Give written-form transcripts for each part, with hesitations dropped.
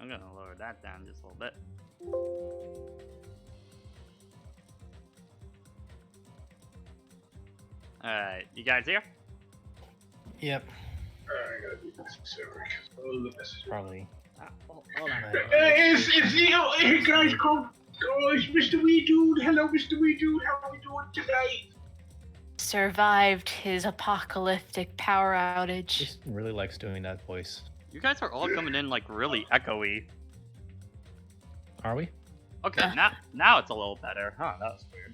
I'm gonna lower that down just a little bit. Alright, you guys here? Yep. I gotta do this. Probably. Hold on. Hey guys, come. Oh, it's Mr. Wee Dude. Hello, Mr. Wee Dude. How are we doing today? Survived his apocalyptic power outage. Just really likes doing that voice. You guys are all coming in like really echoey. Are we? Okay, now it's a little better. Huh, that was weird.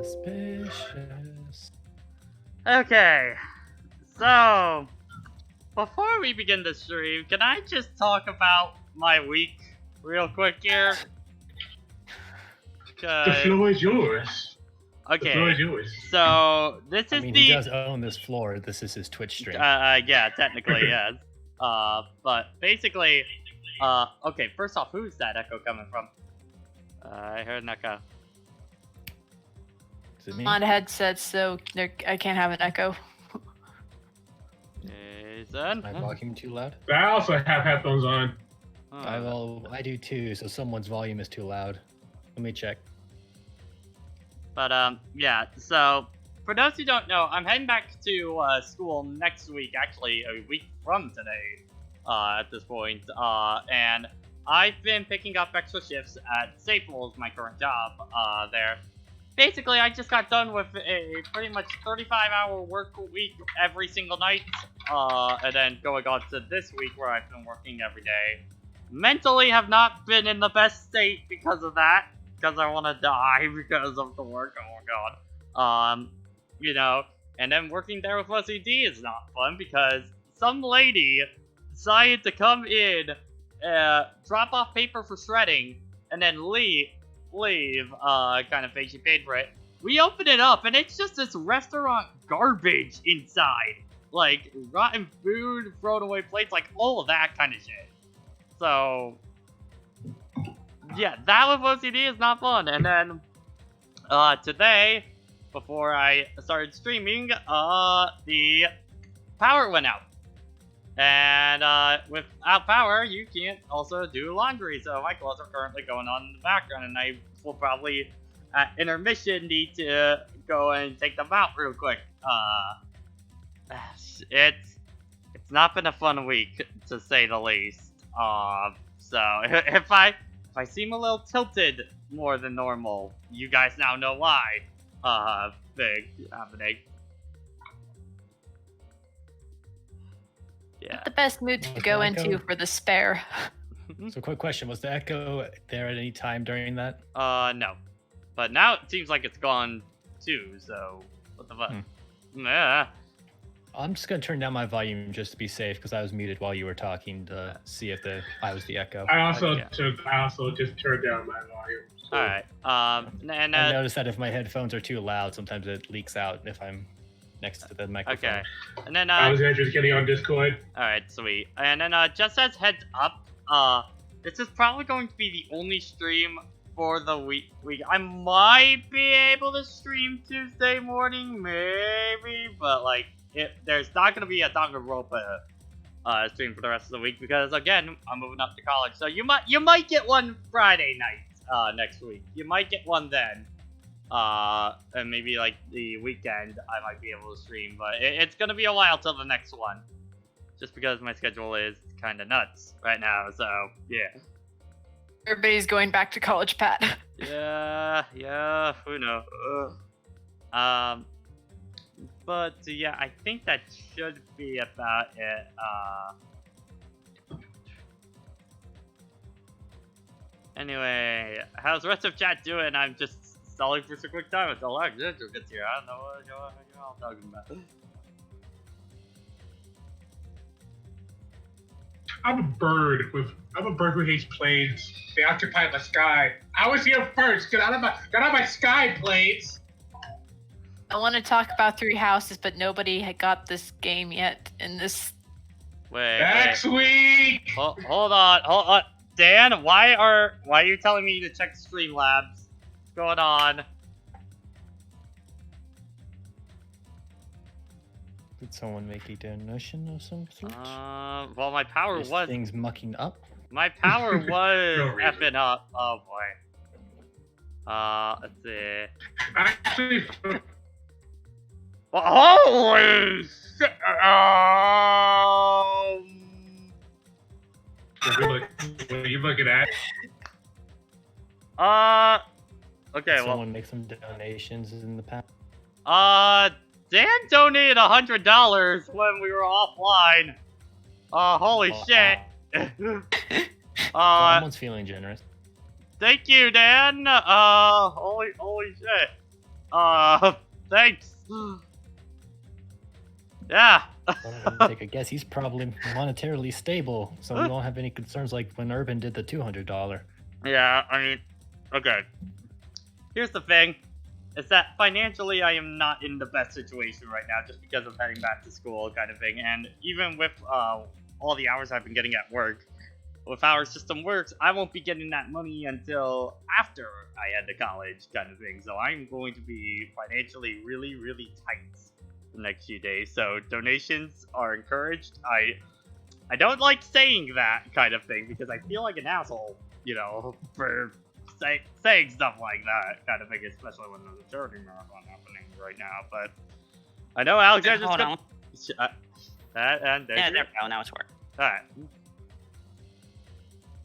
Suspicious. Okay, so before we begin the stream, can I just talk about my week real quick here? The floor is yours. Okay. The floor is yours. So this is he does own this floor. This is his Twitch stream. Yeah, technically yes. But basically, okay. First off, who's that echo coming from? I heard an echo. Is it me? I'm on headset, so I can't have an echo. Jason? My volume too loud? I also have headphones on. I do too. So someone's volume is too loud. Let me check. But yeah. So for those who don't know, I'm heading back to school next week. Actually, a week from today. At this point, and I've been picking up extra shifts at Staples, my current job. There. Basically, I just got done with a pretty much 35-hour work week every single night, and then going on to this week where I've been working every day. Mentally have not been in the best state because of that, because I want to die because of the work. Oh my god. You know, and then working there with OCD is not fun because some lady decided to come in, drop off paper for shredding, and then leave, kind of thing. She paid for it. We open it up, and it's just this restaurant garbage inside. Like, rotten food, thrown away plates, like, all of that kind of shit. So, yeah, that with OCD is not fun. And then, today, before I started streaming, the power went out. And, without power, you can't also do laundry, so my clothes are currently going on in the background, and I will probably, at intermission, need to go and take them out real quick. It's not been a fun week, to say the least. So, if I seem a little tilted more than normal, you guys now know why. Big happening. Yeah. Not the best mood to go into for the spare. So, quick question: was the echo there at any time during that? No. But now it seems like it's gone too. So, what the fuck? Yeah. I'm just gonna turn down my volume just to be safe because I was muted while you were talking to see if I was the echo. I also just turned down my volume. So. All right. And I noticed that if my headphones are too loud, sometimes it leaks out if I'm next to the microphone. Okay. And then Alexandra's getting on Discord. All right, sweet. And then just as heads up, this is probably going to be the only stream for the week. I might be able to stream Tuesday morning, maybe, but like, there's not gonna be a Danganronpa stream for the rest of the week because again, I'm moving up to college. So you might get one Friday night next week. You might get one then. And maybe like the weekend I might be able to stream, but it's gonna be a while till the next one. Just because my schedule is kind of nuts right now, so yeah. Everybody's going back to college, Pat. Yeah, who knows? But yeah, I think that should be about it. Anyway, how's the rest of chat doing? I'm just stalling for some quick time until Alexandra gets here. I don't know what you're all talking about. I'm a bird who hates planes. They occupy the sky. I was here first. Get out of my sky planes. I want to talk about Three Houses, but nobody had got this game yet in this. Wait. Next week. Hold on. Dan, why are you telling me to check Streamlabs? What's going on? Did someone make a donation of some sort? Well, my power This was thing's mucking up. my power was No reason. effing up. Oh boy. Let's see. Actually, Well, holy shit! what are you looking at? Okay, well, Someone make some donations in the past. Dan donated $100 when we were offline. Holy shit. Someone's feeling generous. Thank you, Dan. Holy shit. Thanks. Yeah. I'm gonna take a guess. He's probably monetarily stable, so we won't have any concerns like when Urban did the $200. Yeah, I mean, okay. Here's the thing. Is that financially I am not in the best situation right now just because of heading back to school kind of thing. And even with all the hours I've been getting at work, with how our system works, I won't be getting that money until after I head to college kind of thing. So I'm going to be financially really, really tight the next few days. So donations are encouraged. I don't like saying that kind of thing because I feel like an asshole, you know, for saying stuff like that kind of thing, especially when there's a charity marathon happening right now. But I know Alexander's Hold on. and Yeah, there we go. Now it's working. Alright.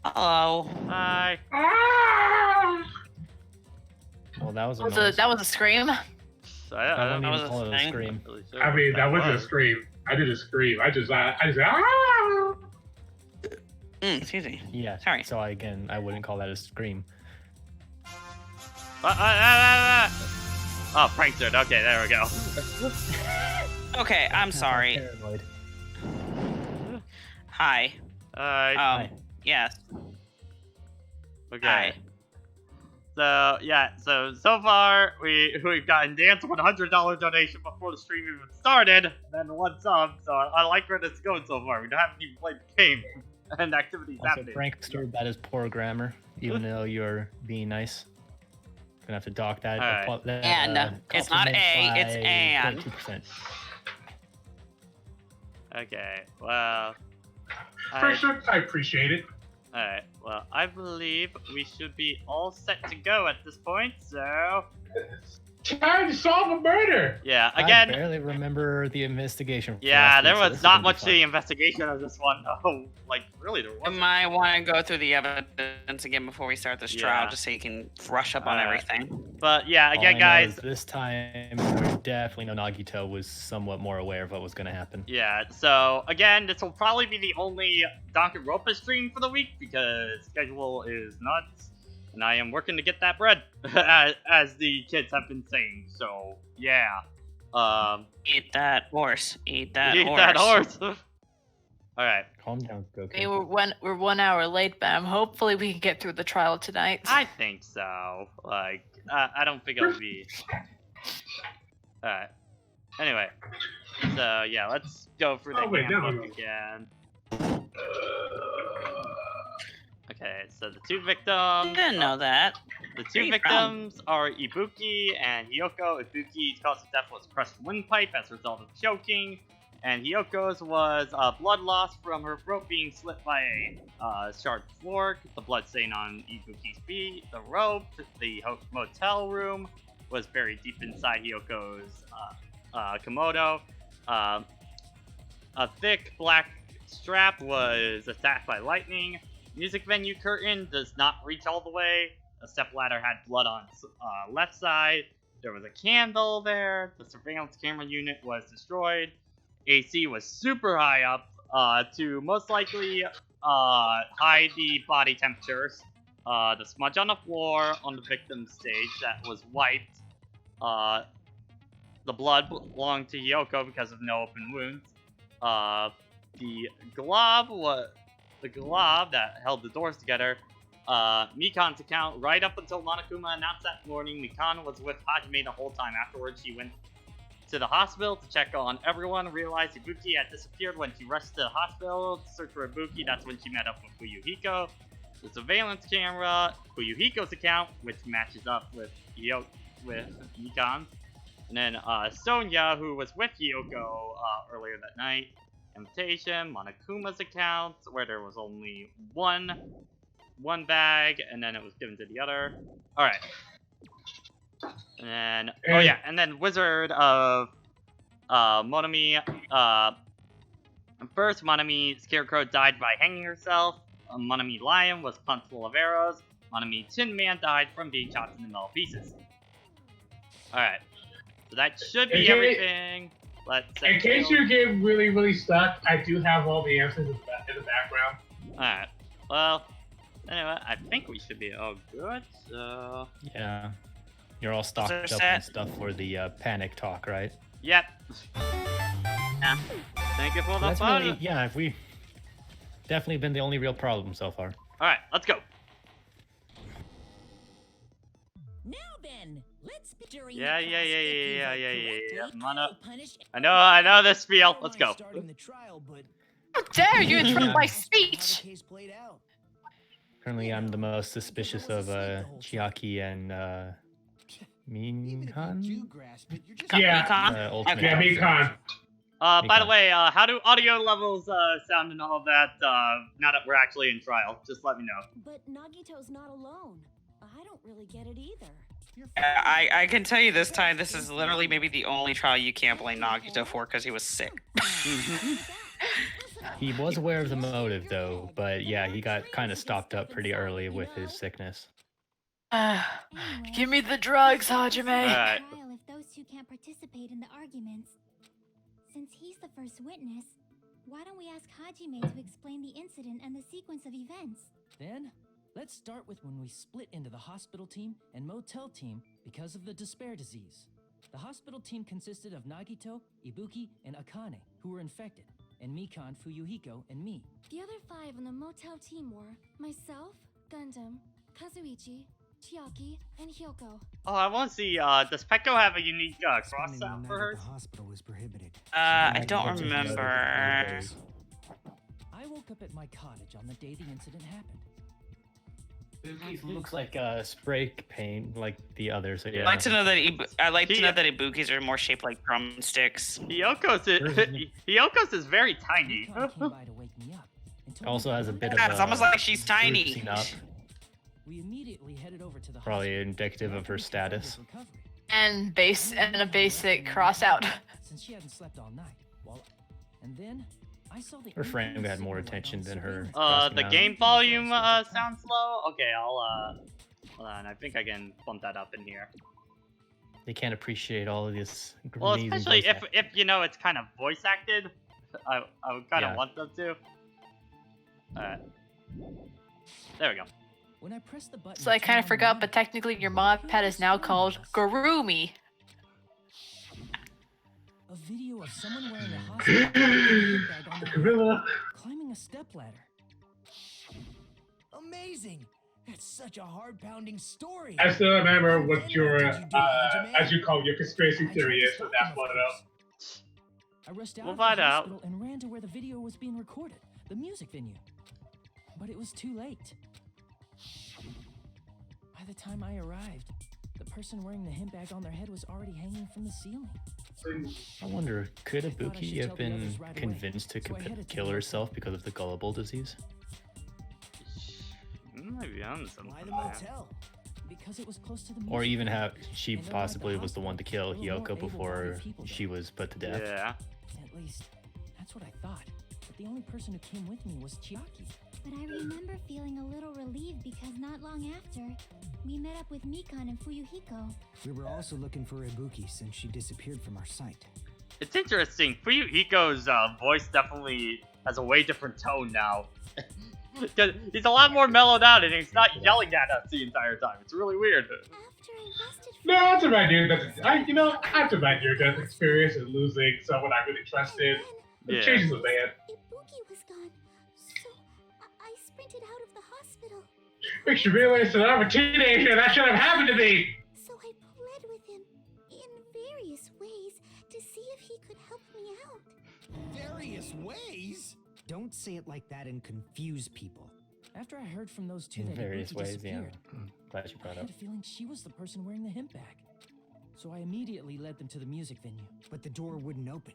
Hello. Hi. Well, that was a That was a scream. So, I I wouldn't don't was even a call it a thing. scream. really sure I mean, what that wasn't a was. scream. I did a scream. I just Excuse me. Yeah. Sorry. So I wouldn't call that a scream. Oh, prankster. Okay, there we go. Okay, I'm sorry. Paranoid. Hi. Alright. Yes. Okay. Hi. So yeah, so far we've gotten Dan's $100 donation before the stream even started, and then one sub. So I like where this is going so far. We haven't even played the game, and activities Also, happening. prankster, that is poor grammar, even though you're being nice. Gonna have to dock that. Alright. And, it's not compliment A, it's by and. 2%. Okay, well. Pressure, I appreciate it. Alright, well, I believe we should be all set to go at this point, so. Time to solve a murder. Yeah, I again. barely remember the investigation. from Yeah, last there week, so was this is not gonna be much to fun. the investigation of this one. Oh, like, really, there You wasn't. might want to go through the evidence again before we start this trial, Yeah. just so you can brush up on everything. But yeah, All I again, know guys. is this time, we definitely know Nagito was somewhat more aware of what was going to happen. Yeah, so again, this will probably be the only Danganronpa stream for the week because schedule is nuts, and I am working to get that bread, as the kids have been saying. So yeah, Eat that horse. Eat that eat horse. that horse. All right, Calm down, Goku. Hey, we're 1 hour late, Bam. Hopefully we can get through the trial tonight. I think so. Like, I don't think it'll be. All right. Anyway, so yeah, let's go through the Oh, wait, no, handbook no. again. Okay, so the two victims. Didn't know that. The Where two you victims are Ibuki and Hiyoko. Ibuki's cause of death was crushed windpipe as a result of choking, and Hiyoko's was blood loss from her throat being slit by a sharp fork. The blood stain on Ibuki's feet, the rope, the motel room was buried deep inside Hiyoko's Komodo. A thick black strap was attacked by lightning. Music venue curtain does not reach all the way. A stepladder had blood on left side. There was a candle there. The surveillance camera unit was destroyed. AC was super high up to most likely hide the body temperatures. The smudge on the floor on the victim's stage that was wiped. The blood belonged to Yoko because of no open wounds. The glove that held the doors together. Mikan's account, right up until Monokuma announced that morning, Mikan was with Hajime the whole time. Afterwards, she went to the hospital to check on everyone, realized Ibuki had disappeared when she rushed to the hospital to search for Ibuki. That's when she met up with Fuyuhiko. The surveillance camera, Fuyuhiko's account, which matches up with Mikan's. And then Sonya, who was with Yoko earlier that night. Invitation, Monokuma's account, where there was only one bag, and then it was given to the other. Alright. And then, oh yeah, and then Wizard of Monomi. First, Monomi Scarecrow died by hanging herself. Monomi Lion was punched full of arrows. Monomi Tin Man died from being chopped into small pieces. Alright. So that should be everything. In case your game really, really stuck, I do have all the answers in the background. Alright. Well, anyway, I think we should be all good, so... Yeah. You're all stocked up and stuff for the panic talk, right? Yep. Yeah. Thank you for the fun. Really, yeah, we've definitely been the only real problem so far. Alright, let's go. Now then, let's be during Yeah. Mono. I know this spiel. Let's go. How dare you interrupt my speech? Currently, I'm the most suspicious of Chiaki and Minkan? Yeah. Ultimate Yeah, Minkan. By the way, how do audio levels sound and all that, now that we're actually in trial? Just let me know. But Nagito's not alone. I don't really get it either. I can tell you this time, this is literally maybe the only trial you can't blame Nagito for because he was sick. He was aware of the motive, though, but yeah, he got kind of stopped up pretty early with his sickness. Give me the drugs, Hajime. Alright. If those two can't participate in the arguments. Since he's the first witness, why don't we ask Hajime to explain the incident and the sequence of events? Then, let's start with when we split into the hospital team and motel team because of the despair disease. The hospital team consisted of Nagito, Ibuki, and Akane, who were infected, and Mikan, Fuyuhiko, and me. The other 5 on the motel team were myself, Gundam, Kazuichi, Chiaki, and Hyoko. Oh, I want to see, does Peko have a unique cross sound for her? The hospital was prohibited. I don't remember. I woke up at my cottage on the day the incident happened. It looks like spray paint, like the others. So yeah. I like to know that Ibukis are more shaped like drumsticks. Hyoko's is very tiny. Also has a bit of. It's almost like she's tiny. We immediately headed over to the probably indicative of her status. And a basic cross out. Since she hadn't slept all night. And then I saw the her frame had more attention than her. The game volume sounds low. Okay, I'll hold on. I think I can bump that up in here. They can't appreciate all of this. Well, especially if you know it's kind of voice acted. I would kind of want them to. There we go. When I pressed the button, So I kind of forgot, but technically your mod pet is now called Gurumi. A video of someone wearing a hospital bag on Gorilla. climbing a stepladder. Amazing! That's such a heart-pounding story. I still remember what Then your, what did you do, Hajime? as you call your conspiracy I theory tried to is with stop that him, one of though. course. I rushed out We'll of the find out. hospital and ran to where the video was being recorded, the music venue. But it was too late. By the time I arrived, the person wearing the hemp bag on their head was already hanging from the ceiling. I wonder, could I thought I Ibuki should have tell the been others right away, convinced to so I headed to kill the herself motel. because of the gullible disease? Maybe on something. Why the motel? Because it was close to the Or music even venue, have she and unlike the possibly was the one to kill hospital, there were more Hyoko before able-bodied people she there. was put to death. Yeah. At least, that's what I thought. But the only person who came with me was Chiaki. But I remember feeling a little relieved because not long after, we met up with Mikan and Fuyuhiko. We were also looking for Ibuki since she disappeared from our site. It's interesting. Fuyuhiko's voice definitely has a way different tone now. Because he's a lot more mellowed out and he's not yelling at us the entire time. It's really weird. After I rested No, that's a bad near death. After my near death experience and losing someone I really trusted, Yeah. it changes the band. Ibuki was gone, so I sprinted out of the hospital. Makes you realize that I'm a teenager. That should have happened to me. So I pled with him in various ways to see if he could help me out. Various ways? Don't say it like that and confuse people. After I heard from those two In that various Ibuki ways, yeah. disappeared, Glad you I brought had up. a feeling she was the person wearing the hemp bag. so I immediately led them to the music venue. But the door wouldn't open.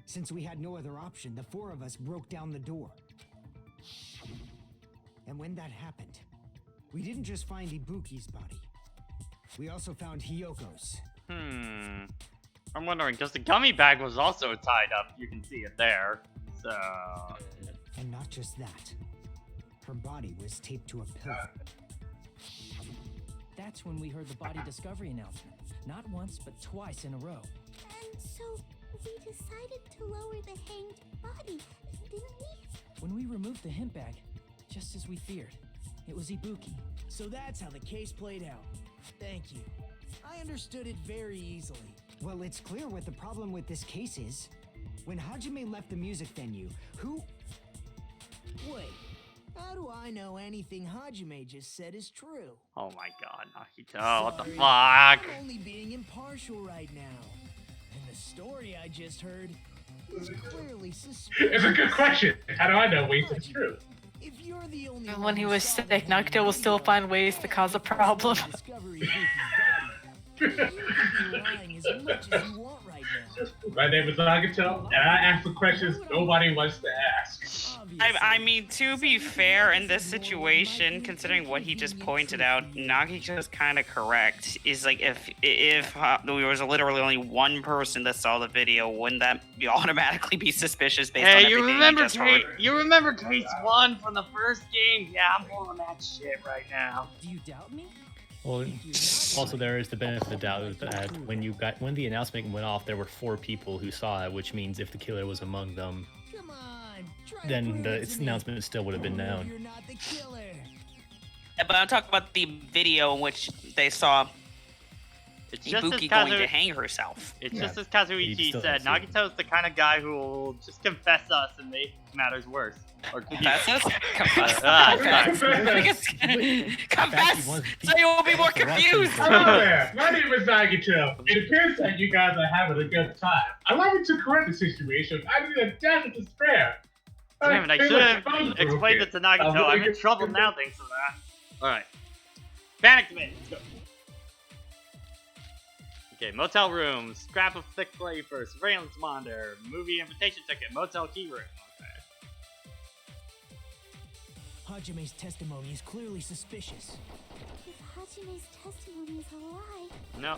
Since we had no other option, the four of us broke down the door. And when that happened, we didn't just find Ibuki's body. We also found Hyoko's. I'm wondering, because the gummy bag was also tied up. You can see it there. So... And not just that. Her body was taped to a pillar. That's when we heard the body discovery announcement. Not once, but twice in a row. And so we decided to lower the hanged body, didn't we? When we removed the hemp bag, just as we feared, it was Ibuki. So that's how the case played out. Thank you. I understood it very easily. Well, it's clear what the problem with this case is. When Hajime left the music venue, who... Wait, how do I know anything Hajime just said is true? Oh my god, Nagito, what the Sorry, fuck? I'm only being impartial right now. And the story I just heard is clearly suspicious. It's a good question. How do I know wait it's true? If you're the only And one when he who was saw sick, the Nagito will still find ways to cause a problem. Discovery Ibuki's body. You can be lying as much as you want right now. My name is Nagito, and I ask the questions nobody wants to ask. I mean, to be fair, in this situation, considering what he just pointed out, Nagito's kind of correct. Is like if there was literally only one person that saw the video, wouldn't that automatically be suspicious based on Hey, everything you remember he just heard? you remember case 1 from the first game? Yeah, I'm pulling that shit right now. Do you doubt me? Well, also there is the benefit of the doubt that when the announcement went off, there were 4 people who saw it, which means if the killer was among them, Come on, try to then prove the it to me. announcement still would have been known. You're not the killer. Yeah, but I'm talking about the video in which they saw It's just as Ibuki going to Kazu- hang herself. It's Yeah, just as he Kazuichi still said, has to. Nagito's the kind of guy who will just confess us and make matters worse. Or Confess us? Confess. Confess. Confess! So you will be more confused! Hello there, my name is Nagito. It appears that you guys are having a good time. Allow me to correct the situation. I'm in a death of despair. Damn it, I feel should like have the phone's explained broken. it to Nagito. I'm in trouble now thanks to that. Alright. Panic command, let's go. Okay, motel room, scrap of thick clay for surveillance monitor, movie invitation ticket, motel key room. Okay. Hajime's testimony is clearly suspicious. If Hajime's testimony is a lie, No.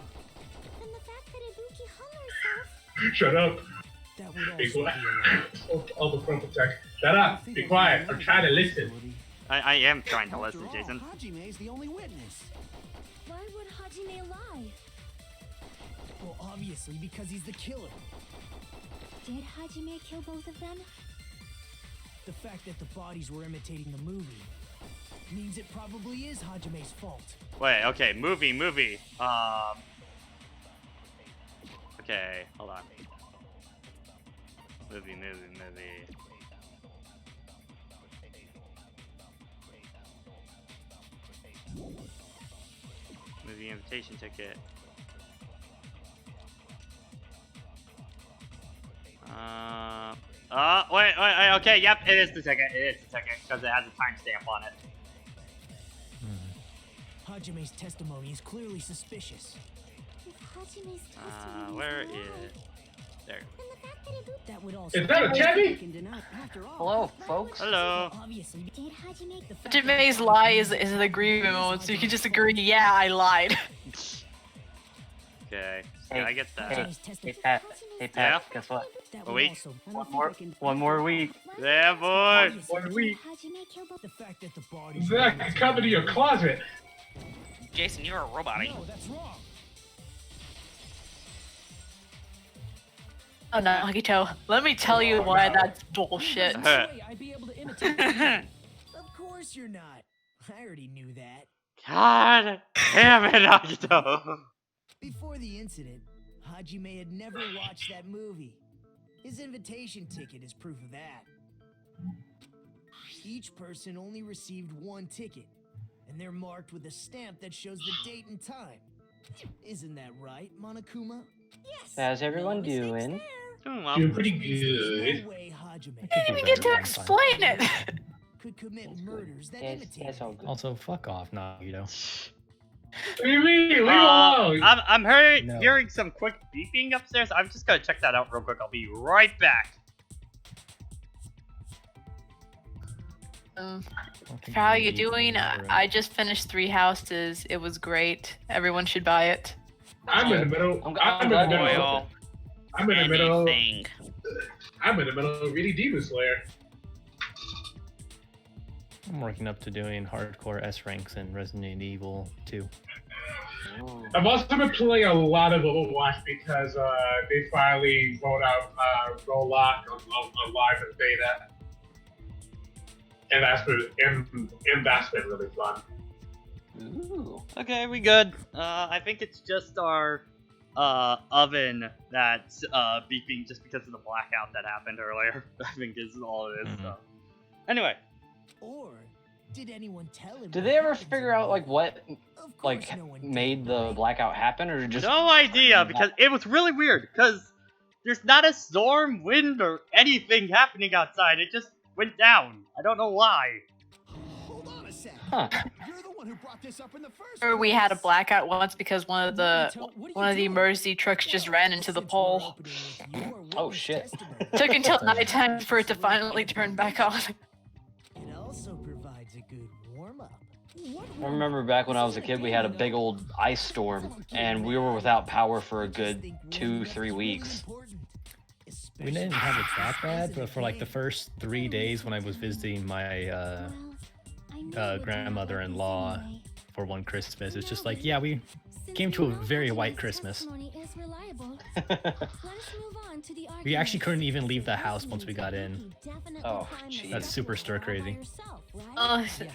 then the fact that Ibuki hung herself... Shut up. That would Be also be quiet. a lie. All the front protect. Shut up. Be quiet. I'm trying to listen. I am trying to listen, Jason. Hajime's the only witness. Why would Hajime lie? Well, obviously because he's the killer. Did Hajime kill both of them? The fact that the bodies were imitating the movie means it probably is Hajime's fault. Wait, okay, movie. Okay, hold on. Movie. Movie invitation ticket. Wait, okay, yep, it is the ticket, because it has a timestamp on it. Hajime's testimony is clearly suspicious. If Hajime's testimony Where is a lie, is... There. then the fact that Ibuki... That would also Is that a Chevy? After all, Hello, folks. Hello. obviously, Did Hajime... the fact that Hajime's the lie bodies is were an agreement imitating mode, so you can just Hajime's agree, yeah, I lied. Okay, yeah, I get that. Hajime's testimony- Pat, Yeah? Guess what? That A would week? also- I don't think I can- One more week. Yeah, boy! Obviously, 1 week. Hajime kill both... The fact that the bodies Zach, come into your closet. Jason, you're a robot. No, that's wrong. Oh no, Nagito, let me tell you why that's bullshit. There's no way I'd be able to imitate Of course you're not. I already knew that. God damn it, Nagito! Before the incident, Hajime had never watched that movie. His invitation ticket is proof of that. Each person only received 1 ticket, and they're marked with a stamp that shows the date and time. Isn't that right, Monokuma? Yes! How's everyone mistakes doing? there. Doing well. Doing pretty There's good. no way Hajime I didn't even get to explain it. could commit murders that Yes, imitate that's all it. good. Also, fuck off, Nagito. What do you mean? Leave alone. I'm No. hearing some quick beeping upstairs. I'm just gonna check that out real quick. I'll be right back. How you doing? I just finished 3 houses. It was great. Everyone should buy it. I'm in the middle. I'm in the middle. Oil. I'm in the middle. Anything. I'm in the middle of reading Demon Slayer. I'm working up to doing hardcore S ranks in Resident Evil 2. I've also been playing a lot of Overwatch because they finally rolled out Roll-Lock on live and beta, and that's been really fun. Ooh. Okay, we good. I think it's just our oven that's beeping just because of the blackout that happened earlier. I think is all it is. So. Anyway. Or did anyone tell him? Did they ever figure out like what made the blackout happen, or just No idea, because it was really weird, because there's not a storm, wind, or anything happening outside. It just went down. I don't know why. Hold on a sec. Huh. You're the one who brought this up in the first Or we had a place. blackout once because one of the emergency trucks just ran into the Since we're pole. opening with your Oh, witness shit. testimony, Took until nighttime for it to finally turn back on. it also provides a good warm-up. I remember back when I was a kid, we had a big old ice storm, and we were without power for a good 2-3 weeks. We didn't have it that bad, but for like the first 3 days when I was visiting my grandmother-in-law for one Christmas, it's just like, yeah, we came to a very white Christmas. We actually couldn't even leave the house once we got in. Oh, jeez. That's super stir crazy.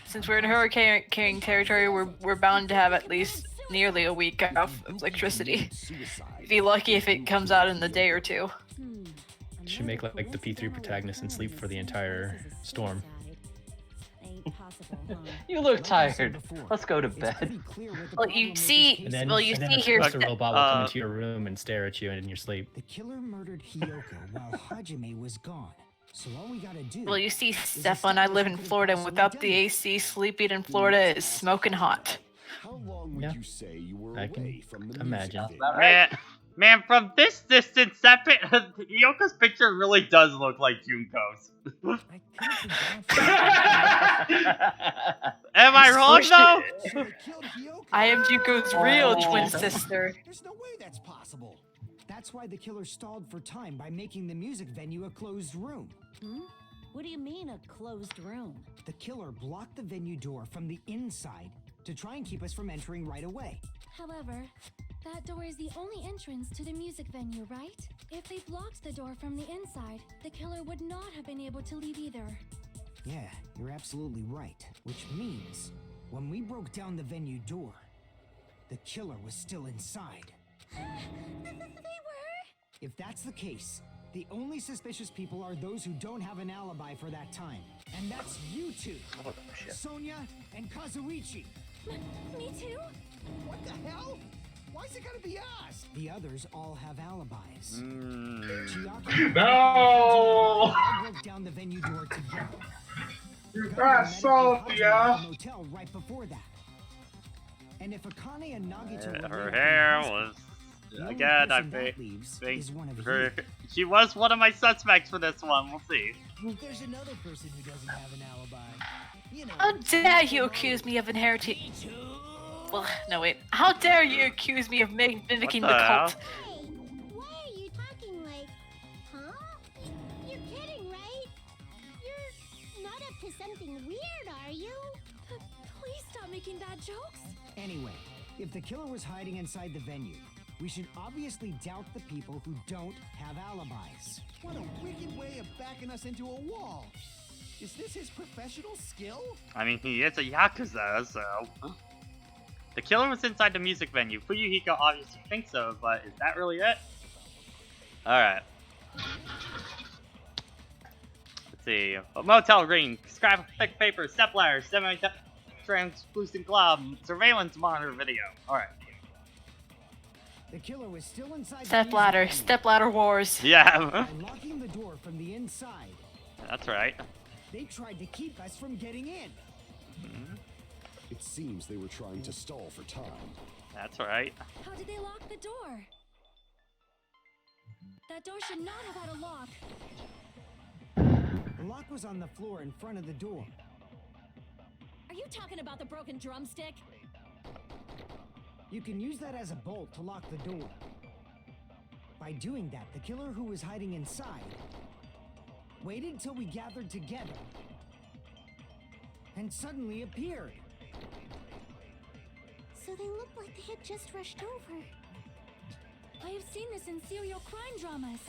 Since we're in hurricane territory, we're bound to have at least nearly a week off of electricity. Be lucky if it comes out in the day or two. Should make like the P3 protagonist and sleep for the entire storm. You look tired. Let's go to bed. Well, you see, And then, you and then see a here. monster robot will come into your room and stare at you in your sleep. The killer murdered Hiyoko while Hajime was gone. So all we gotta do. Well, you see, Stefan, I live in Florida, and without the AC, sleeping in Florida is smoking hot. How long would Yeah. you say you were I away can from the imagine. music video? Man, from this distance, Yoko's picture really does look like Junko's. Am I wrong, though? I am Junko's real twin sister. There's no way that's possible. That's why the killer stalled for time by making the music venue a closed room. What do you mean, a closed room? The killer blocked the venue door from the inside to try and keep us from entering right away. However, that door is the only entrance to the music venue, right? If they blocked the door from the inside, the killer would not have been able to leave either. Yeah, you're absolutely right. Which means, when we broke down the venue door, the killer was still inside. They were? If that's the case, the only suspicious people are those who don't have an alibi for that time. And that's you two. Oh, shit. Sonia and Kazuichi. Me too? What the hell? Why is it gotta be us? The others all have alibis. No! all broke down the venue door together. That's Sonia! Motel right before that. And if Akane and Nagito Her hair was... Again, I think she was one of my suspects for this one. We'll see. There's another person who doesn't have an alibi. You know, How dare you accuse me of inheriting? Well, no wait. How dare you accuse me of mimicking the cult? Hey, why are you talking like, huh? You're kidding, right? You're not up to something weird, are you? Please stop making bad jokes. Anyway, if the killer was hiding inside the venue, we should obviously doubt the people who don't have alibis. what a wicked way of backing us into a wall. Is this his professional skill? I mean, he is a Yakuza, so... The killer was inside the music venue. Fuyuhiko obviously thinks so, but is that really it? Alright. Let's see. A motel ring, scrap thick paper, stepladder, semi-translucent glob, surveillance monitor video. Alright. The killer was still inside Stepladder, stepladder wars. Yeah. By locking the door from the inside, That's right. they tried to keep us from getting in. It seems they were trying to stall for time. That's right. How did they lock the door? That door should not have had a lock. The lock was on the floor in front of the door. Are you talking about the broken drumstick? You can use that as a bolt to lock the door. By doing that, the killer who was hiding inside waited till we gathered together and suddenly appeared. So they looked like they had just rushed over. I have seen this in serial crime dramas.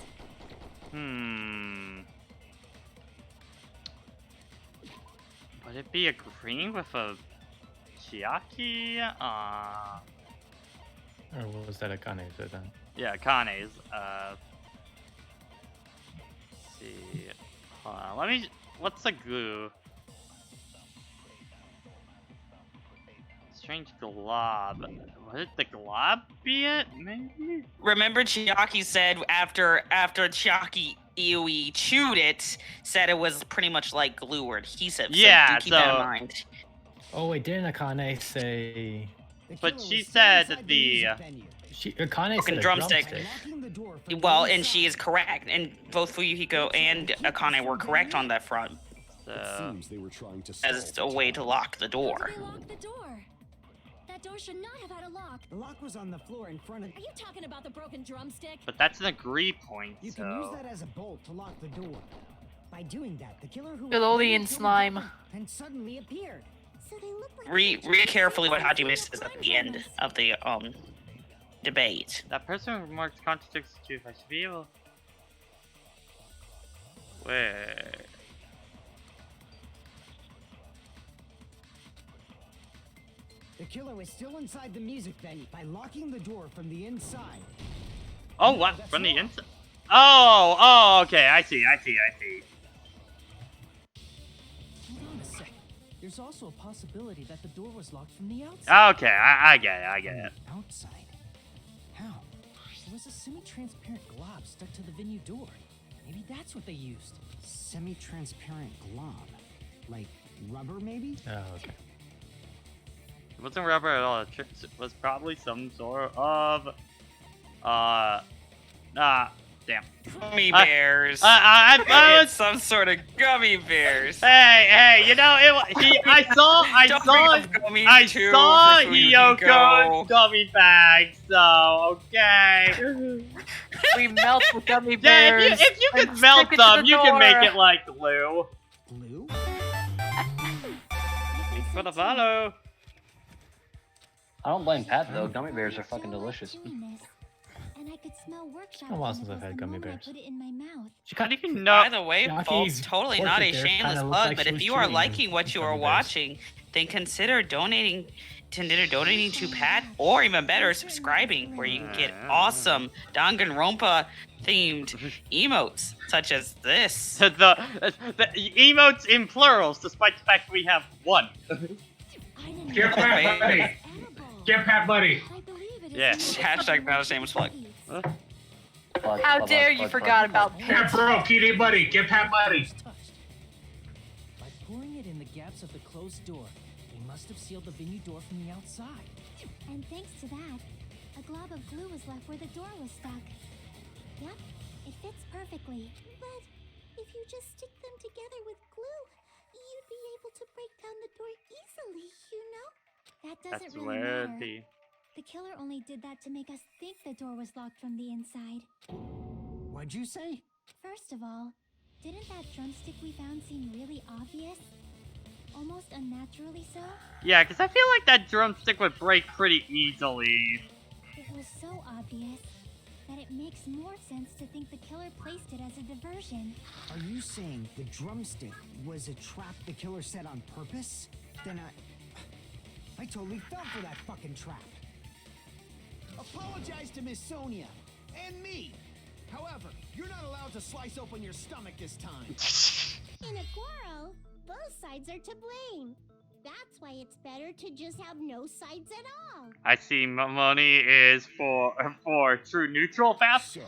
Would it be agreeing with a Chiaki? Or was that Akane said that? Yeah, Kane's. Let's see. Hold on, what's the glue? Strange glob. Would it the glob be it? Maybe? Remember Chiaki said after Chiaki Iui chewed it, said it was pretty much like glue or adhesive. Yeah, so do keep that in mind. Oh wait, didn't Akane say? But she said the Akane said a drumstick. drumstick. Well, and she is correct, and both Fuyuhiko and Akane were correct on that front. It seems they were trying to As a way to lock the How door. did they lock the door? That door should not have had a lock. The lock was on the floor in front of. Are you talking about the broken drumstick? But that's an agree point. You can use that as a bolt to lock the door. By doing that, the killer who Philolian slime. and suddenly appeared. So they looked like Read carefully what Hajime says at the end of the debate. That person remarks contradicts the truth. I should be able. Where? The killer was still inside the music venue. By locking the door from the inside. Oh, what? From the inside? Oh, okay. I see. Hold on a second. There's also a possibility that the door was locked from the outside. Okay, I get it. Outside? How? There was a semi-transparent glob stuck to the venue door. Maybe that's what they used. Semi-transparent glob. Like rubber, maybe? Oh, okay. It wasn't rubber at all. It was probably some sort of, damn. Gummy bears. I was It's some sort of gummy bears. Hey, you know, I saw Hiyoko's gummy bag, so, okay. We melt the gummy Yeah, bears. if you and can melt stick it to them, the you can make door. it like glue. Glue? Thanks for the follow. I don't blame Pat though. Gummy bears are fucking delicious. And I could smell workshop Been a while since chemicals I've had the gummy moment I bears. put it in my mouth. How do you know? By the way, Jackie's folks, totally not a portrait there shameless kinda looked plug, like but she if was you are chewing liking what you are gummy bears. watching, then consider donating to Pat, or even better, subscribing, where you can get awesome Danganronpa themed emotes, such as this. the emotes in plurals, despite the fact we have one. Get Pat Buddy. Get Pat Buddy. Yeah. Hashtag Battle Shameless Plug. How dare you forgot about Pat Bro, Kitty Buddy. Get Pat Buddy. Touched. By pouring it in the gaps of the closed door, they must have sealed the venue door from the outside. And thanks to that, a glob of glue was left where the door was stuck. Yep, it fits perfectly. But if you just stick them together with glue, you'd be able to break down the door easily, you know? That doesn't That's really where matter. The killer only did that to make us think the door was locked from the inside. What'd you say? First of all, didn't that drumstick we found seem really obvious? Almost unnaturally so? Yeah, because I feel like that drumstick would break pretty easily. It was so obvious that it makes more sense to think the killer placed it as a diversion. Are you saying the drumstick was a trap the killer set on purpose? Then I totally fell for that fucking trap. Apologize to Miss Sonia and me. However, you're not allowed to slice open your stomach this time. In a quarrel, both sides are to blame. That's why it's better to just have no sides at all. I see money is for true neutral fast. So,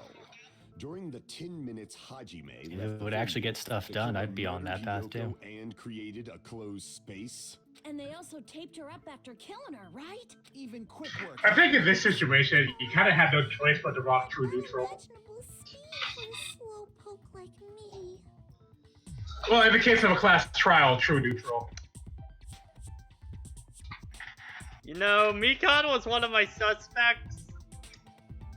during the 10 minutes Hajime If it would actually get stuff done, I'd be on that path too. And created a closed space. And they also taped her up after killing her, right? Even quick work. I think in this situation, you kind of had no choice but to rock true neutral. Unimaginable speed for a slowpoke like me. Well, in the case of a class trial, true neutral. You know, Mikon was one of my suspects.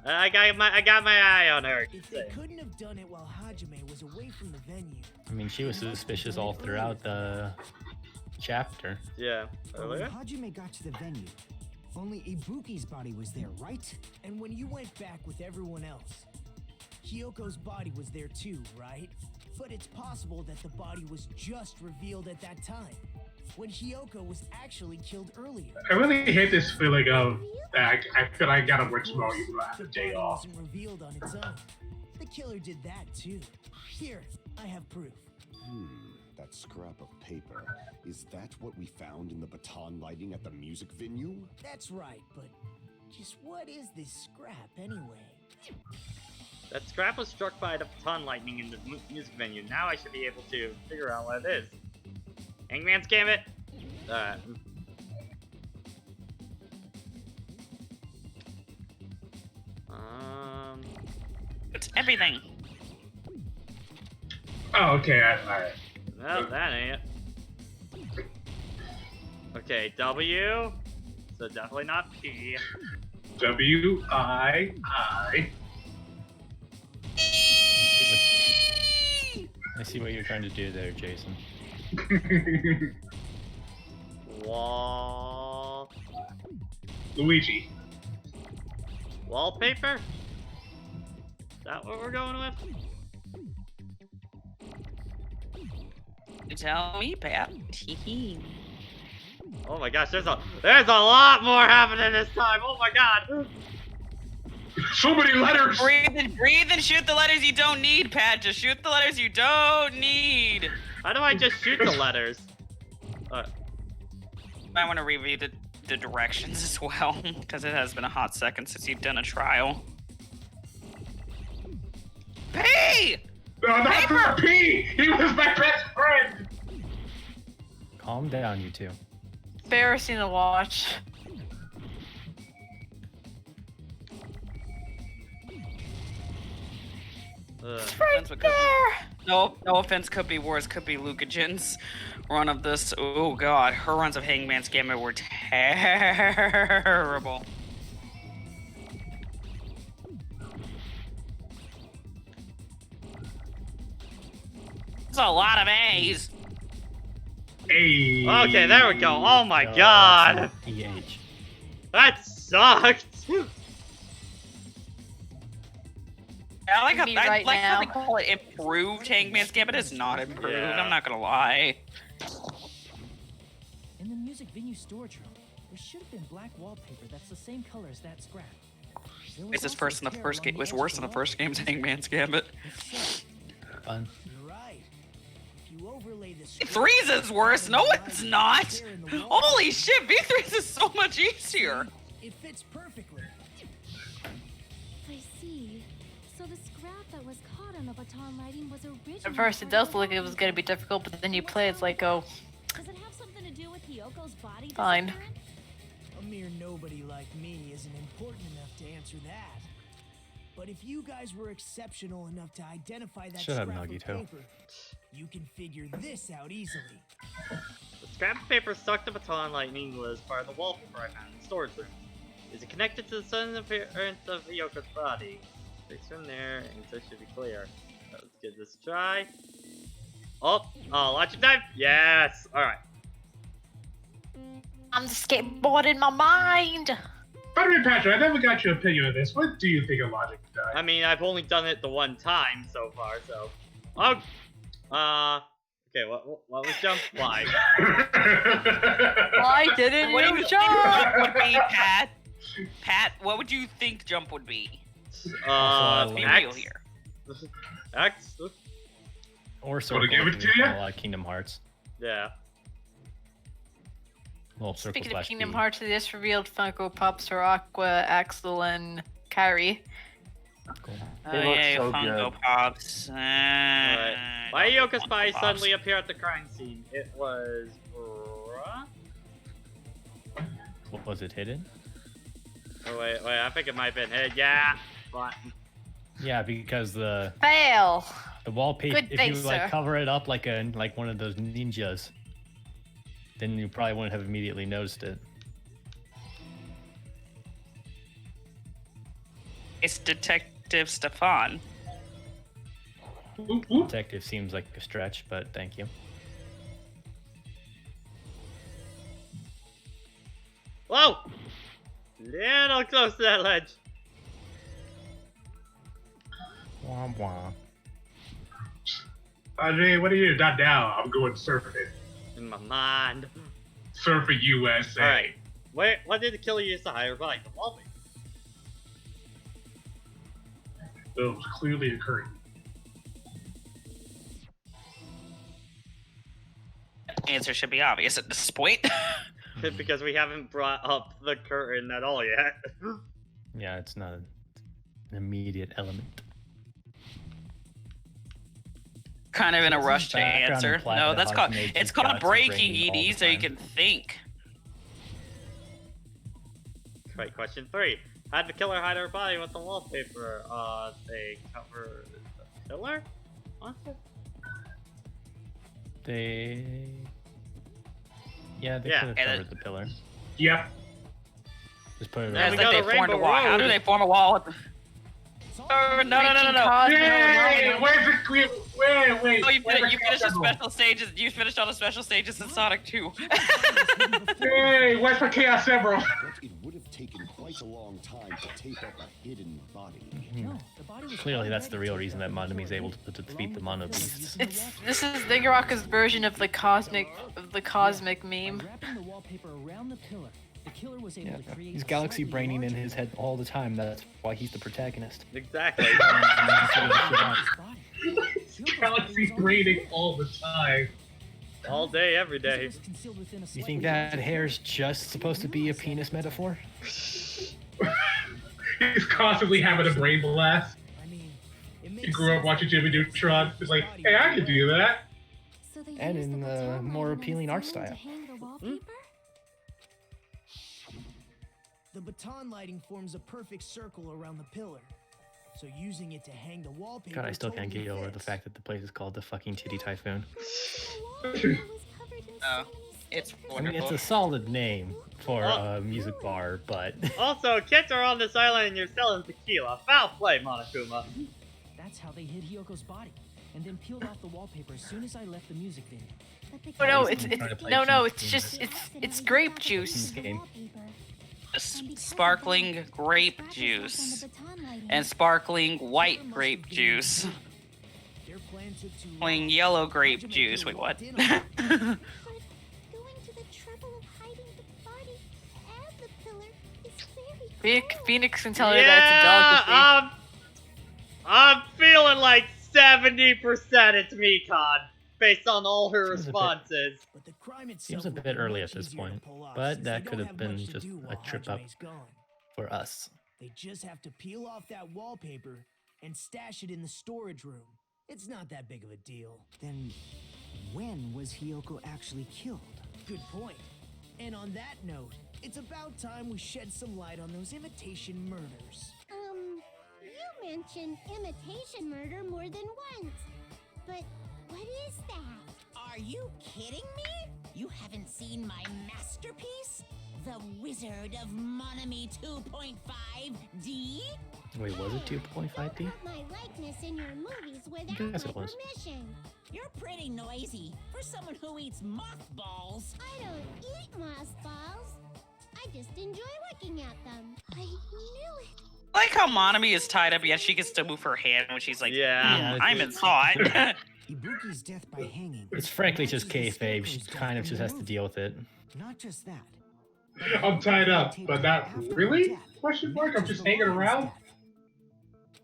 I got my eye on her. If they couldn't have done it while Hajime was away from the venue. I mean, she was suspicious all throughout the chapter. Yeah. When Hajime got to the venue, only Ibuki's body was there, right? And when you went back with everyone else, Hyoko's body was there too, right? But it's possible that the body was just revealed at that time, when Hyoko was actually killed earlier. I really hate this feeling of I feel like I gotta work tomorrow even though I have a day off. Wasn't revealed on its own. The killer did that too. Here, I have proof. That scrap of paper. Is that what we found in the baton lighting at the music venue? That's right, but just what is this scrap anyway? That scrap was struck by the baton lightning in the music venue. Now I should be able to figure out what it is. Hangman's Gambit. It's everything. Oh, okay, alright. No, that ain't it. Okay, W. So definitely not P. W-I-I. I see what you're trying to do there, Jason. Wall. Luigi. Wallpaper? Is that what we're going with? You tell me, Pat. Oh my gosh, there's a lot more happening this time. Oh my god. So many letters. Breathe and shoot the letters you don't need, Pat. Just shoot the letters you don't need. How do I just shoot the letters? I want to review the directions as well, because it has been a hot second since you've done a trial. P! No, not for P! He was my best friend! Calm down, you two. Embarrassing to watch. Right there. No offense, could be worse. Could be Lukagen's run of this. Oh god, her runs of Hangman's Gambit were terrible. That's a lot of A's. Hey. Okay, there we go. Oh my god. EH. That sucked. I like how Right now. they call it improved Hangman's Gambit. It's not improved. Yeah. I'm not gonna lie. In the music venue storage room, there should have been black wallpaper that's the same color as that scrap. There was This is also first in the tear first along game. the Was edge of worse than the wall. first game's Hangman's Gambit. Fun. You're right. If you overlay the scrap- Threes is worse. No, it's not. Tear in the wall, Holy shit, V3s is so much easier. It fits perfectly. I see. So the scrap that was caught on the baton lighting was originally. At first, it does look like it was gonna be difficult, but then you play, it's like, oh, Does it have something to do with Hyoko's body? Fine. disappearing? A mere nobody like me isn't important enough to answer that. But if you guys were exceptional enough to identify that Shut up, scrap of Nagito. paper, you can figure this out easily. The scrap of paper stuck to baton lightning was part of the wallpaper I found in the storage room. Is it connected to the sudden appearance of Ryoko's body? Fix from there, and so should be clear. Let's give this a try. Oh, logic dive? Yes! Alright. I'm just getting bored in my mind. By the way, Patrick, I never got your opinion on this. What do you think of Logic Dive? I mean, I've only done it the one time so far, so. Oh! Okay, what was jump? Why? Why didn't What do you you think jump? jump would be, Pat? Pat, what would you think jump would be? Be real X? here. X? Or circle. give it if to you ya? call it Kingdom Hearts. Yeah. Well, circle Speaking of slash Kingdom B. Hearts, they just revealed Funko Pops for Aqua, Axel, and Kyrie. Cool. They look Yay, so Funko good. Pops. Alright. Why don't Yoko's Funko body Pops. suddenly appear at the crime scene? It was... Was it hidden? Oh wait, I think it might have been hit. Yeah. What? Yeah, because the Fail. wallpaper. Good If day, you like sir. cover it up like one of those ninjas, then you probably wouldn't have immediately noticed it. It's Detective Stefan. Detective seems like a stretch, but thank you. Whoa! Little close to that ledge. Womp womp. Ajay, what are you? Not now. I'm going surfing. In my mind. Surfing USA. Alright. Wait, what did the killer use to hide her body? The wallpaper. It was clearly a curtain. Answer should be obvious at this point. Because we haven't brought up the curtain at all yet. Yeah, it's not an immediate element. Kind of in a rush to Background answer. implied No, that that's Hodge called made it's some called galaxy breaking brainy all the ED so you time. can think. Right, question 3. How'd the killer hide her body with the wallpaper? They cover the killer? Monster? Yeah, they Yeah. could have And covered the pillar. Yep. Just put it Yeah, around. we It's like got they a formed a Rainbow wall. How Road. do they form a wall? Oh, no. Hey, where's the clear? Wait. Oh, you where's the finished the camera? special stages. You finished all the special stages in Sonic 2. Hey, where's the Chaos Emerald? But it would have taken quite a long time to tape up a hidden body. No, the body was Clearly, that's the already real taped reason up that in the Monami is able to defeat the Mono Beasts. This is Danganronpa's version of the cosmic meme. By wrapping the wallpaper around the pillar, the killer was able Yeah, to create he's a galaxy slightly braining in larger his head all the time. That's why he's the protagonist. Exactly. Galaxy braining all the time. All day, every day. You think that hair's just supposed to be a penis metaphor? He's constantly having a brain blast. He grew up watching Jimmy Neutron. He's like, hey, I could do that. So they And used in the the baton more lighting on appealing the art ceiling style. to hang the wallpaper? The baton lighting forms a perfect circle around the pillar. So using it to hang the wallpaper. God, I still can't totally get over the fits. fact that the place is called the fucking Titty Typhoon. Oh, it's I mean, it's wonderful. a solid name for a music bar, but Also, kids are on this island and you're selling tequila. Foul play, Monokuma. That's how they hid Hyoko's body, and then peeled off the wallpaper as soon as I left the music video. Oh no, Trying to play no, some it's just games. it's grape juice. game. Sparkling grape juice and sparkling white grape juice. Their plan took too long. Playing yellow grape Hajime juice. Killer Wait, what? walked in on Going to the trouble of hiding the body and the pillar is very Phoenix can tell her that it's a Yeah, delicacy. I'm feeling like 70% it's Mikon, based on all her Seems a bit- responses. But the crime itself Seems a would bit be early much at this easier to point, pull off but since that they could don't have have been much to just do a while trip up Hajime's gone. for us. They just have to peel off that wallpaper and stash it in the storage room. It's not that big of a deal. Then, when was Hyoko actually killed? Good point. And on that note, it's about time we shed some light on those imitation murders. You mentioned imitation murder more than once. But what is that? Are you kidding me? You haven't seen my masterpiece? The Wizard of Monami 2.5D? Wait, was it 2.5D? Put my likeness in your movies without Yes, my it was. permission. You're pretty noisy for someone who eats mothballs. I don't eat mothballs. I just enjoy looking at them. I knew it. I like how Monami is tied up, yet she can still move her hand when she's like, Yeah. I'm in thought. Ibuki's death by hanging. It's frankly just kayfabe. She kind of just has to deal with it. Not just that. I'm tied up, but not really? Question mark? I'm just hanging around?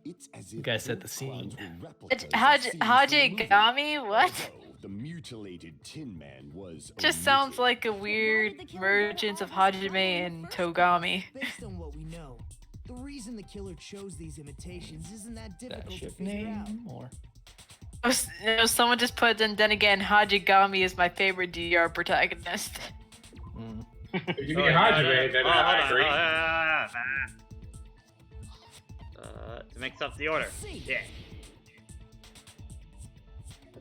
It's as You if guys set the both scene. clouds were replicas It's of scenes Hajigami? What? The mutilated Tin Man was Just sounds omitted. like a weird mergence of Hajime and Togami. Based on what we know, the reason the killer chose these imitations isn't that That difficult to ship figure out. name or Someone just put then again Hajigami is my favorite DR protagonist. If you dehydrate, then I agree. To mix up the order. Yeah.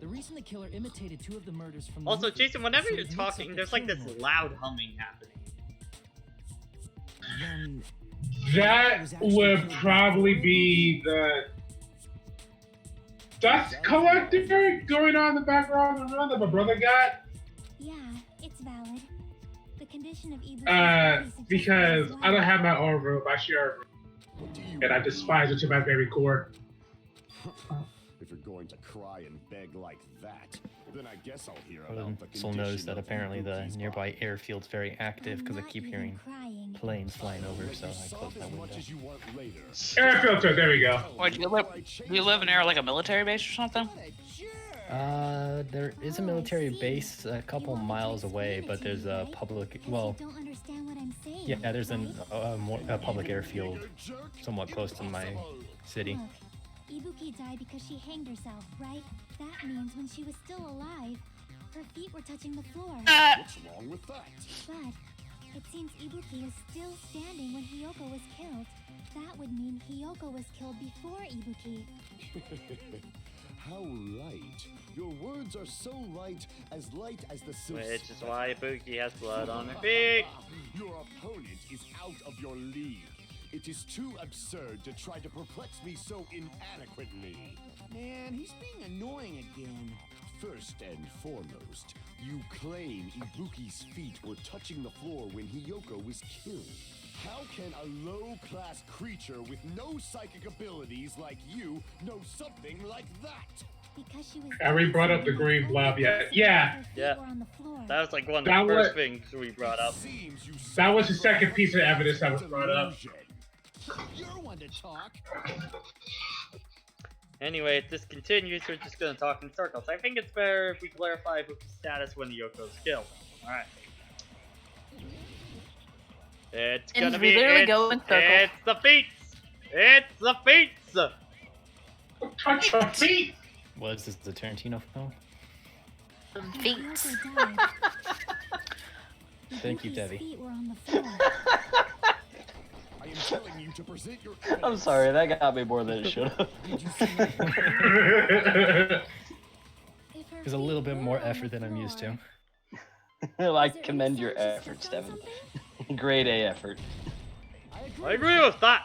The reason the killer imitated 2 of the murders from the Also, movie Jason, whenever is so you're he'd mix up talking, the there's like this killing order. loud humming happening. Then That would probably be the dust collector going on in the background of the room that my brother got. Yeah, it's valid. The condition of Ibuki's Because I don't have my own room, I share a room. And I despise it to my very core. If you're going to cry and beg like that, then I guess I'll hear about the Soul knows that apparently the nearby airfield's very active because I keep hearing planes flying over, so I close my window. Air filter, there we go. Wait, do you live near like a military base or something? There is a military base a couple miles away, but there's a public, well, yeah, there's a public airfield somewhat close to my city. Look, Ibuki died because she hanged herself, right? That means when she was still alive, her feet were touching the floor. What's wrong with that? But it seems Ibuki is still standing when Hiyoko was killed. That would mean Hiyoko was killed before Ibuki. How right. Your words are so light as the silk. Which is why Ibuki has blood on her feet. Your opponent is out of your league. It is too absurd to try to perplex me so inadequately. Man, he's being annoying again. First and foremost, you claim Ibuki's feet were touching the floor when Hiyoko was killed. How can a low-class creature with no psychic abilities like you know something like that? Because she was. And we brought up the green blob, yeah. Yeah. Yeah. That was like one of the That first was- things we brought up. That was the second piece of evidence that was brought up. You're one to talk. Anyway, if this continues, we're just gonna talk in circles. I think it's better if we clarify Ibuki's status when Yoko's killed. Alright. It's And gonna we be literally go in circles. It's the feats! It's the feats! Touch your feet! What is this, the Tarantino film? Feet. Thank you, Debbie. Feet were on the floor. I am telling you to present your I'm sorry, that got me more than it should have. There's a little bit more effort than I'm used to. I commend your efforts, Devin. Grade A effort. I agree with that!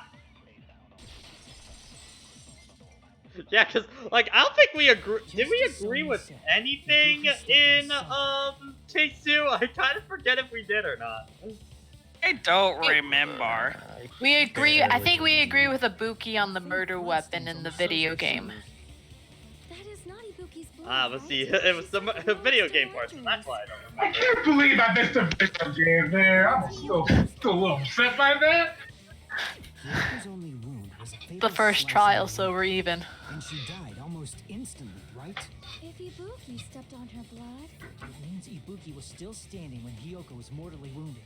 Yeah, cause, like, I don't think we agree- did we agree with anything in, Case 2? I kind of forget if we did or not. I don't remember. We agree. I think we agree with Ibuki on the murder weapon in the video game. That is not Ibuki's blood. Ah, but see, it was the video game part, so that's why I don't I remember. can't believe I missed a video game there. I'm still a little upset by that. Hiyoko's only wound was a fatal The first slice trial, of the so we're even. and she died almost instantly, right? If Ibuki stepped on her blood, It means Ibuki was still standing when Hiyoko was mortally wounded.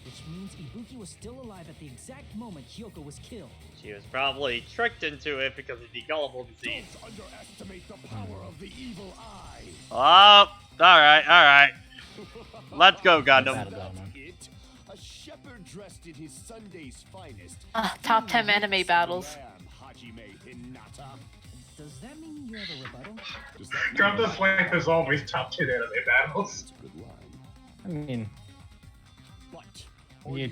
Which means Ibuki was still alive at the exact moment Hiyoko was killed. She was probably tricked into it because of the gullible disease. Don't underestimate the power of the evil eye. Oh, alright. Let's go, Gundam. It, a shepherd dressed in his Sunday's finest. Top 10 anime battles. Hajime Hinata. Does that mean you have a rebuttal? Does that Gundam Life is always top 10 anime battles. Good line. I mean, But when your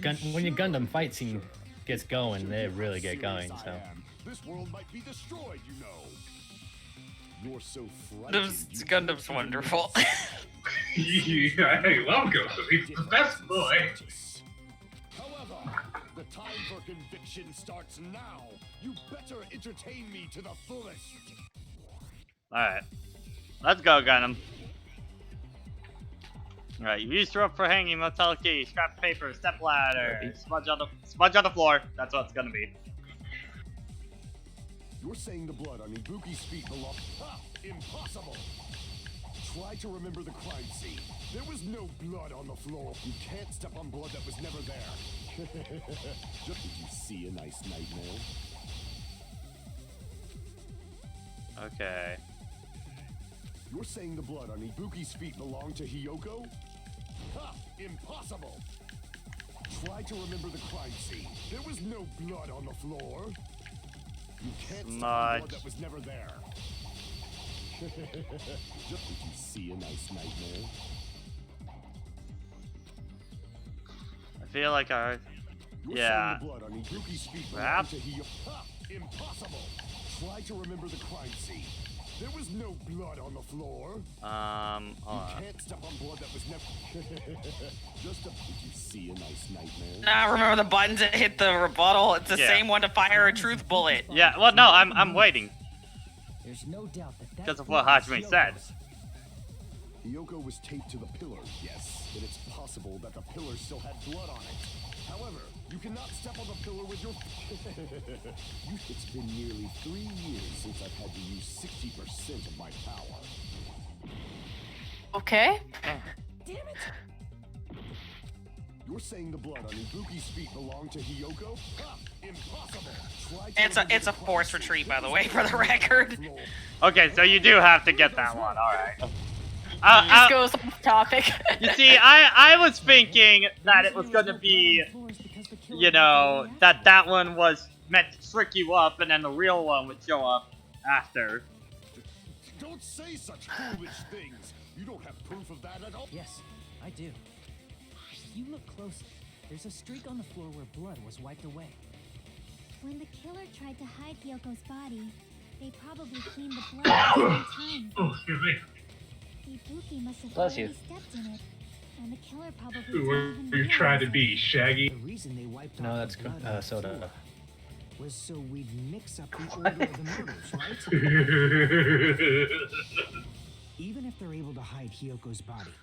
Gundam fight scene gets going, they really get going, so. this world might be destroyed, you know. You're so frightened. Gundam's wonderful. Yeah, I love Gundam. He's the best boy. However, the time for conviction starts now. You better entertain me to the fullest. Alright. Let's go, Gundam. Alright, you used rope for hanging, motel key, scrap paper, step ladder, smudge on the floor. That's what it's gonna be. You're saying the blood on Ibuki's feet belonged. Ha! Impossible! Try to remember the crime scene. There was no blood on the floor. You can't step on blood that was never there. Did you see a nice nightmare? Okay. You're saying the blood on Ibuki's feet belonged to Hiyoko? Ha! Impossible! Try to remember the crime scene. There was no blood on the floor. You can't stop blood that was never there. Did you see a nice nightmare? I feel like yeah. Perhaps. Impossible. Try to remember the crime scene. There was no blood on the floor. You can't step on blood that was never. Did you see a nice nightmare? Nah, remember the buttons that hit the rebuttal? It's the same one to fire a truth bullet. Yeah. Well, no, I'm waiting. There's no doubt that because of what Hajime said. Hiyoko was taped to the pillar, yes, but it's possible that the pillar still had blood on it. However, you cannot step on the pillar with your... It's been nearly 3 years since I've had to use 60% of my power. Okay. Damn it! You're saying the blood on Ibuki's feet belonged to Hiyoko? Ha! Impossible! It's a forced retreat, by the way, for the record. Okay, so you do have to get that one. All right. This goes off topic. You see, I was thinking that it was gonna be, you know, that one was meant to trick you up, and then the real one would show up after. Don't say such foolish things. You don't have proof of that at all. Yes, I do. If you look closely, there's a streak on the floor where blood was wiped away. When the killer tried to hide Hyoko's body, they probably cleaned the blood at the same time. Oh, excuse me. Ibuki must have Bless already you. stepped in it, and the killer probably Who are didn't you even trying to realize be, Shaggy? The reason they wiped No, off that's the blood on the soda. floor was so we'd mix up the order of the murders, right? Even if they're able to hide Hyoko's body,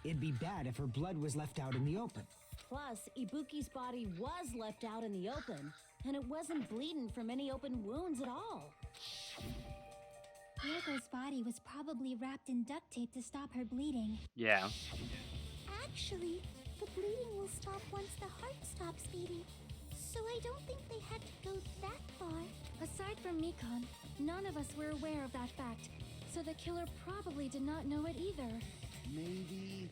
it'd be bad if her blood was left out in the open. Plus, Ibuki's body was left out in the open, and it wasn't bleeding from any open wounds at all. Hyoko's body was probably wrapped in duct tape to stop her bleeding. Yeah. Actually, the bleeding will stop once the heart stops beating. So I don't think they had to go that far. Aside from Mikon, none of us were aware of that fact, so the killer probably did not know it either. Maybe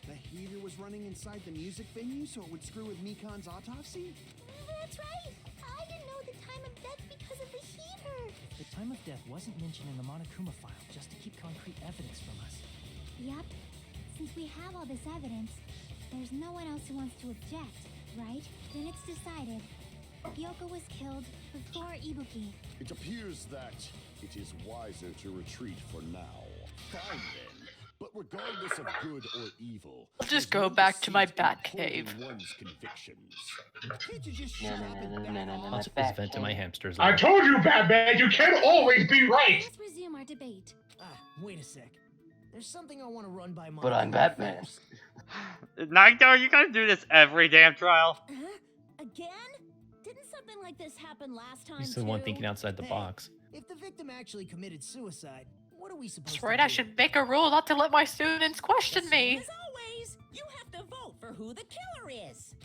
the heater was running inside the music venue so it would screw with Mikon's autopsy? That's right! I didn't know the time of death because of the heater! The time of death wasn't mentioned in the Monokuma file just to keep concrete evidence from us. Yup. Since we have all this evidence, there's no one else who wants to object, right? Then it's decided. Hyoko was killed before Ibuki. It appears that it is wiser to retreat for now. Fine then. But regardless of good or evil, I'll just go back to my bat cave. one's convictions. Can't you just shut up and I'll just vent to my hamsters. I told you, Batman, you can't always be right! Let's resume our debate. Wait a sec. There's something I want to run by my. But I'm Batman. Naito, are you gonna do this every damn trial? Again? Didn't something like this happen last time He's the one thinking outside the box. If the victim actually committed suicide, what are we supposed That's to right, do? I should make a rule not to let my students question me. As always, you have to vote for who the killer is.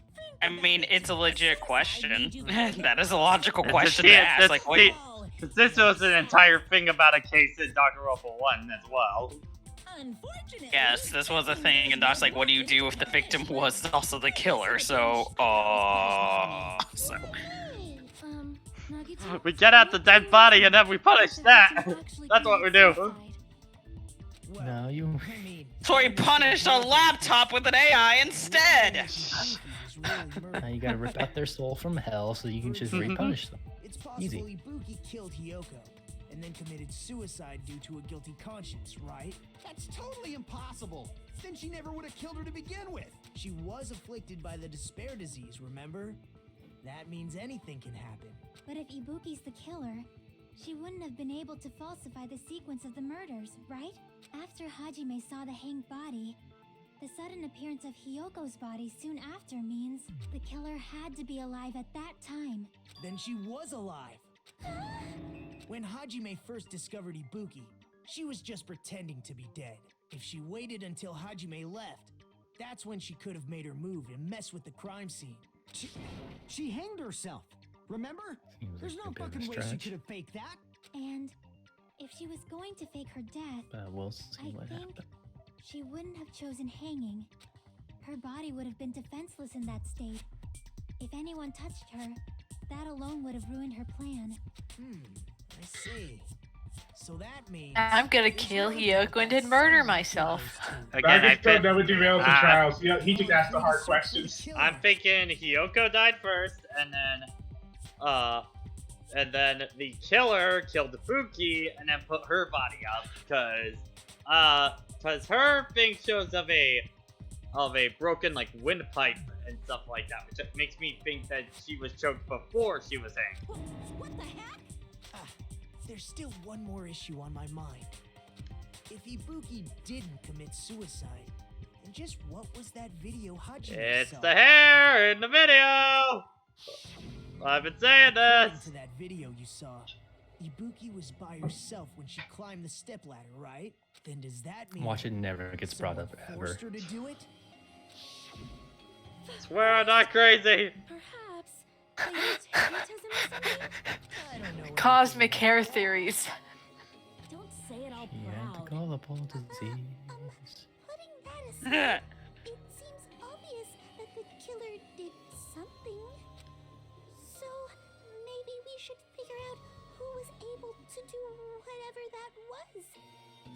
I mean, it's a legit question. That is a logical question to ask. Like, wait. This was an entire thing about a case in Danganronpa 1 as well. Unfortunately, Yes, this was a thing, and Doc's like, what do you do if the victim was also the killer? So, so. Nagito, We get out the dead body and then we punish that. That's what we do. No, you. So we punished a laptop with an AI instead! Now you gotta rip out their soul from hell so you can just repunish them. It's possible Easy. Ibuki killed Hiyoko and then committed suicide due to a guilty conscience, right? That's totally impossible. Then she never would have killed her to begin with. She was afflicted by the despair disease, remember? That means anything can happen. but if Ibuki's the killer, she wouldn't have been able to falsify the sequence of the murders, right? After Hajime saw the hanged body, the sudden appearance of Hyoko's body soon after means the killer had to be alive at that time. Then she was alive. When Hajime first discovered Ibuki, she was just pretending to be dead. If she waited until Hajime left, that's when she could have made her move and mess with the crime scene. She hanged herself. Remember? Seems There's like no a bit of a fucking way she stretch. could have faked that. And if she was going to fake her death, We'll see I what think happens. she wouldn't have chosen hanging. Her body would have been defenseless in that state. If anyone touched her, that alone would have ruined her plan. I see. So that means I'm gonna kill Hiyoko and then murder myself. Again, I still never derails the trials. He just asked the hard questions. I'm thinking Hiyoko died first, and then the killer killed Fuki and then put her body up because her thing shows of a broken like windpipe and stuff like that, which makes me think that she was choked before she was hanged. What the heck? There's still one more issue on my mind. If Ibuki didn't commit suicide, then just what was that video Hajime It's saw? the hair in the video! I've been saying this! To that video you saw, Ibuki was by herself when she climbed the stepladder, right? Then does that mean Watch it never gets brought up ever. forced her to do it? Swear I'm not crazy! Cosmic hair theories. Don't say it all Yeah, the gullible disease. Putting that aside, it seems obvious that the killer did something. So maybe we should figure out who was able to do whatever that was.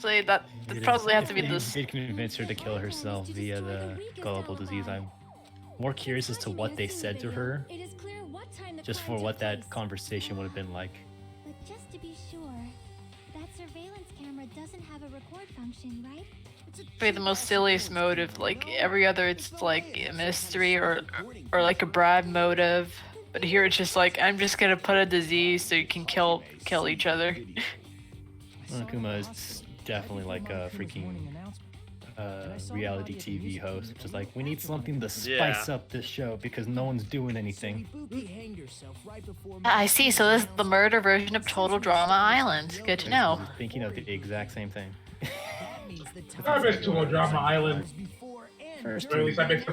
So that probably have to be this. They convince her to kill herself via the gullible disease. I'm more curious as to what they said to her, just for what that conversation would have been like. But just to be sure, that surveillance camera doesn't have a record function, right? Be the most silliest motive. Like every other, it's like a mystery or like a bribe motive. But here it's just like, I'm just gonna put a disease so you can kill each other. Akuma is definitely like a freaking reality TV host. Just like, we need something to spice up this show because no one's doing anything. I see. So this is the murder version of Total Drama Island. Good to know. Thinking of the exact same thing. I missed Total Drama Island. First Or at least I missed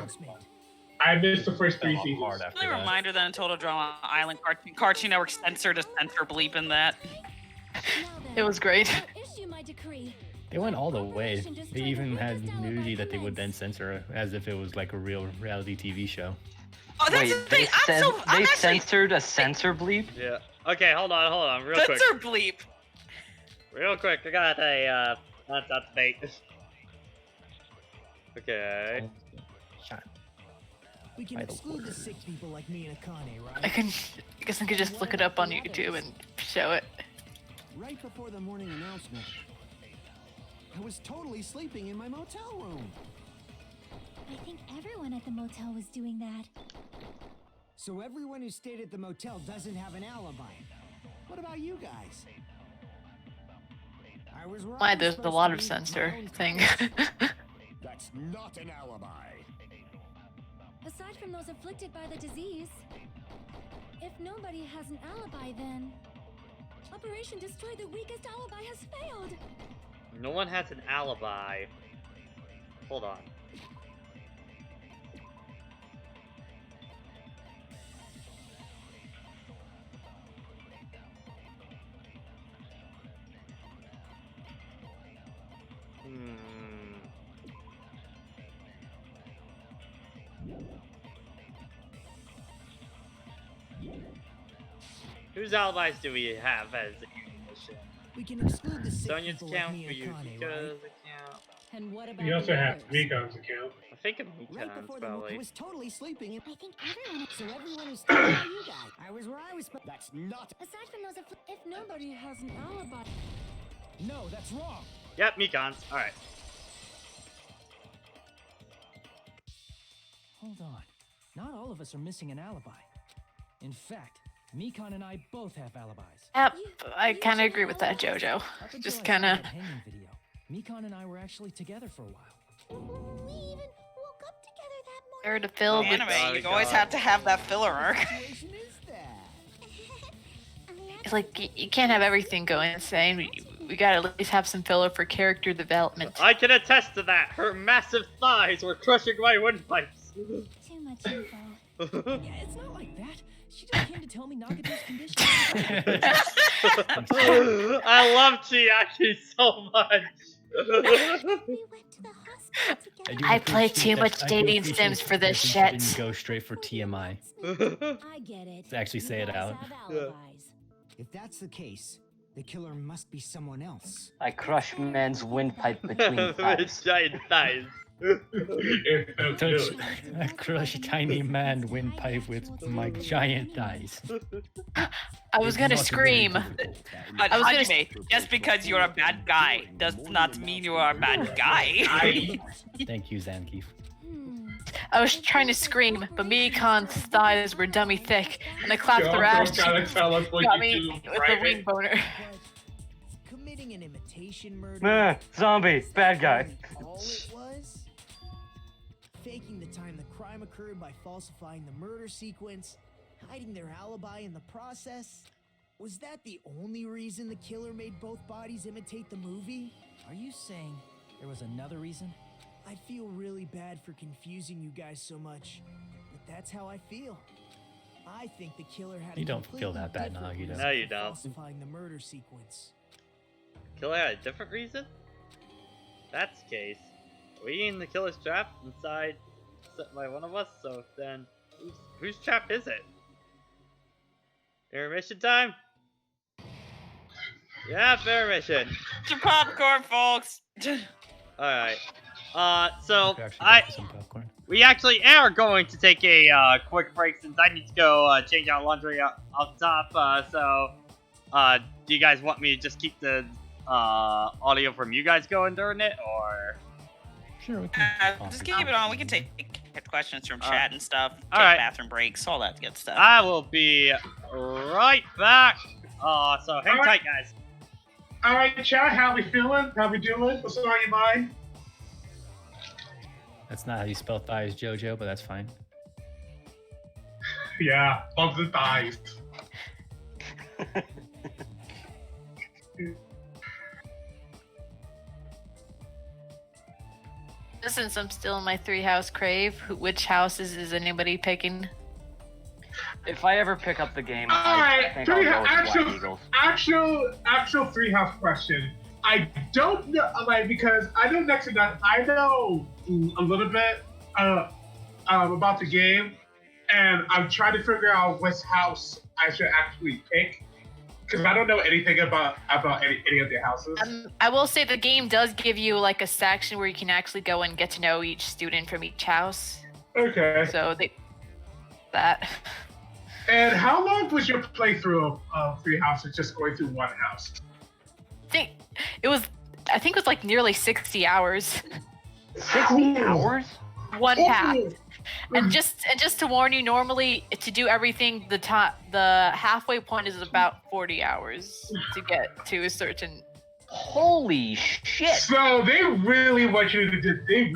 the first 3 seasons. Really a reminder that in Total Drama Island, Cartoon Network censored a censor bleep in that. It was great. They went all the way. They even had nudity that they would then censor as if it was like a real reality TV show. Oh, that's Wait, the thing. they censored a censor bleep? Yeah. Okay, hold on, real quick. Censor bleep. Real quick, I got a, that's bait. Okay. We can exclude the sick people like me and Akane, right? I guess I could just look it up on YouTube and show it. Right before the morning announcement, I was totally sleeping in my motel room. I think everyone at the motel was doing that. So everyone who stayed at the motel doesn't have an alibi. What about you guys? I was wrong. Why, there's a lot of censor thing. That's not an alibi. Aside from those afflicted by the disease, if nobody has an alibi, then Operation Destroy the Weakest Alibi has failed. No one has an alibi. Hold on. Whose alibis do we have as ammunition? We can exclude the sick Sonya's people like account, me and Akane, Yukika's right? account. And what about You also have Mikon's account. I think of Right Mikon's before probably. I was totally sleeping in. I think everyone. So everyone who stayed with you guys. I was where I was. That's not. Aside from those, if nobody has an alibi. No, that's wrong. Yep, Mikon's. Alright. Hold on. Not all of us are missing an alibi. In fact, Mikon and I both have alibis. Yep, I kind of agree with that, JoJo. Up until Just I kind saw of. that hanging video, Mikon and I were actually together for a while. We even woke up together that morning. There to fill with. Anime, you always have to have that filler arc. Situation is that? It's like you can't have everything go insane. We gotta at least have some filler for character development. I can attest to that. Her massive thighs were crushing my windpipes. Too much info. Yeah, it's not like that. She just came to tell me Nagato's condition. I love Chiaki so much. I play too much dating sims for this shit. Didn't go straight for TMI. I get it. To actually say it out. If that's the case, the killer must be someone else. I crush man's windpipe between thighs. Giant thighs. I crush a tiny man windpipe with my giant thighs. I was gonna scream. But Hajime, just because you're a bad guy does not mean you are a bad guy. Thank you, Zangief. I was trying to scream, but Mikan's thighs were dummy thick, and I clapped her ass. Got me with the wing boner. Committing an imitation murder. Zombie, bad guy. All it was? Faking the time the crime occurred by falsifying the murder sequence, hiding their alibi in the process. Was that the only reason the killer made both bodies imitate the movie? Are you saying there was another reason? I feel really bad for confusing you guys so much, but that's how I feel. I think the killer had You don't feel that bad, different Nagi, reason though. No, you for don't. falsifying the murder sequence. Killer had a different reason? If that's the case, are we in the killer's trap inside set by one of us? So then, whose trap is it? Intermission time? Yeah, intermission. To popcorn, folks. Alright. So Some popcorn. we actually are going to take a quick break since I need to go change out laundry out top. Do you guys want me to just keep the audio from you guys going during it, or? Sure, we can. Just keep it on. We can take questions from chat and stuff. Take all right. bathroom breaks, all that good stuff. I will be right back. So hang tight, guys. All right, chat. How we feeling? How we doing? What's on your mind? That's not how you spell thighs, Jojo, but that's fine. Yeah, love the thighs. Since I'm still in my 3-house crave, which houses is anybody picking? If I ever pick up the game, All I right, think I'll go with Black Eagles. actual 3-house question. I don't know, because I know next to that, I know a little bit about the game, and I'm trying to figure out which house I should actually pick, because I don't know anything about any of the houses. I will say the game does give you like a section where you can actually go and get to know each student from each house. Okay. So that. And how long was your playthrough of 3 houses, just going through one house? I think it was like nearly 60 hours. 60 hours? One path. And just to warn you, normally to do everything, the halfway point is about 40 hours to get to a certain. Holy shit! So they really want you to dedicate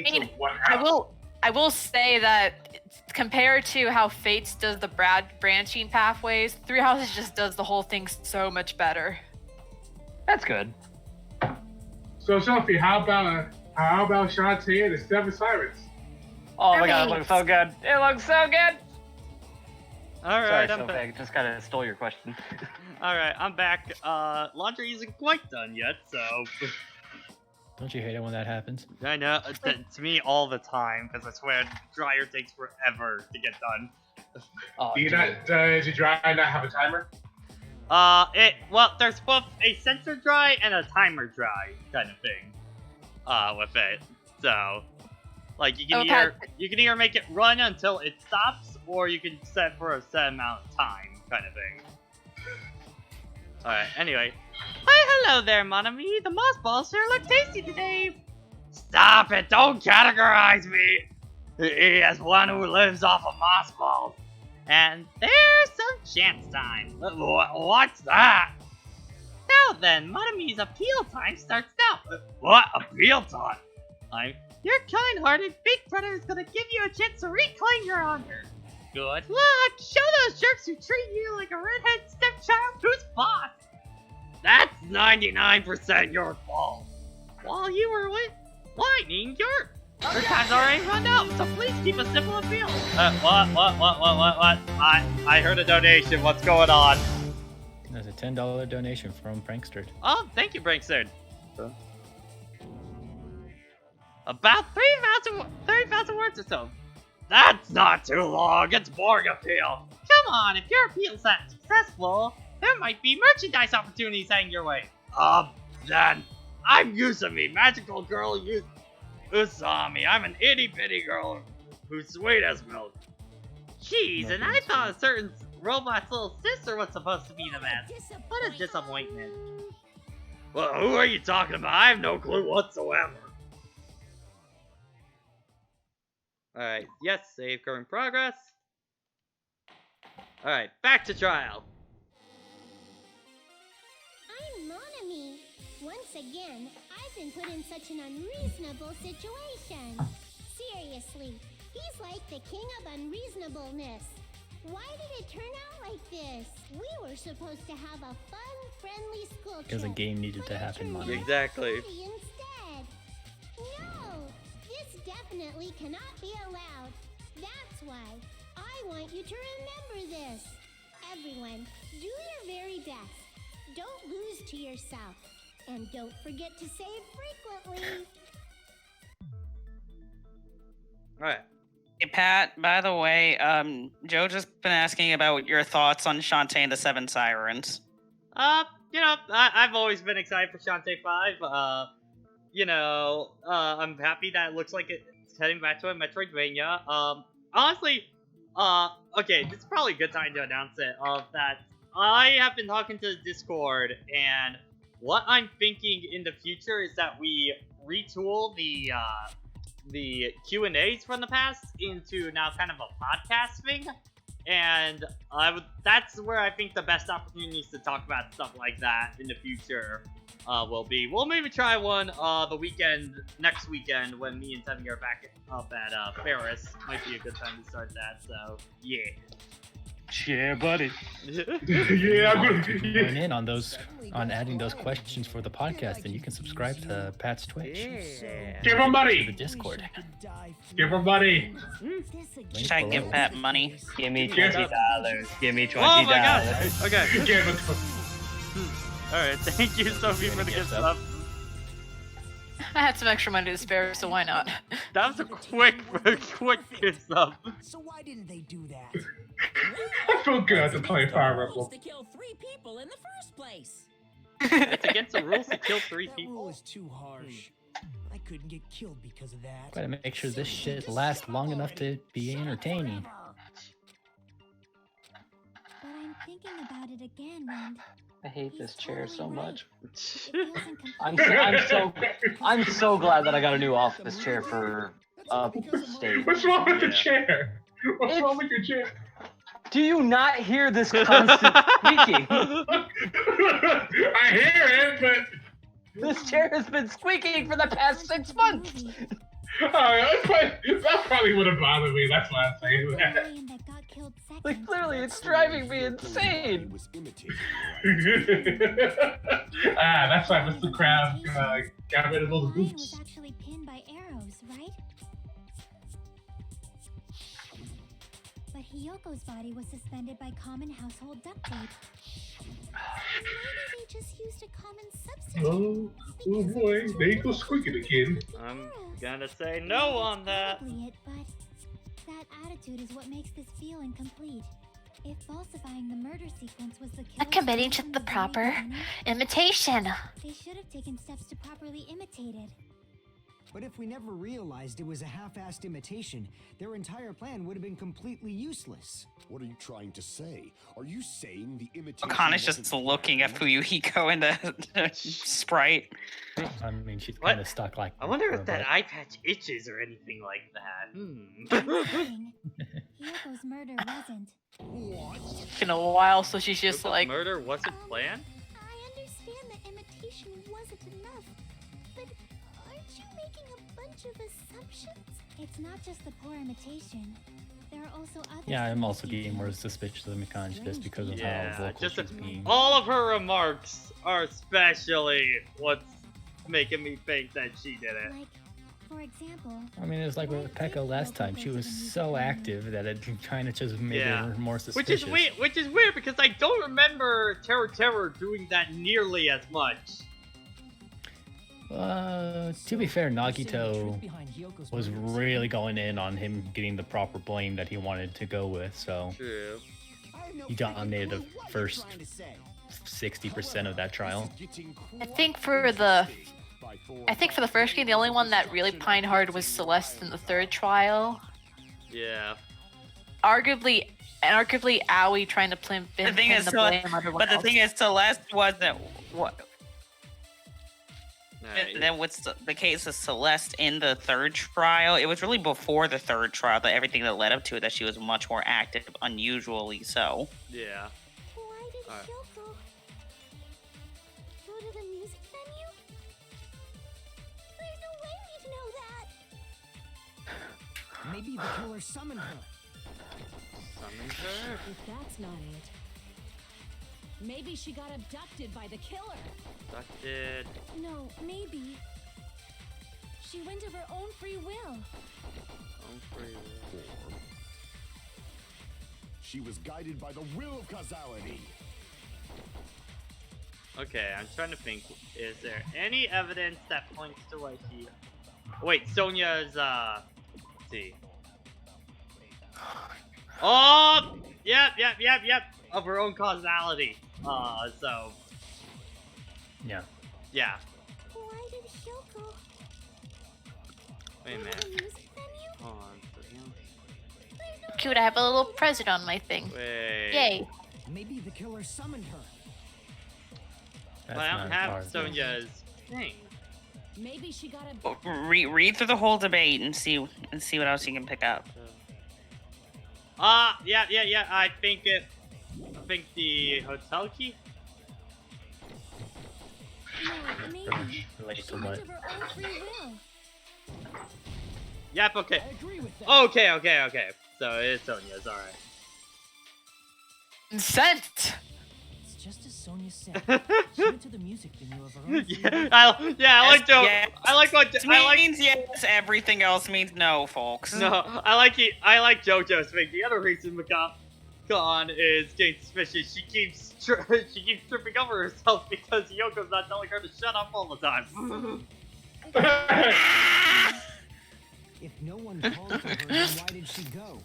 to one house. I will say that compared to how Fates does the branching pathways, 3 Houses just does the whole thing so much better. That's good. So Sophie, how about Shantae and the 7 Sirens? Oh my god, it looks so good. It looks so good! Alright, Sorry, I'm Sophie, back. I just kinda stole your question. Alright, I'm back. Laundry isn't quite done yet, so... Don't you hate it when that happens? I know, to me all the time, because I swear dryer takes forever to get done. Oh, Does your dryer not have a timer? Well, there's both a sensor dry and a timer dry kind of thing, with it. So, like, you can either make it run until it stops, or you can set for a set amount of time kind of thing. Alright, anyway. Why, hello there, mon ami. The moss balls sure look tasty today. Stop it, don't categorize me. He is one who lives off of moss balls. And there's some chance time. What's that? Now then, mon ami's appeal time starts now. What? Appeal time? Your kind-hearted big brother is gonna give you a chance to reclaim your honor. Good luck! Show those jerks who treat you like a redhead stepchild who's boss! That's 99% your fault! While you were whining, your time's already run out, so please keep a simple appeal. What? I heard a donation, what's going on? There's a $10 donation from Prankster. Oh, thank you, Prankster. About 30,000 words or so. That's not too long. It's boring appeal. Come on, if your appeal's that successful, there might be merchandise opportunities heading your way. Then I'm Yuzumi, magical girl Usami. I'm an itty bitty girl who's sweet as milk. Jeez, and I thought a certain robot's little sister was supposed to be the best. What a disappointment. Well, who are you talking about? I have no clue whatsoever. Alright, yes, save current progress. Alright, back to trial. I'm Monami. Once again, I've been put in such an unreasonable situation. Seriously, he's like the king of unreasonableness. Why did it turn out like this? We were supposed to have a fun, friendly school trip. Because a game needed to happen, Monty. Exactly. Instead. No, this definitely cannot be allowed. That's why I want you to remember this. Everyone, do your very best. Don't lose to yourself. And don't forget to save frequently. Alright. Hey, Pat, by the way, Joe just been asking about your thoughts on Shantae and the Seven Sirens. I've always been excited for Shantae 5. I'm happy that it looks like it's heading back to a Metroidvania. Honestly, okay, this is probably a good time to announce it, that I have been talking to the Discord, and what I'm thinking in the future is that we retool the Q&As from the past into now kind of a podcast thing, and that's where I think the best opportunities to talk about stuff like that in the future will be. We'll maybe try one next weekend when me and Tevin are back up at Paris. Might be a good time to start that, so yeah. Yeah, buddy. Yeah, I'm gonna join in on adding those questions for the podcast, and you can subscribe to Pat's Twitch. Yeah. Give him money. The Discord. Give him money. Should I give Pat money? Give me $20. Give me $20. Oh my gosh. Okay. Give it. Alright, thank you, Sophie, for the gift sub. I had some extra money to spare, so why not? That was a quick gift sub. So why didn't they do that? I feel good to play Fire Emblem. To kill 3 people in the first place. It's against the rules to kill 3 That people. rule is too harsh. I couldn't get killed because of that. Gotta make sure this shit lasts long enough to be entertaining. But I'm thinking about it again, and I hate this chair so much. it feels I'm so glad that I got a new office chair for upstate. What's wrong with the chair? What's wrong with your chair? Do you not hear this constant squeaking? I hear it, but this chair has been squeaking for the past 6 months. That probably would have bothered me. That's why I'm saying that. Like, clearly, it's driving me insane. That's why Mr. Krabs got rid of those Lion boots. was actually pinned by arrows, right? But Hiyoko's body was suspended by common household duct tape. Maybe they just used a common substitute. Oh boy, there you go squeaking again. I'm gonna say no on that. Probably it, but that attitude is what makes this feel incomplete. If falsifying the murder sequence was the killer's committing to plan the from very proper beginning, imitation. they should have taken steps to properly imitate it. But if we never realized it was a half-assed imitation, their entire plan would have been completely useless. What are you trying to say? Are you saying the imitation Akana's just looking at Fuyuhiko and the Sprite. I mean, she's kind of stuck like. I wonder for if a that bit. eye patch itches or anything like that. Dang, Hiyoko's murder wasn't. It's been a while, so she's just like. Murder wasn't planned? I understand that imitation wasn't enough, but aren't you making a bunch of assumptions? It's not just the poor imitation. There are also other. Yeah, I'm also getting more suspicious of Mikon just because of how vocal just she's being. all of her remarks are especially what's making me think that she did it. Like, for example. I mean, it's like with Pekka last time. She was so active that it kind of just made her more suspicious. Which is weird because I don't remember Terror doing that nearly as much. To be fair, Nagito was really going in on him getting the proper blame that he wanted to go with, so True. he dominated the first 60% of that trial. I think for the first game, the only one that really pined hard was Celeste in the third trial. Yeah. Arguably, Aoi trying to pin the blame on everyone but the else. thing is, Celeste wasn't what. Right. Then what's the case of Celeste in the third trial? It was really before the third trial that everything that led up to it that she was much more active, unusually so. Yeah. Why did Hyoko go to the music venue? There's no way we'd know that. Maybe the killer summoned her. Summoned her? If that's not it, maybe she got abducted by the killer. Abducted. No, maybe. She went of her own free will. Own free will. She was guided by the will of causality. Okay, I'm trying to think. Is there any evidence that points to what he... Wait, Sonia's, let's see. Oh! Yep. Of her own causality. So... Yeah. Yeah. Why did Hyoko Wait a go to the minute. music venue? Hold on. Cute, I have a little present on my thing. Wait. Yay. Maybe the killer summoned her. But I don't have Sonia's thing. Maybe she got Read through the whole debate and see what else you can pick up. Yeah. I think the hotel key. No, maybe. Related She to went what? of her own free will. Yep. Okay. I agree with that. Okay. So it's Sonia's. All right. Consent. It's just as Sonia said. She went to the music venue of her own. I like Joe. Yes. I like what Means yes. Everything else means no, folks. No, I like JoJo's thing. The other reason Makan is getting suspicious. She keeps tripping over herself because Yoko's not telling her to shut up all the time. If no one called for her, then why did she go?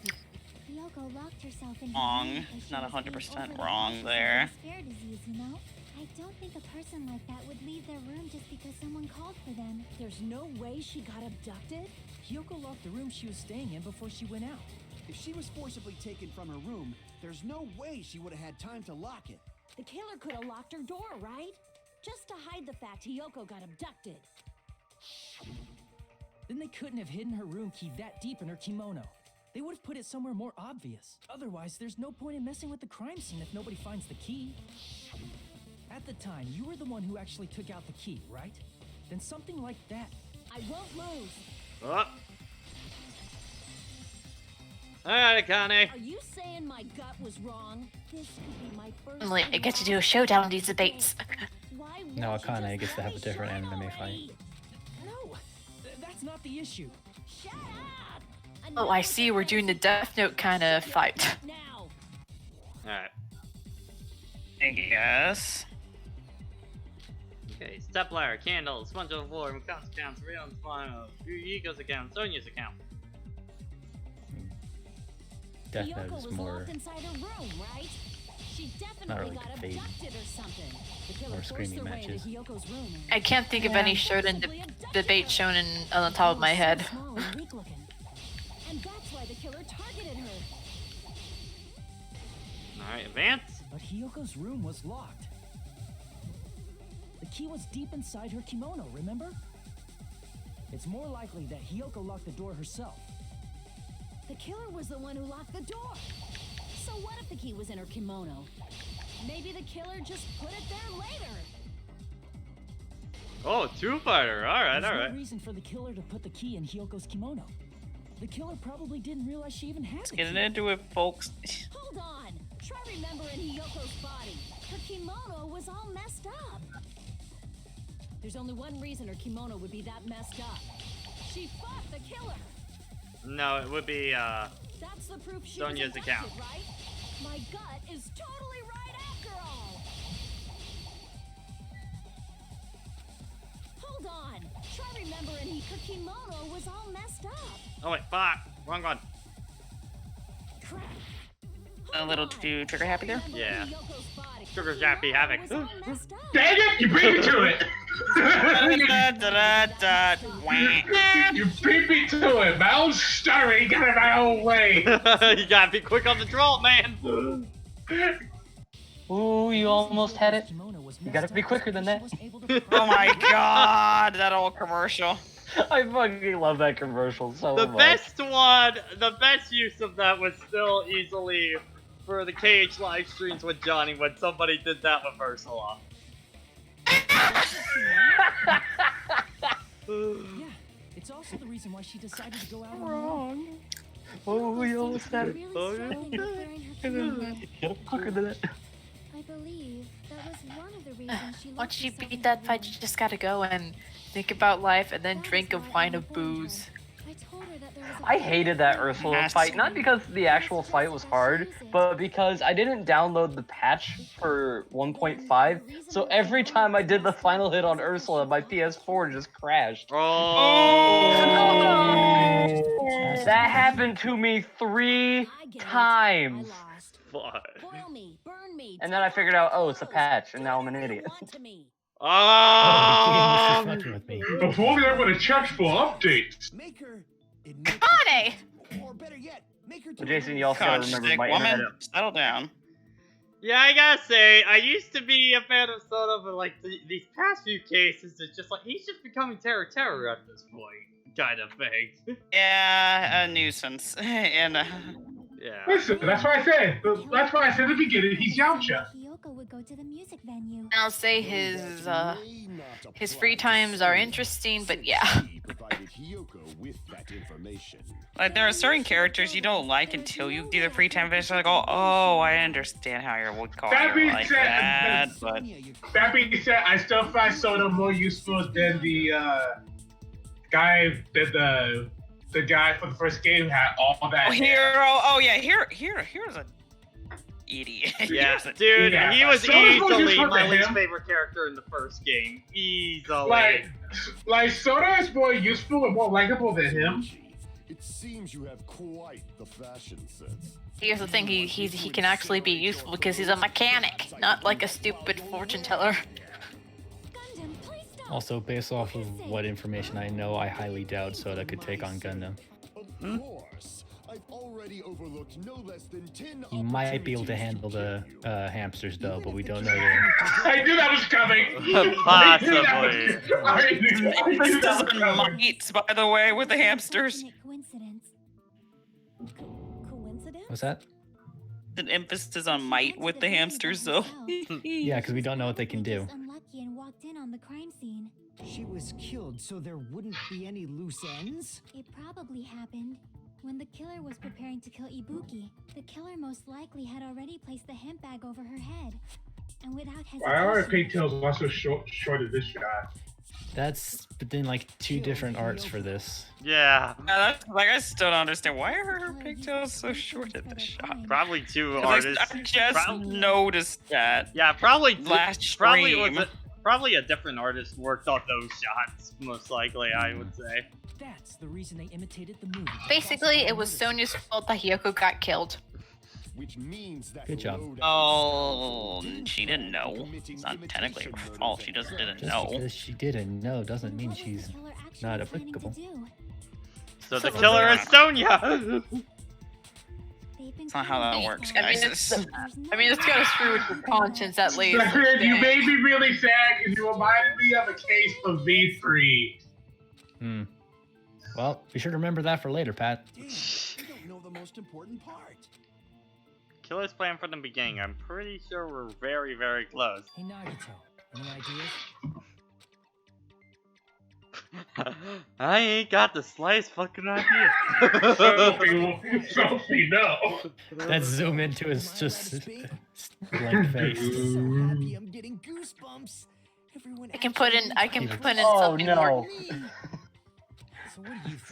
Hyoko locked herself in her Wrong. room because she Not was 100% getting over the wrong ashes of there. the despair disease, you know? I don't think a person like that would leave their room just because someone called for them. There's no way she got abducted? Hyoko locked the room she was staying in before she went out. If she was forcibly taken from her room, there's no way she would have had time to lock it. The killer could have locked her door, right? Just to hide the fact Hyoko got abducted. Then they couldn't have hidden her room key that deep in her kimono. They would have put it somewhere more obvious. Otherwise, there's no point in messing with the crime scene if nobody finds the key. At the time, you were the one who actually took out the key, right? Then something like that. I won't lose. Oh. Alright, Akane. Are you saying my gut was wrong? This could be my first. Finally, I get to do a showdown in these debates. Why No, won't you Akane just gets to let have a me different shine anime already? fight. No, that's not the issue. Shut up! Oh, I see. We're doing the Death Note kind of fight. Now. Alright. I guess. Okay, step ladder, candles, sponge on the floor, Makan's account, Rion's file, Yuiko's account, Sonia's account. Death Hyoko Note is was more locked inside her room, right? She definitely really got fade. abducted or something. The killer More forced screaming their way matches. into Hyoko's room. I can't think of any shonen debate shonen on the top of my head. Small and weak looking. And that's why the killer targeted her. Alright, advance. But Hyoko's room was locked. The key was deep inside her kimono, remember? It's more likely that Hyoko locked the door herself. The killer was the one who locked the door. So what if the key was in her kimono? Maybe the killer just put it there later. Oh, two-fighter. Alright, There's alright. no reason for the killer to put the key in Hyoko's kimono. The killer probably didn't realize she even had the Getting key. into it, folks. Hold on. Try remembering Hyoko's body. Her kimono was all messed up. There's only one reason her kimono would be that messed up. She fought the killer. No, it would be, That's the proof she Sonia's was abducted, account. right? My gut is totally right after all. Hold Hold on. Try remembering her kimono was all messed up. Oh wait, fuck. Wrong one. A little too trigger happy there. Yeah. Sugar Jappy Havoc. Dang it! You beat me to it! You beat me to it! My own story, got it my own way! You gotta be quick on the draw, man! Ooh, you almost had it. You gotta be quicker than that. Oh my god, that old commercial. I fucking love that commercial so The much. the best use of that was still easily for the KH live streams with Johnny when somebody did that with Ursula. Yeah, it's also the reason why she decided to go out Wrong. Oh, we almost had it. Get quicker than that. I believe that was one of the reasons she Once you beat that fight, you just gotta go and think about life and then drink a wine of booze. I hated that Ursula fight, not because the actual fight was hard, but because I didn't download the patch for 1.5, so every time I did the final hit on Ursula, my PS4 just crashed. That happened to me 3 times. And then I figured out, oh, it's a patch, and now I'm an idiot. Before we ever check for updates. Akane! Or better yet, make her But Jason, you also gotta remember my internet. Settle down. Yeah, I gotta say, I used to be a fan of Soda, but like these past few cases, it's just like he's just becoming Terror at this point, kind of thing. Yeah, a nuisance. And yeah. Listen, that's what I said. That's why I said at the beginning, he's Yamcha. Hiyoko would go to the music venue. I'll say his free times are interesting, but yeah. like there are certain characters you don't like until you do the free time finish. Like, oh, I understand how you would call it like that. But that being said, I still find Soda more useful than the guy that the guy for the first game had all that. Here's a idiot. Yeah, dude, Yeah. he was Soda's more easily useful my than least him. favorite character in the first game. Easily. Like Soda is more useful and more likable than him. It seems you have quite the fashion sense. Here's the thing, he can actually be useful because he's a mechanic, not like a stupid fortune teller. Also, based off of what information I know, I highly doubt Soda could take on Gundam. Of course. I've already overlooked no less than 10 He might be able to handle the hamsters though, but we don't know yet. I knew that was coming. Possibly. This doesn't might, by the way, with the hamsters. What's that? An emphasis on might with the hamsters, though. Yeah, because we don't know what they can do. Unlucky and walked in on the crime scene. She was killed so there wouldn't be any loose ends? It probably happened when the killer was preparing to kill Ibuki. The killer most likely had already placed the hemp bag over her head. And without hesitation... Why are pigtails also short of this shot? That's been like 2 different arts for this. Yeah. That's, like, I still don't understand. Why are her pigtails so short at the shot? Probably 2 Like, artists. I just noticed that. Yeah, probably last stream. Probably a different artist worked on those shots, most likely, I would say. That's the reason they imitated the movie. Basically, it was Sonya's fault that Hiyoko got killed. Which means that Good job. Oh, she didn't know. It's not technically her fault. She just didn't Just know. because she didn't know doesn't mean she's not applicable. So the killer is Sonya! That's not how that works, I mean, guys. it's gotta screw with your conscience at least. Zachary, you made me really sad because you reminded me of a case of V3. Well, be sure to remember that for later, Pat. You don't know the most important part. Killer's plan from the beginning. I'm pretty sure we're very, very close. Hey Nagito, any ideas? I ain't got the slightest fucking idea. Sophie, no. Let's zoom into his just blank face. I'm getting goosebumps. Everyone I can put in Oh something more. no.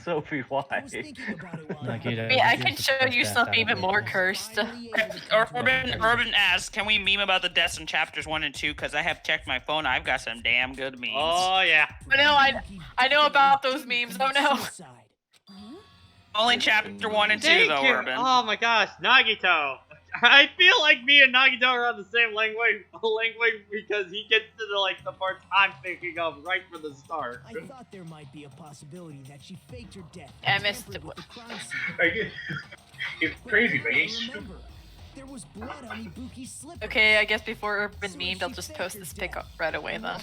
Sophie, why? I can show you something even more cursed. Urban asks, can we meme about the deaths in chapters 1 and 2? Because I have checked my phone. I've got some damn good memes. Oh, yeah. I know about those memes. Oh, no. Only chapter 1 and 2, Thank though, you. Urban. Oh, my gosh. Nagito. I feel like me and Nagito are on the same language because he gets to the parts I'm thinking of right from the start. I thought there might be a possibility that she faked her death. I missed it. It's crazy, but there was blood on Ibuki's slipper. Okay, I guess before Urban memed, I'll just post this pic up right away then.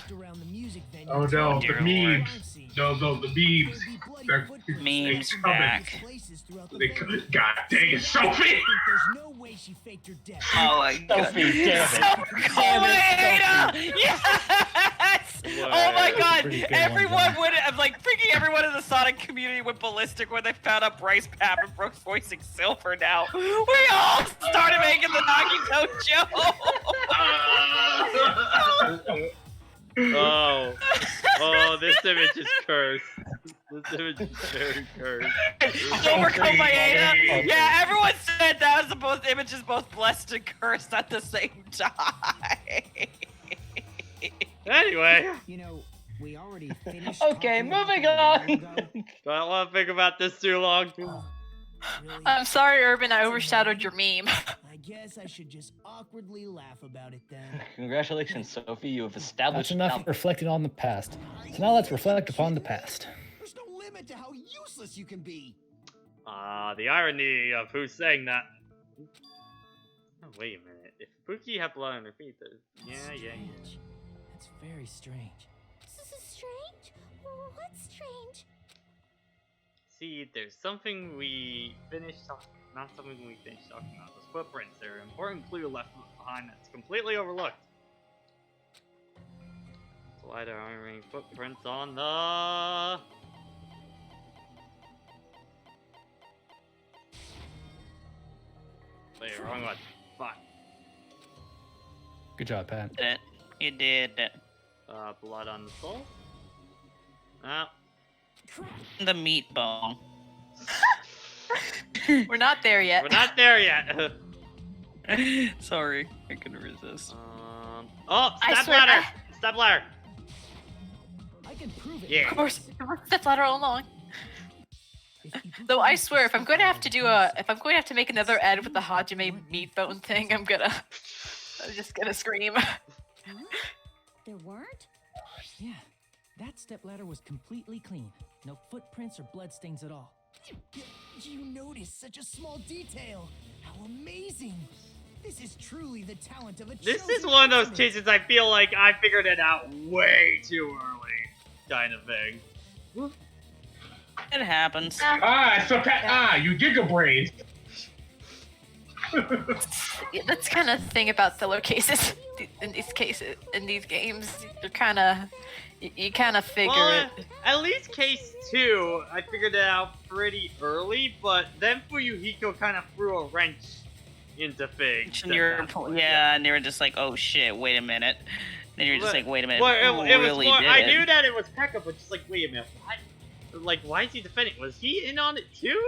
Oh no, the memes. No, the memes. Memes back. God dang it, Sophie! Oh my god. Sophie, damn it. Yes! Oh my god! Everyone would have, freaking everyone in the Sonic community went ballistic when they found out Bryce Papenbrook's voicing Silver now. We all started making the Nagito joke! Oh, this image is cursed. This image is very cursed. Overcome by Ada? Yeah, everyone said that was the image is both blessed and cursed at the same time. Anyway. We already finished. Okay, moving on. Don't want to think about this too long. I'm sorry, Urban, I overshadowed your meme. I guess I should just awkwardly laugh about it then. Congratulations, Sophie. You have established. That's enough reflecting on the past. So now let's reflect upon the past. There's no limit to how useless you can be. The irony of who's saying that. Oh, wait a minute. If Ibuki had blood on her feet, yeah. That's very strange. Strange? What's strange? See, there's something we finished talking, not something we finished talking about. Those footprints, they're an important clue left behind that's completely overlooked. So why there aren't any footprints on the... Wait, wrong one. Fuck. Good job, Pat. You did. Blood on the soul? Ah. The meat bone. We're not there yet. We're not there yet. Sorry, I couldn't resist. Oh, step ladder! Step ladder! I can prove it. Yeah. Of course, step ladder all along. Though I swear, if I'm going to have to make another ad with the Hajime meat bone thing, I'm just gonna scream. There weren't? Yeah, that stepladder was completely clean. No footprints or bloodstains at all. You noticed such a small detail. How amazing! This is truly the talent of a This is one of those cases I feel like I figured it out way too early, kind of thing. It happens. So you gigabrains. Yeah, that's kind of thing about filler cases in these games. You're kind of, you kind of figure it. At least case 2, I figured it out pretty early, but then Fuyuhiko kind of threw a wrench into things. And and they were just like, oh shit, wait a minute. Then you're just like, wait a minute. Well, I knew that it was Pekka, but just like, wait a minute, what? Like, why is he defending? Was he in on it too?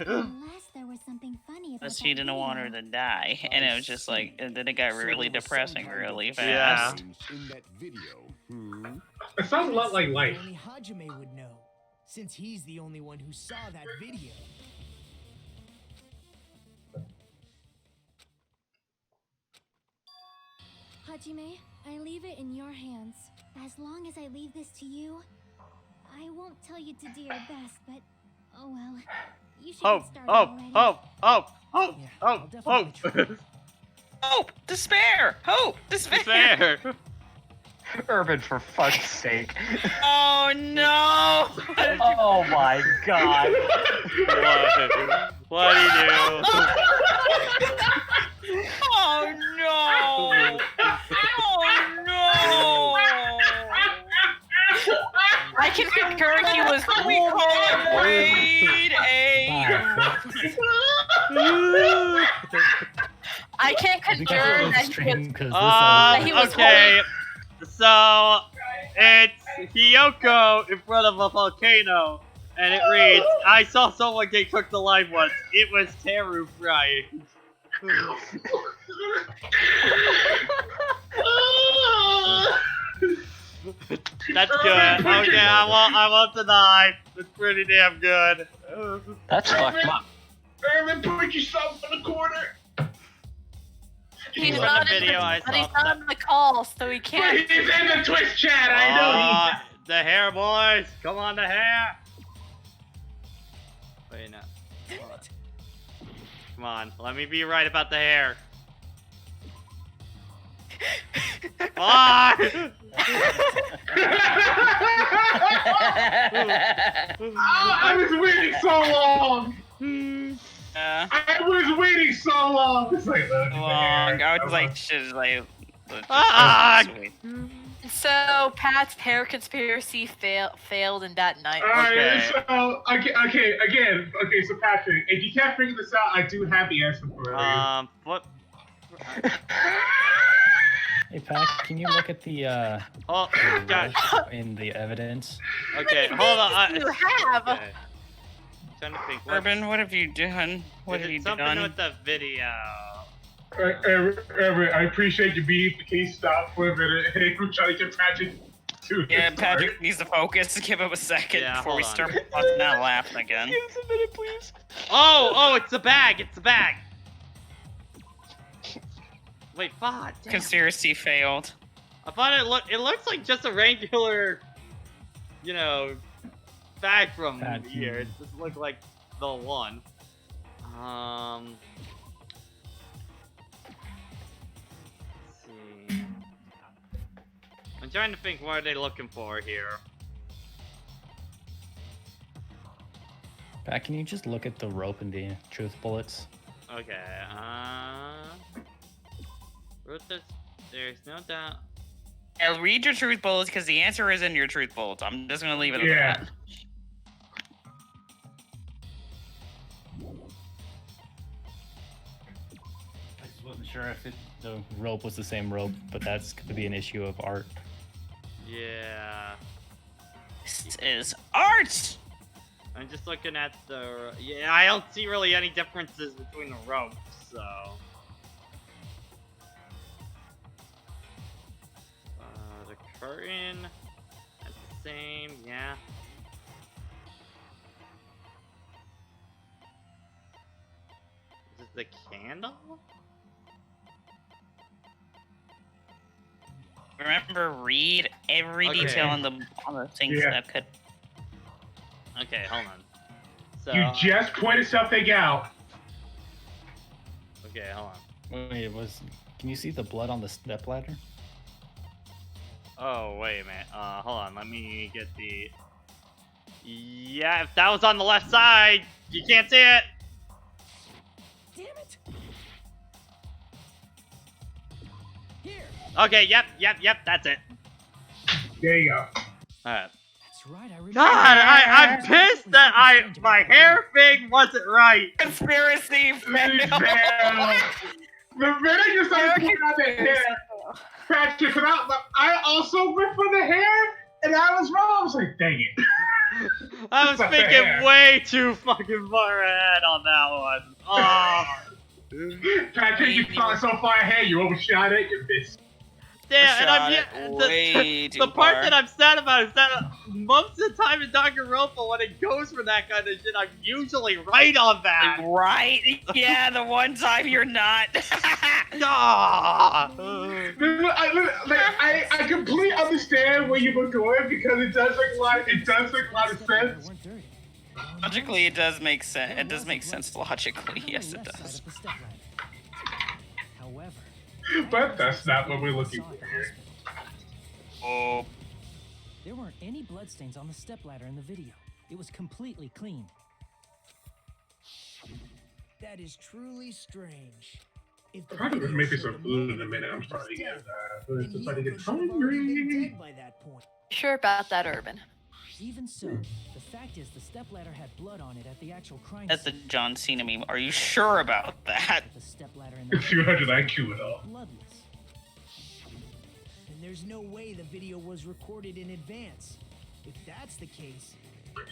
Unless there was something funny about She didn't want her to die, and it was just like, and then it got really depressing really fast. In that video, It sounds a lot like life. Only Hajime would know, since he's the only one who saw that video. Hajime, I leave it in your hands. As long as I leave this to you, I won't tell you to do your best, but oh well. You should get started already. Hope! Despair! Hope! Despair! Urban, for fuck's sake. Oh no! Oh my god. What do you do? Oh no! Oh no! I can concur he was grade A. I can't concur that he was okay. So it's Hiyoko in front of a volcano, and it reads, I saw someone get cooked alive once. It was Teru frying. That's good. Okay, I won't deny. It's pretty damn good. That's fucked up. Irvin, put yourself in the corner. He's From not the video I but he's saw. not on the call, so he can't. But he's in the Twitch chat. I know. The hair, boys. Come on, the hair. Wait, no. Come on, let me be right about the hair. I was waiting so long. I was waiting so long. It's like, long. I was like, shit, like. So Pat's hair conspiracy failed in that night. Alright, so so Patrick, if you can't figure this out, I do have the answer for you. What? Hey Pat, can you look at the God. in the evidence? Okay, hold on. You have. Okay. I'm trying to think. Urban, what have you done? What have you something done? with the video. Everett, I appreciate you being the case stop for a minute. Hey, we're trying to get Patrick to Yeah, Patrick needs to focus. Give him a second before we start busting out laughing again. Give us a minute, please. Oh, it's the bag. It's the bag. Wait, fuck. Damn. Conspiracy failed. I thought it looks like just a regular, bag from here. It doesn't look like the one. Let's see. I'm trying to think, what are they looking for here? Pat, can you just look at the rope and the truth bullets? Okay, there's no doubt. I'll read your truth bullets because the answer is in your truth bullets. I'm just gonna leave it at that. I just wasn't sure if the rope was the same rope, but that's going to be an issue of art. Yeah. This is art! I'm just looking at the... Yeah, I don't see really any differences between the ropes, so... The curtain... That's the same, yeah. Is this the candle? Remember, read every detail on the things that could... Okay, hold on. So... You just pointed something out. Okay, hold on. Wait, can you see the blood on the stepladder? Oh, wait a minute. Hold on. Let me get the... Yeah, if that was on the left side, you can't see it. Damn it! Here. Okay, yep, that's it. There you go. Alright. That's right, I remember. God, I'm pissed that my hair thing wasn't right. Conspiracy fail. The minute you started pointing out the hair, Patrick, I also went for the hair, and I was wrong. I was like, dang it. I was thinking way too fucking far ahead on that one. Oh. Patrick, you thought so far ahead, you overshot it, you missed. Yeah, and the part that I'm sad about is that most of the time in Danganronpa, when it goes for that kind of shit, I'm usually right on that. Right? Yeah, the one time you're not. Ah. I completely understand where you were going because it does make a lot of sense. Logically, it does make sense. It does make sense logically. Yes, it does. However, but that's not what we're looking for here. Oh. There weren't any bloodstains on the stepladder in the video. It was completely clean. that is truly strange. If the Probably just make me some food in a minute. I'm starting to get hungry. by that point. Sure about that, Urban? Even so, the fact is the stepladder had blood on it at the actual crime That's the scene. John Cena meme. Are you sure about that? The stepladder in the 200 IQ at all. bloodless. And there's no way the video was recorded in advance. If that's the case,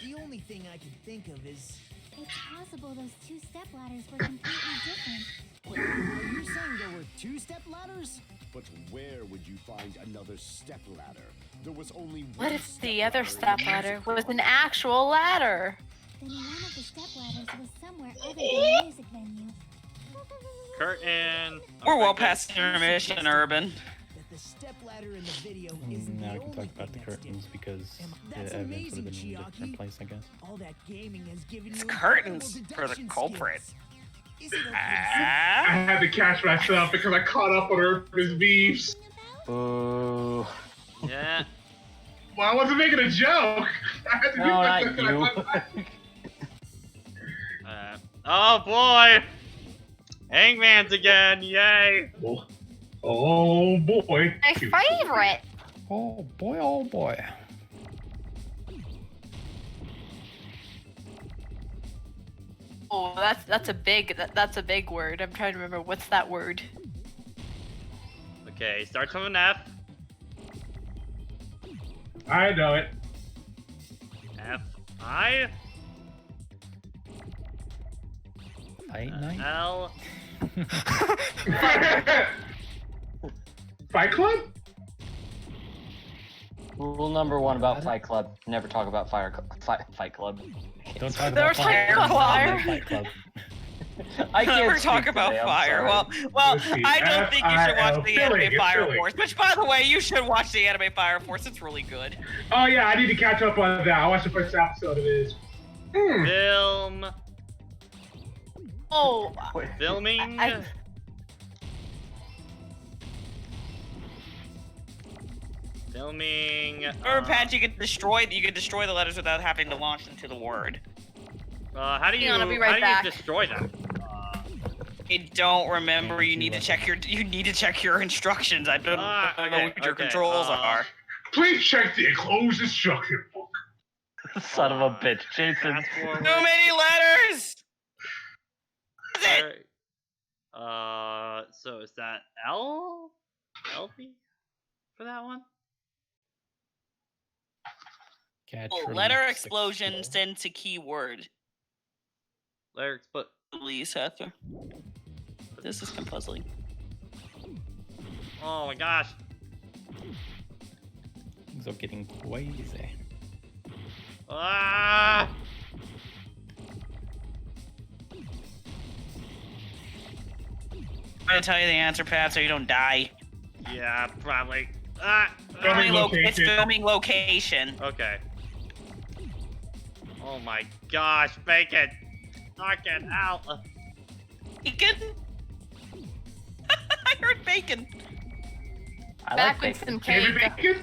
the only thing I can think of is... It's possible those two stepladders were completely different. Wait, are you saying there were 2 step ladders? But where would you find another step ladder? There was only one. What if the other stepladder was an actual ladder? Then one of the stepladders was somewhere other than the music venue. Curtain. We're well past intermission, Urban. That the stepladder in the video is Now I the can only talk about the thing that's curtains because That's the evidence would amazing, have been in a Chiaki. different place, I guess. All that gaming has given It's you curtains incredible for the deduction culprit. skills. Is it okay to I had to catch myself because I caught up on Urban's beefs. Boo. Yeah. Well, I wasn't making a joke. I had to No, do not myself. you. Oh boy! Hangman's again, yay! Oh boy. My favorite. Oh boy, oh boy. Oh, that's a big word. I'm trying to remember what's that word. Okay, starts with an F. I know it. F-I? Fight night? L. Fight Club? Rule number 1 about Fight Club: never talk about Fight Club. Don't talk There about was fire. like fire. Fight Club. I can't Never talk speak about today, I'm fire. sorry. Well, Let's see, I don't think you should watch the F-I-L. anime Filling, Fire filling. Force. Which, by the way, you should watch the anime Fire Force. It's really good. Oh yeah, I need to catch up on that. I watched the first episode of this. Film. Oh, Filming. Filming. Or Pat, you could destroy the letters without having to launch into the word. How do you Hang on, I'll be right back. destroy them? I don't remember. You need to check your instructions. I don't know what your controls are. Please check the enclosed instruction book. Son of a bitch, Jason. Too many letters. So is that L? LP for that one? Letter explosion send to keyword. Letter explosion. Please, Heather. This is puzzling. Oh my gosh. Things are getting crazy. Ah! I'm gonna tell you the answer, Pat, so you don't die. Yeah, probably. Ah! It's filming location. Okay. Oh my gosh, bacon! Fucking hell! Bacon? I heard bacon. I back like with bacon. some cake. Bacon?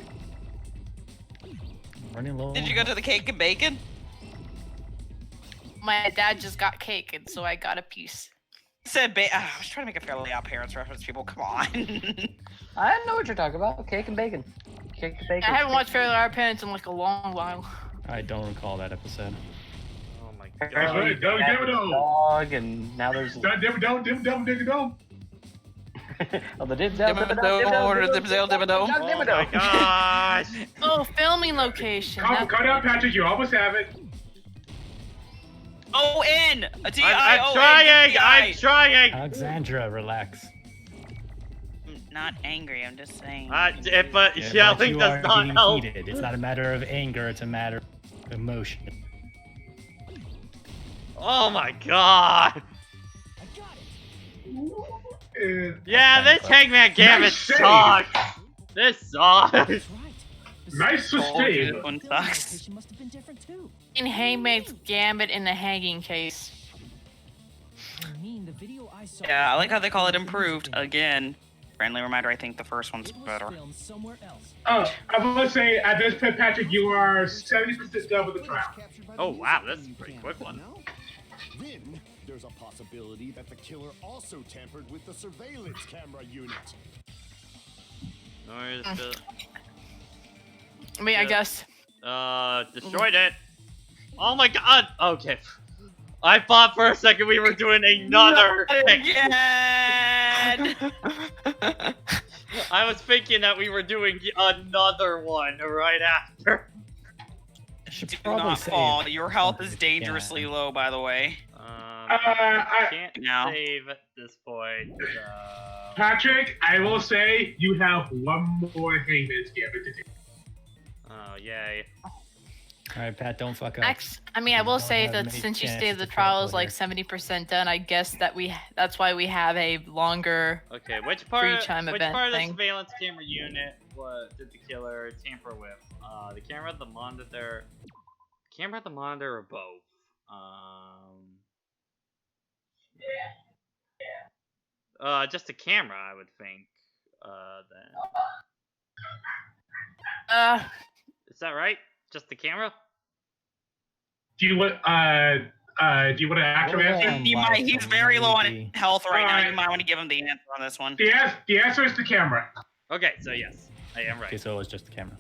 Running low. Did you go to the cake and bacon? My dad just got cake, and so I got a piece. Said I was trying to make a Fairly Odd Parents reference, people. Come on. I know what you're talking about. Cake and bacon. Cake and bacon. I haven't watched Fairly Odd Parents in like a long while. I don't recall that episode. Oh my That's god. right. Dog, and now there's. Oh, Oh, the dibs Oh my gosh! Oh, filming location. Cut out, Patrick. You almost have it. O-N! I'm trying! I'm trying! Alexandra, relax. I'm not angry, I'm just saying. But But yelling you does are not getting help. heated. It's not a matter of anger, it's a matter of emotion. Oh my god! Yeah, this Hangman Gambit Nice save. sucks! This sucks! Nice to Told you see. this one sucks. Location must have been different too. In Hangman's Gambit in the hanging case. I mean, the video I saw. Yeah, I like how they call it improved. Again, friendly reminder, I think the first one's It was better. filmed somewhere else. Oh, I must say, at this point, Patrick, you are 70% done with the trial. Oh wow, that's a pretty quick one. Then there's a possibility that the killer also tampered with the surveillance camera unit. I mean, I guess. Destroyed it. Oh my god! Okay. I thought for a second we were doing another. Again! I was thinking that we were doing another one right after. Do not fall. Your health is dangerously low, by the way. I can't No. save at this point. Patrick, I will say you have one more thing this game to do. Oh, yay. Alright, Pat, don't fuck up. I mean, I will Don't say have that many since you chances stated the to trial is critical like 70% done, I guess that that's why we have a longer Okay, which part of the thing. surveillance camera unit did the killer tamper with? The camera, the monitor, or both? Just the camera, I would think. Then. Is that right? Just the camera? Do you want to activate? He's very low on health right now. You might want to give him the answer on this one. The answer is the camera. Okay, so yes, I am right. Okay, so it was just the camera.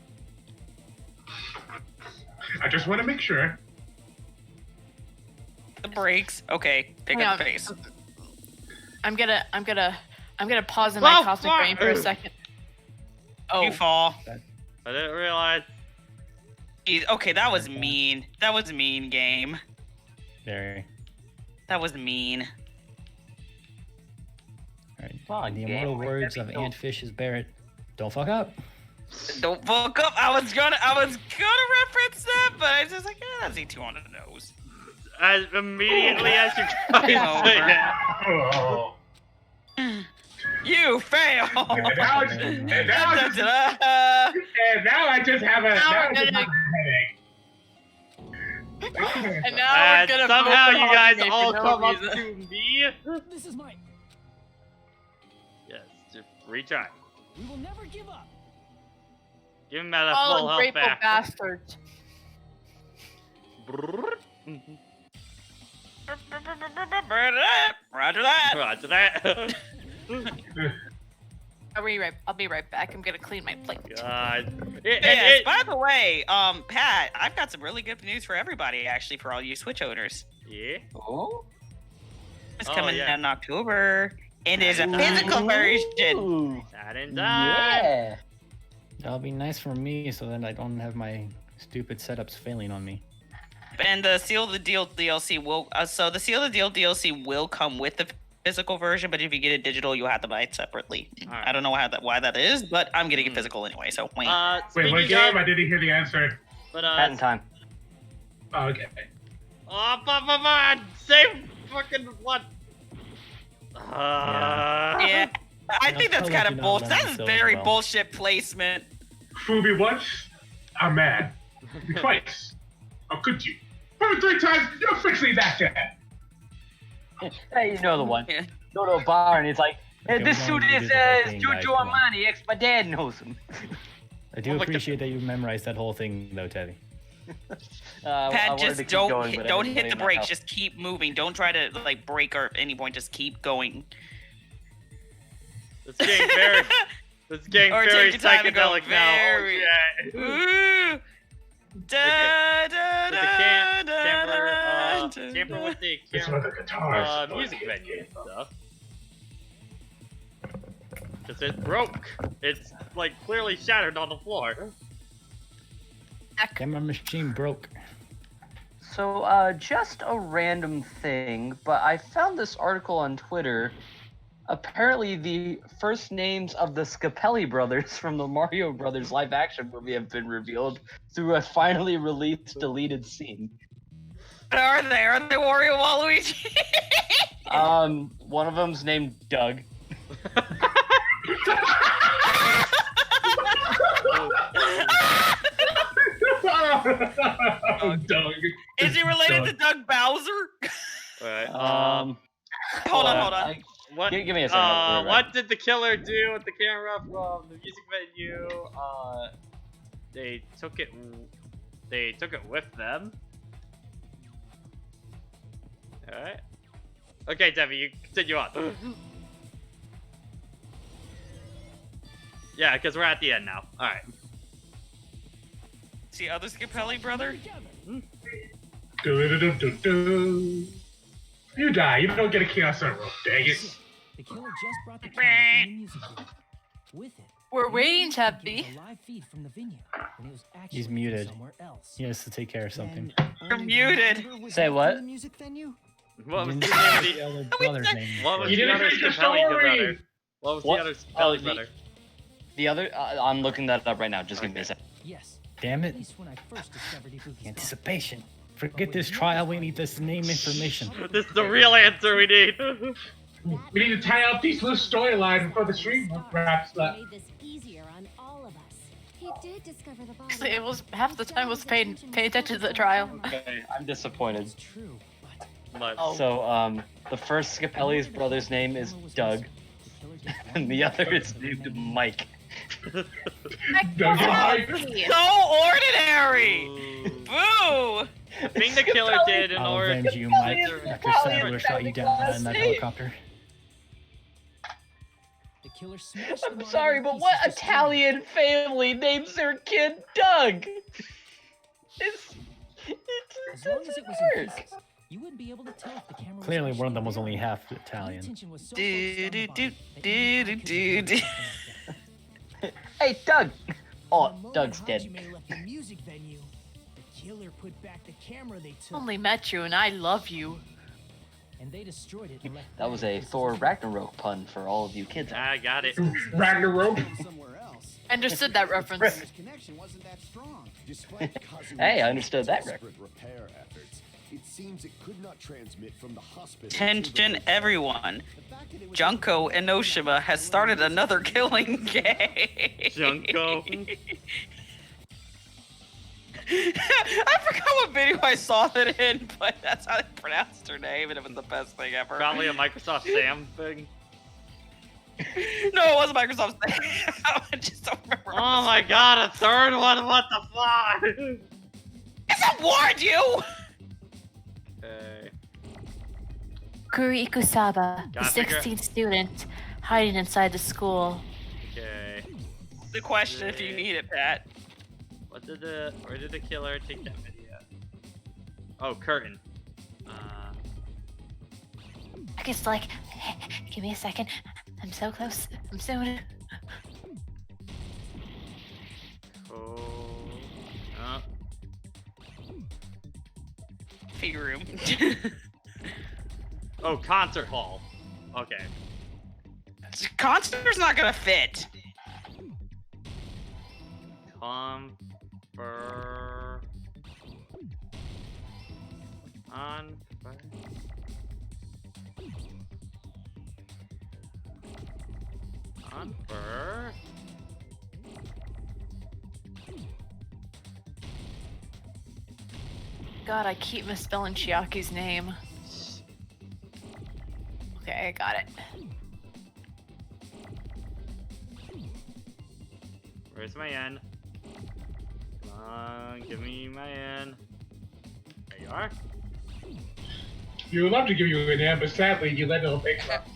I just want to make sure. The brakes. Okay, pick up the pace. I'm gonna pause in my cosmic brain for a second. Oh. You fall. I didn't realize. Okay, that was mean. That was mean, game. Very. That was mean. Alright. In the immortal words of Antfish's Barrett, don't fuck up. Don't fuck up. I was gonna reference that, but I was just like, that's E2 on the nose. As immediately as you guys say that. You fail. And now I just have a headache. And now we're gonna somehow vote you for guys Hajime all for no come up reason. to me. This is mine. Yes, just retry. We will never give up. Give him that All full health ungrateful back. bastards. Roger that. Roger that. I'll be right back. I'm gonna clean my plate. God. Yes, by the way, Pat, I've got some really good news for everybody, actually, for all you Switch owners. Yeah? Oh? It's coming out in October, and there's a physical version. That and Yeah. That'll be nice for me, so then I don't have my stupid setups failing on me. And the Seal the Deal DLC will, the Seal the Deal DLC will come with the physical version, but if you get it digital, you'll have to buy it separately. Right. I don't know why that is, but I'm getting it physical anyway, so wait. Wait, what game? I didn't hear the answer. But, Patent time. Oh, okay. Oh, same fucking what? Yeah. I think that's kind of bullshit. That's very bullshit placement. Fubi once, I'm mad. Twice. How could you? Probably 3 times, you're fixing that shit. Hey, you know the one. Go to a bar and it's like, hey, this suit is Giorgio Armani, my dad knows him. I do appreciate that you memorized that whole thing, though, Teddy. Pat, just don't hit the brakes. Just keep moving. Don't try to like brake or at any point. Just keep going. It's getting very psychedelic now. Ooh. Tamper with the music venue stuff. Because it broke. It's like clearly shattered on the floor. Camera machine broke. So, just a random thing, but I found this article on Twitter. Apparently, the first names of the Scapelli brothers from the Mario Brothers live-action movie have been revealed through a finally released deleted scene. Are they? Are they Wario Waluigi? One of them's named Doug. Doug. Is he related to Doug Bowser? Alright, hold on. What? Give me a second. What did the killer do with the camera from the music venue? They took it with them. Alright. Okay, Debbie, you continue on. Yeah, because we're at the end now. Alright. See other Scapelli brother? You die. You don't get a chaos emerald. Dang it. The killer just brought the camera from the music video. With it, We're waiting, give us Chappy. a live feed from the venue when it was actually He's muted. somewhere else. He has to take care of something. You're muted. Say what? The music venue? What was You the didn't name of say the the other brother's name. What was You the didn't other finish your Scapelli story! brother? What was What? the other Oh, Scapelli brother? The other, I'm looking that up right now. Just give me a second. Yes. Damn At it. least when I first discovered Ibuki's Anticipation. Forget this trial. We need this name information. This is the real answer we need. We need to tie up these loose storylines before the stream wraps up. Made this easier on all of us. He did discover the body. Actually, it was half the time was paying attention to the trial. Okay, I'm disappointed. It's true, but But Oh. So, the first Scapelli's brother's name is Doug, and the other is named Mike. Doug and Mike. So ordinary. Boo. the thing the killer did in I'll order avenge you, Mike, after Sadler shot you down in that helicopter. the killer smashed them I'm all sorry, into but what pieces to Italian family names their kid Doug? It's As long as it was in work. pieces, you wouldn't be able to tell if the camera was Clearly, one of actually them was there. only half My Italian. attention was so Do, focused on the do, body do, that even I do, couldn't do, do do. anything like that. Hey, Doug! Oh, The moment Doug's dead. Hajime left the music venue, the killer put back the camera they took. Only met you and I love you. And they destroyed it and left That was a Thor Ragnarok pun for all of you kids. I got it. Ragnarok. Somewhere else. I understood that reference. His connection wasn't that strong. Despite Kazumi's Hey, I understood that desperate repair efforts, it seems it could not transmit from the hospital. to Attention, the- everyone. The fact that it was Junko Enoshima has started another killing game. Junko. I forgot what video I saw that in, but that's how they pronounced her name, and it was the best thing ever. Probably a Microsoft Sam thing. No, it wasn't Microsoft. I just don't remember. Oh my god, a third one? What the fuck? I warned you! Okay. Kuri Ikusaba, the Gotta figure- 16th student, hiding inside the school. Okay. The question if you need it, Pat. Where did the killer take that video? Oh, curtain. I guess like, give me a second. I'm so close. I'm soon. Oh. Fee room. Oh, concert hall. Okay. Concert's not gonna fit. Confer. God, I keep misspelling Chiaki's name. Okay, I got it. Where's my N? Come on, give me my N. There you are. You would love to give you an end, but sadly you let it make up.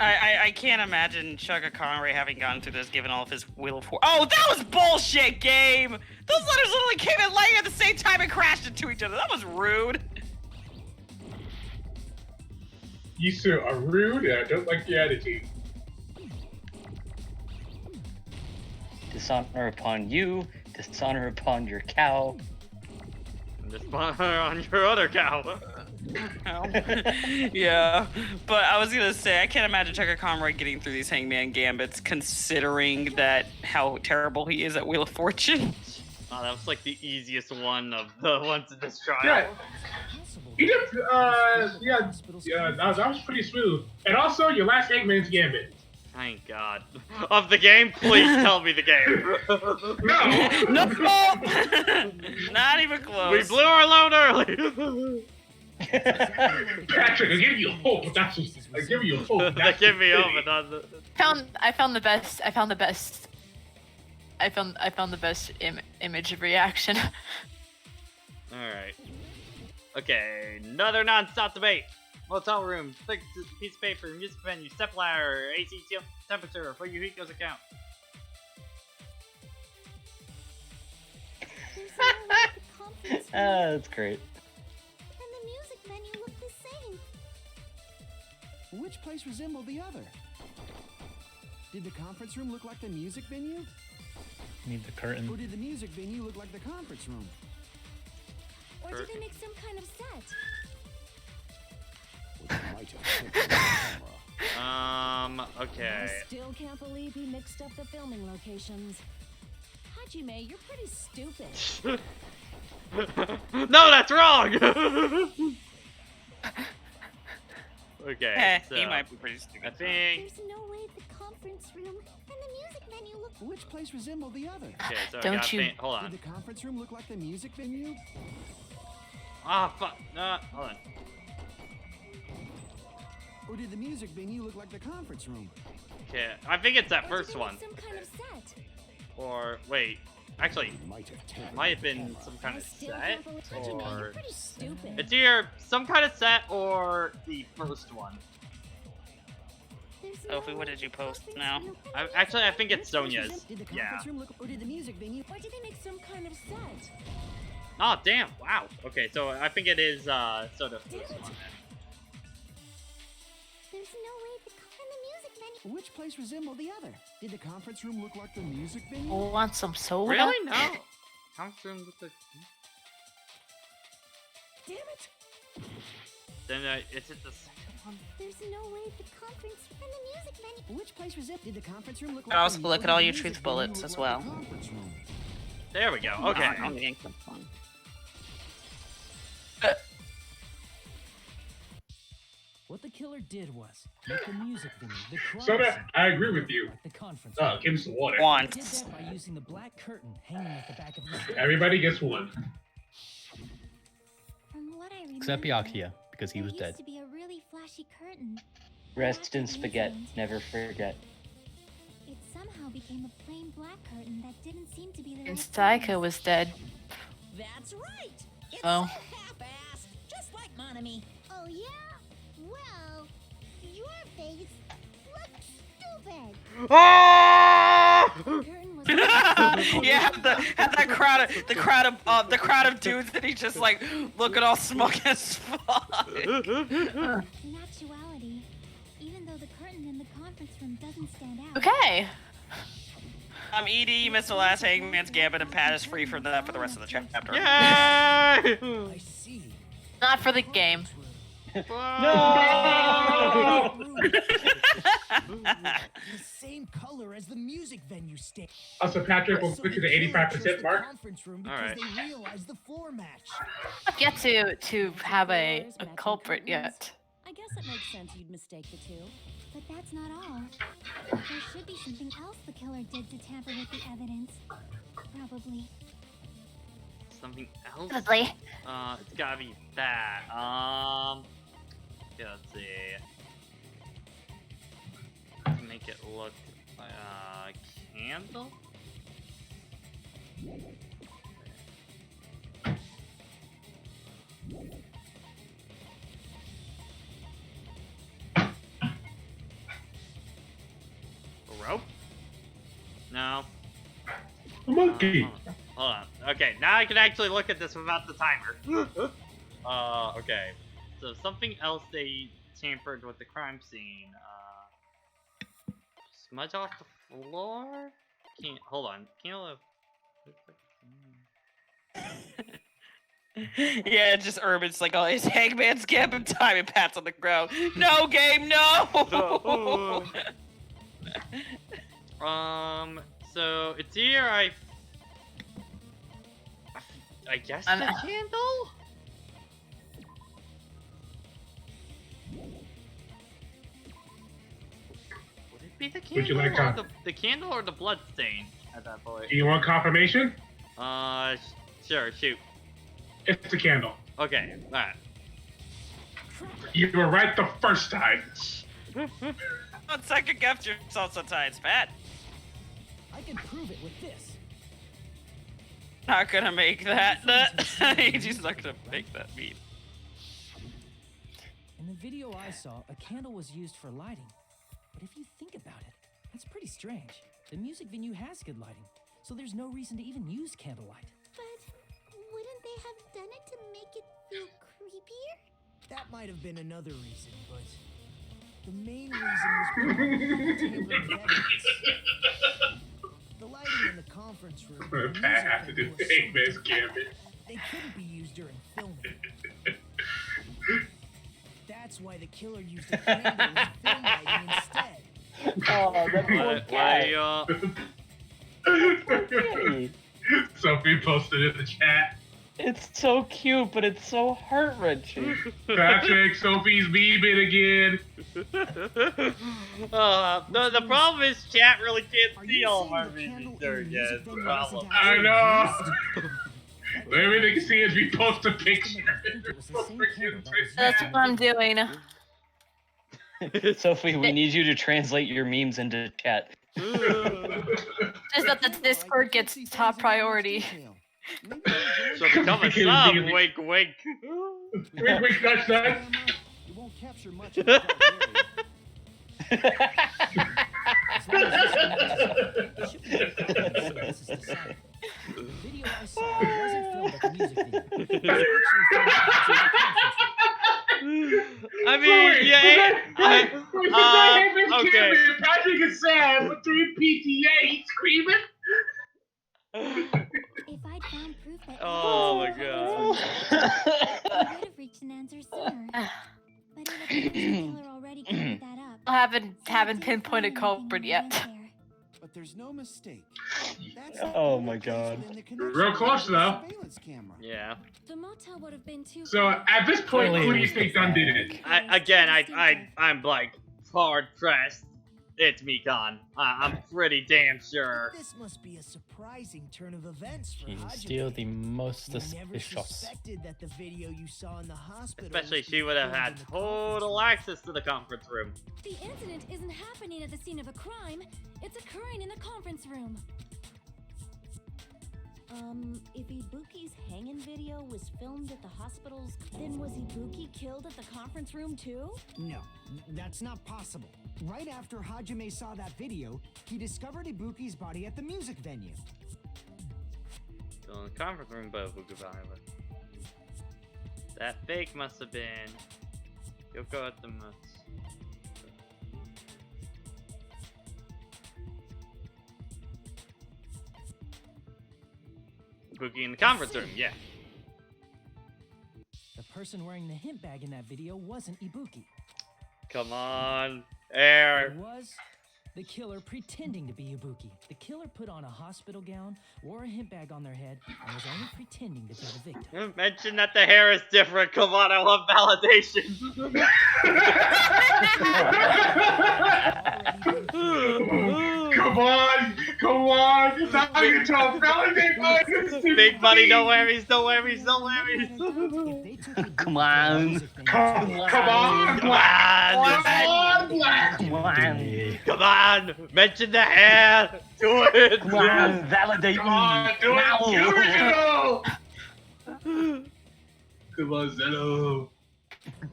I can't imagine Chugga Conway having gone through this given all of his Wheel of Fortune. Oh, that was bullshit, game! Those letters literally came in laying at the same time and crashed into each other. That was rude. You two are rude and I don't like your attitude. Dishonor upon you, dishonor upon your cow. And dishonor on your other cow. Yeah, but I was gonna say I can't imagine Chugga Conroy getting through these Hangman Gambits, considering that how terrible he is at Wheel of Fortune. Oh, that was like the easiest one of the ones in this trial. Yeah. You did, yeah, that was pretty smooth. And also, your last Eggman's Gambit. Thank God. Of the game, please tell me the game. No! Not even close. We blew our load early. Patrick, I give you hope, but that's just, I give you hope. They give me hope, but not the... I found the best image of reaction. Alright. Okay, another non-stop debate. Motel room, thick piece of paper, music venue, step ladder, AC temperature for Yuriko's account. That's great. And the music menu looked the same. Which place resembled the other? Did the conference room look like the music venue? Need the curtain. Or did the music venue look like the conference room? Or did they make some kind of set? Okay. I still can't believe he mixed up the filming locations. Hajime, you're pretty stupid. No, that's wrong! Okay, so he might be pretty stupid. I think... There's no way the conference room and the music venue look. Which place resembled the other? Okay, so Don't I gotta you- think... Hold on. Did the conference room look like the music venue? Ah, fuck. Hold on. Or did the music venue look like the conference room? Okay, I think it's that Or first did they one. make some kind of set? Or, wait. Actually, it might have been some kind of Still set, can't believe Hajime, you're or... pretty stupid. It's either some kind of set or the first one. There's Sophie, no what way did you the post conference now? room and the Actually, I music think it's venue- Sonia's. Did the Yeah. conference room look, or did the music venue? Or did they make some kind of set? Oh, damn. Wow. Okay, so I think it is, Soda's first one then. There's no way the and the music venue. Which place resembled the other? Did the conference room look like the music venue? Want some soda? Really? No. Conference room looks like... Damn it! Then, is it the second one? There's no way the conference and the music venue. Which place resembled? Did the conference room look And like also the look at or all did your the truth music venue bullets look as like well. the conference room? There we go. Okay. I'm getting some fun. What the killer did was make the music venue, the crime Soda, scene, I agree with you. like the conference Oh, room. give me some water. He did Once. that by using the black curtain hanging at the back of the stage. Everybody gets one. From what I remember, Except Byakuya, because he was there dead. used to be a really flashy curtain. Rest in spaghetti. Never forget. It somehow became a plain black curtain that didn't seem to be the And right Saika size. was dead. That's right. It's Oh. so half-assed, just like Monami. Oh yeah? Well, your face looks stupid. Oh! The curtain was Yeah, had that crowd of dudes that he just like looking all smug as fuck. In actuality, even though the curtain in the conference room doesn't stand out. Okay. Edie, you missed the last Hangman's Gambit, and Pat is free from that for the rest of the chapter. Yay! I see. Not for the game. No! The same color as the music venue stage. Also, Patrick will put you to the 85% mark. Alright. They realized the floor match. Yet to have a culprit yet. I guess it makes sense you'd mistake the two. But that's not all. There should be something else the killer did to tamper with the evidence. Probably. Something else? Probably. It's gotta be that. Yeah, let's see. To make it look like a candle? A rope? No. A monkey. Hold on. Okay, now I can actually look at this without the timer. Okay. So something else they tampered with the crime scene. Smudge off the floor? Can't, hold on. Can't Yeah, it's just Urban's like, oh, it's Hangman's Gambit time, and Pat's on the ground. No, game, no! So it's here. I guess the candle. Would it be the candle? Would you like or the candle or the blood stain at that point? Do you want confirmation? Sure. Shoot. It's a candle. Okay. All right. You were right the first time. On second guess yourself sometimes, Pat. I can prove it with this. Not gonna make that. He's not gonna make that mean. In the video I saw, a candle was used for lighting. But if you think about it, that's pretty strange. The music venue has good lighting, so there's no reason to even use candlelight. But wouldn't they have done it to make it feel creepier? That might have been another reason, but the main reason was probably the tampered with evidence. The lighting in the conference room and the music Pat have to do venue were so famous dim, gambit. they couldn't be used during filming. That's why the killer used a candle as film lighting instead. Oh, that poor cat. Sophie posted in the chat. It's so cute, but it's so heart-wrenching. Patrick, Sophie's memeing again. The problem is chat really can't see all of our memes during it. It's the problem. I know. Maybe they can see as we post a picture. That's what I'm doing. Sophie, we need you to translate your memes into chat. Just that the Discord gets top priority. So become a sub, wink wink. Wink wink nudge nudge. You won't capture much of the The video I saw wasn't filmed at the music theater. It was actually filmed I mean, okay. Patrick is sad with 3 PTA. He's screaming. If I'd found proof that Oh my god. I would have reached an answer sooner. But it appears the killer already covered that up. I haven't pinpointed culprit yet. But there's no mistake. Oh my god. Real close though. Yeah. The motel would have been too. So at this point, who do you think done did it? I'm like hard pressed. It's Mikan. I'm pretty damn sure. This must be a surprising turn of events for She's Hajime. still the most You never suspicious. suspected that the video you saw in the hospital. Especially was she would have had filmed in the total access to the conference room. The incident isn't happening at the scene of a crime. It's occurring in the conference room. If Ibuki's hanging video was filmed at the hospital's, then was Ibuki killed at the conference room too? No, that's not possible. Right after Hajime saw that video, he discovered Ibuki's body at the music venue. Still in the conference room, but Violet. That fake must have been Yoko at the most. Boogie in the conference room, yeah. The person wearing the hint bag in that video wasn't Ibuki. Come on, air. It was the killer pretending to be Ibuki. The killer put on a hospital gown, wore a hint bag on their head, and was only pretending to be the victim. Mention that the hair is different. Come on, I love validation. Come on. Now you tell validate my Big money, no worries, no worries, no worries. Come on. Come on, Black. Come on. Come on, mention the hair. Do it. Come on, validate me. Come on, do it. Now. Come on, Zello.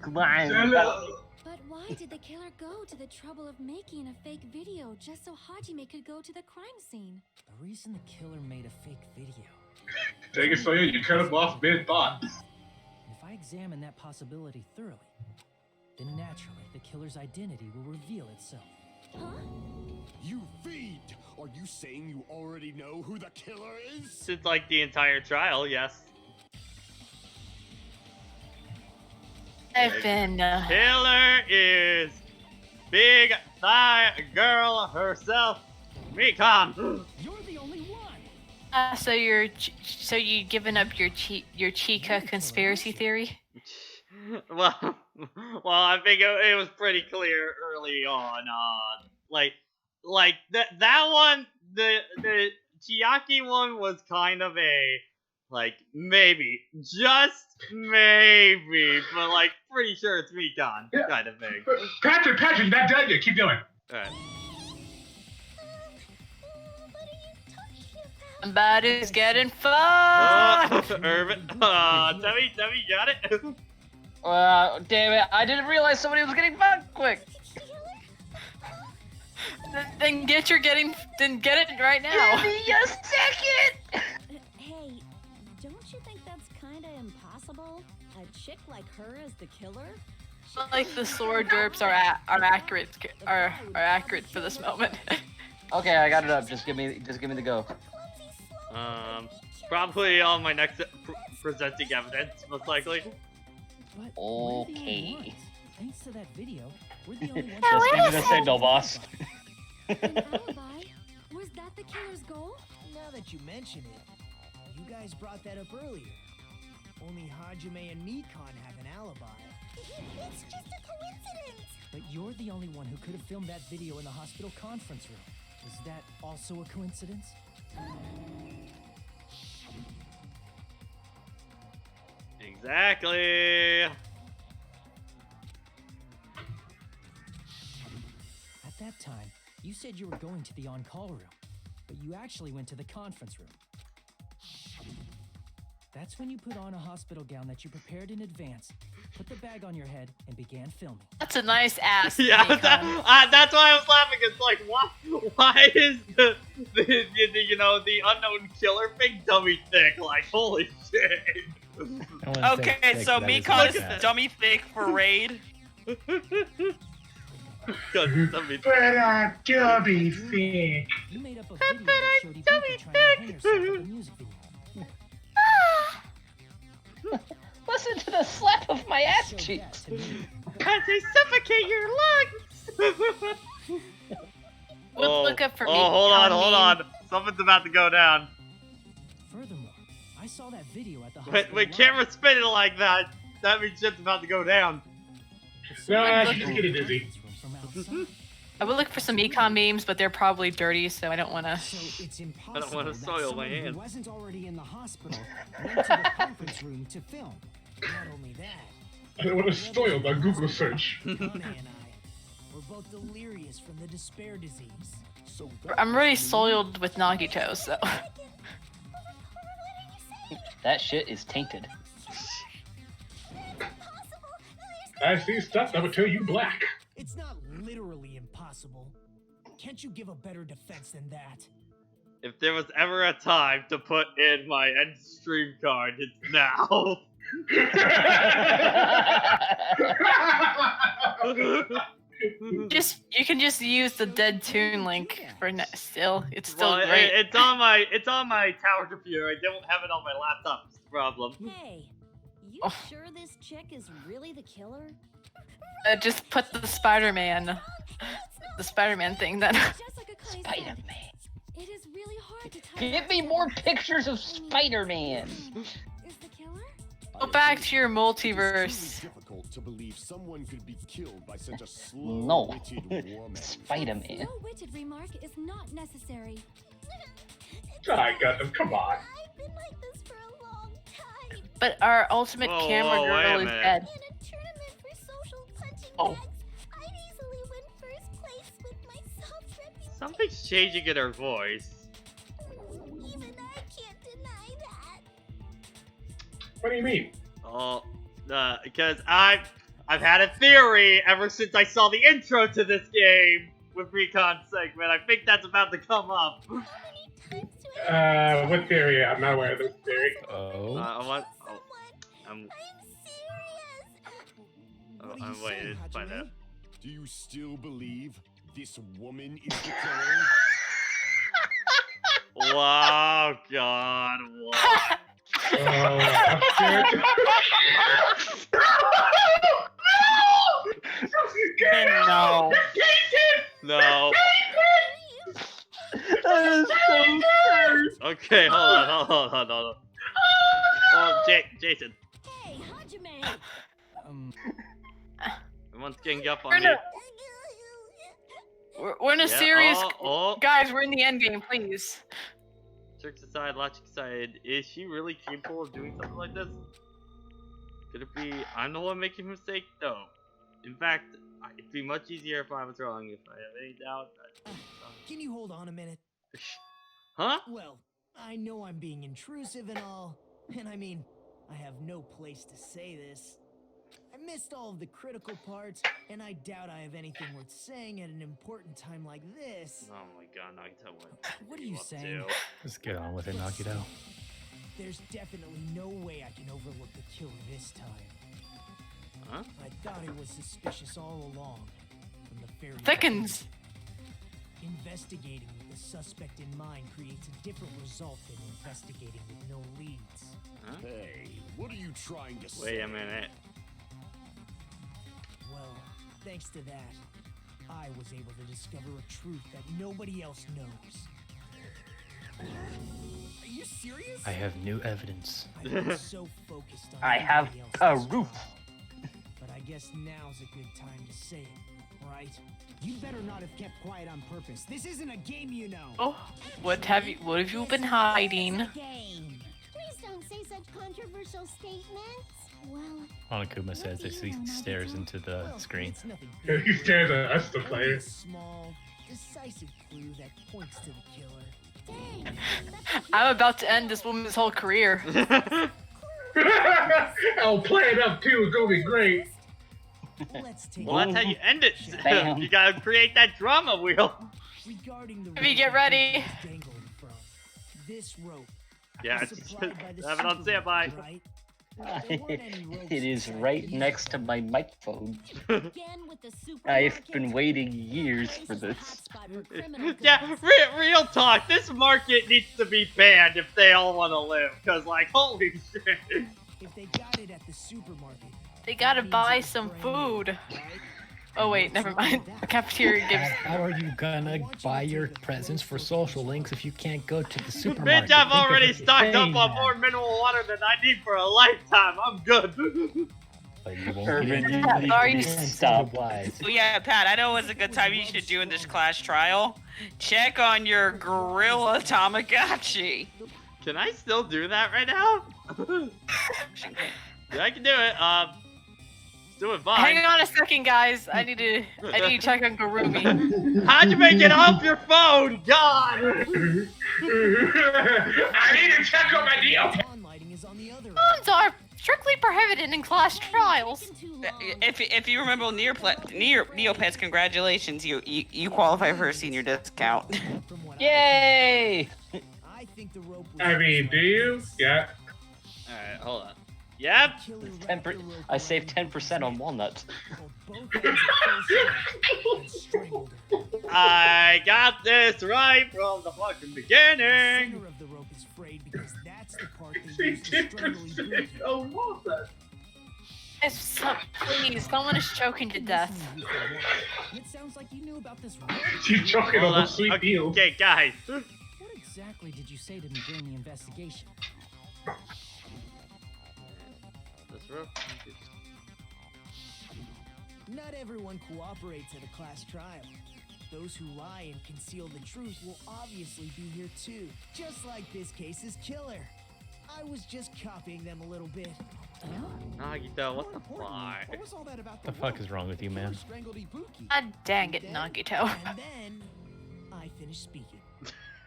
Come on. Zello. But why did the killer go to the trouble of making a fake video just so Hajime could go to the crime scene? The reason the killer made a fake video. Take it, Sawyer. You cut him off mid-thought. If I examine that possibility thoroughly, then naturally the killer's identity will reveal itself. Huh? You fiend! Are you saying you already know who the killer is? Since like the entire trial, yes. I've been. Killer is big thigh girl herself, Mikan. You're the only one. So you giving up your Chica conspiracy theory? Well, I think it was pretty clear early on. Like that one, the Chiaki one was kind of a maybe, just maybe, but pretty sure it's Mikan kind of thing. Patrick, you're not done yet. Keep going. Alright. Somebody's getting fucked. Irvin, Debbie, got it? Damn it! I didn't realize somebody was getting fucked quick. Then get it right now. Give me a second. Hey, don't you think that's kinda impossible? A chick like her as the killer? Like the sword derps are accurate for this moment. Okay, I got it up. Just give me the go. Probably on my next presenting evidence, most likely. But we're the only Okay. ones. Thanks to that video, we're the only ones. Just give me the signal, boss. An alibi? Was that the killer's goal? Now that you mention it, you guys brought that up earlier. Only Hajime and Mikan have an alibi. It's just a coincidence. But you're the only one who could have filmed that video in the hospital conference room. Is that also a coincidence? Exactly. At that time, you said you were going to the on-call room, but you actually went to the conference room. That's when you put on a hospital gown that you prepared in advance, put the bag on your head, and began filming. That's a nice ass. Yeah, Mikan. that's why I was laughing. It's like, why is the the unknown killer big dummy thick? Like, holy shit. Okay, so Mikon is dummy thick for raid. Dummy But dummy thick. You made up a video that showed Ibuki trying to hang herself at the music video. Listen to the slap of my ass cheeks. As they suffocate your lungs. We'll look up for hold on. Something's about to go down. Furthermore, I saw that video at the hospital. When camera spin it like that, that means shit's about to go down. No, she's just getting dizzy. I would look for some econ memes, but they're probably dirty, so I don't want to. So it's I impossible don't want to that soil my someone who hands. wasn't already in the hospital went to the conference room to film. Not only that, I don't want to spoil my Google search. Kane and I were both delirious from the despair disease. So I'm really soiled with Nagito, so. That shit is tainted. I see stuff that would turn you black. It's not literally impossible. Can't you give a better defense than that? If there was ever a time to put in my end stream card, it's now. You can just use the dead tune link for still. It's still Well, great. it's on my tower computer. I don't have it on my laptop. It's the problem. Hey, you sure this chick is really the killer? Just put the Spider-Man thing then. Spider-Man. It is really hard to tell. Give me more pictures of Spider-Man. Is the killer? Go back to your multiverse. difficult to believe someone could be killed by such a No. slow-witted woman. Spider-Man. Slow-witted remark is not necessary. I got them. Come on. I've been like this for a long time. But our ultimate Whoa, camera whoa, wait girl a is minute. dead. In a tournament for social punching Oh. bags, I'd easily win first place with my soft reputation. Something's changing in her voice. Even I can't deny that. What do you mean? Oh, because I've had a theory ever since I saw the intro to this game with Recon segment. I think that's about to come up. What theory? I'm not aware of this theory. I'm waiting to find out. Do you still believe this woman is the killer? Wow, God, what? No. No. That is so cursed. Okay, hold on. Oh, Jason. Hey, Hajime! Everyone's getting up on me. We're in a serious. Oh. Guys, we're in the end game, please. Tricks aside, logic aside, is she really capable of doing something like this? Could it be I'm the one making a mistake? No. In fact, it'd be much easier if I was wrong. If I have any doubt. Can you hold on a minute? Huh? Well, I know I'm being intrusive and all, and I mean, I have no place to say this. I missed all of the critical parts, and I doubt I have anything worth saying at an important time like this. Oh my God, Nagito, What are you saying? Just get on with it, Nagito. There's definitely no way I can overlook the killer this time. Huh? But thought it was suspicious all along. From the very Thickens. beginning. Investigating with the suspect in mind creates a different result than investigating with no leads. Huh? Hey, what are you trying to say? Wait a minute. Well, thanks to that, I was able to discover a truth that nobody else knows. Are you serious? I have new evidence. I've been so focused on I have everybody a else's roof. stuff. But I guess now's a good time to say it, right? You better not have kept quiet on purpose. This isn't a game, you know. Oh, what have you been hiding? Game. Please don't say such controversial statements. Well, Onakuma says as he stares into the screen. It's nothing He big, stares really. at us, the Only player. a small, decisive clue that points to the killer. dang. I'm about to end this woman's whole career. I'll play it up too. It's gonna be great. Let's take Well, that's how you end it. Damn. You gotta create that drama wheel. Regarding the Maybe rope get that ready. Vicky was dangling from, this rope Yeah, was it's supplied by the have it on standby. supermarket, right? There weren't any ropes It is inside right either. next to my microphone. Again with the I've been supermarket. waiting years Place for is a this. hotspot for criminal Yeah, goods. real talk. This market needs to be banned if they all want to live. Cause like, holy shit. If they got it at the supermarket, They gotta that means buy it was some brand new, food. right? Oh wait, never mind. The cafeteria gives. How are you gonna buy your presents for social links if you can't go to the supermarket? Bitch, I've Think of already what you're stocked up saying on now. more mineral water than I need for a lifetime. I'm good. But you won't Urban, get you any need Are to you- stop. otherwise. Well, yeah, Pat, I know what's a good time you should do in this class trial. Check on your Gorilla Tamagotchi. Can I still do that right now? Yeah, I can do it. Let's do it fine. Hang on a second, guys. I need to check on Garumi. How'd you make it off your phone? God! I need to check on my deal. Lawn lighting is on the other end. Phones are strictly prohibited in class trials. Taking too long. If you remember Neopets, congratulations, you qualify for a senior discount. From what Yay! I think the rope was I mean, do you? Yeah. Alright, hold on. Yep. Killer wrapped 10 the rope I saved around 10% on walnuts. both ends at full strength and strangled her. I got this right from the fucking The beginning. center of the rope is frayed because that's the part they used to strangle Ibuki. Oh, what the? Please, someone is choking to death. And it sounds like you knew about this rope. She's choking Hold on on. the sweet deal. Okay, guys. What exactly did you say to me during the investigation? This rope. Not everyone cooperates at a class trial. Those who lie and conceal the truth will obviously be here too. Just like this case's killer. I was just copying them a little bit. Nagito, what the More importantly, fuck? what was all that about The fuck is wrong with you, man? Who strangled Ibuki? God dang it, Nagito. And then I finished speaking.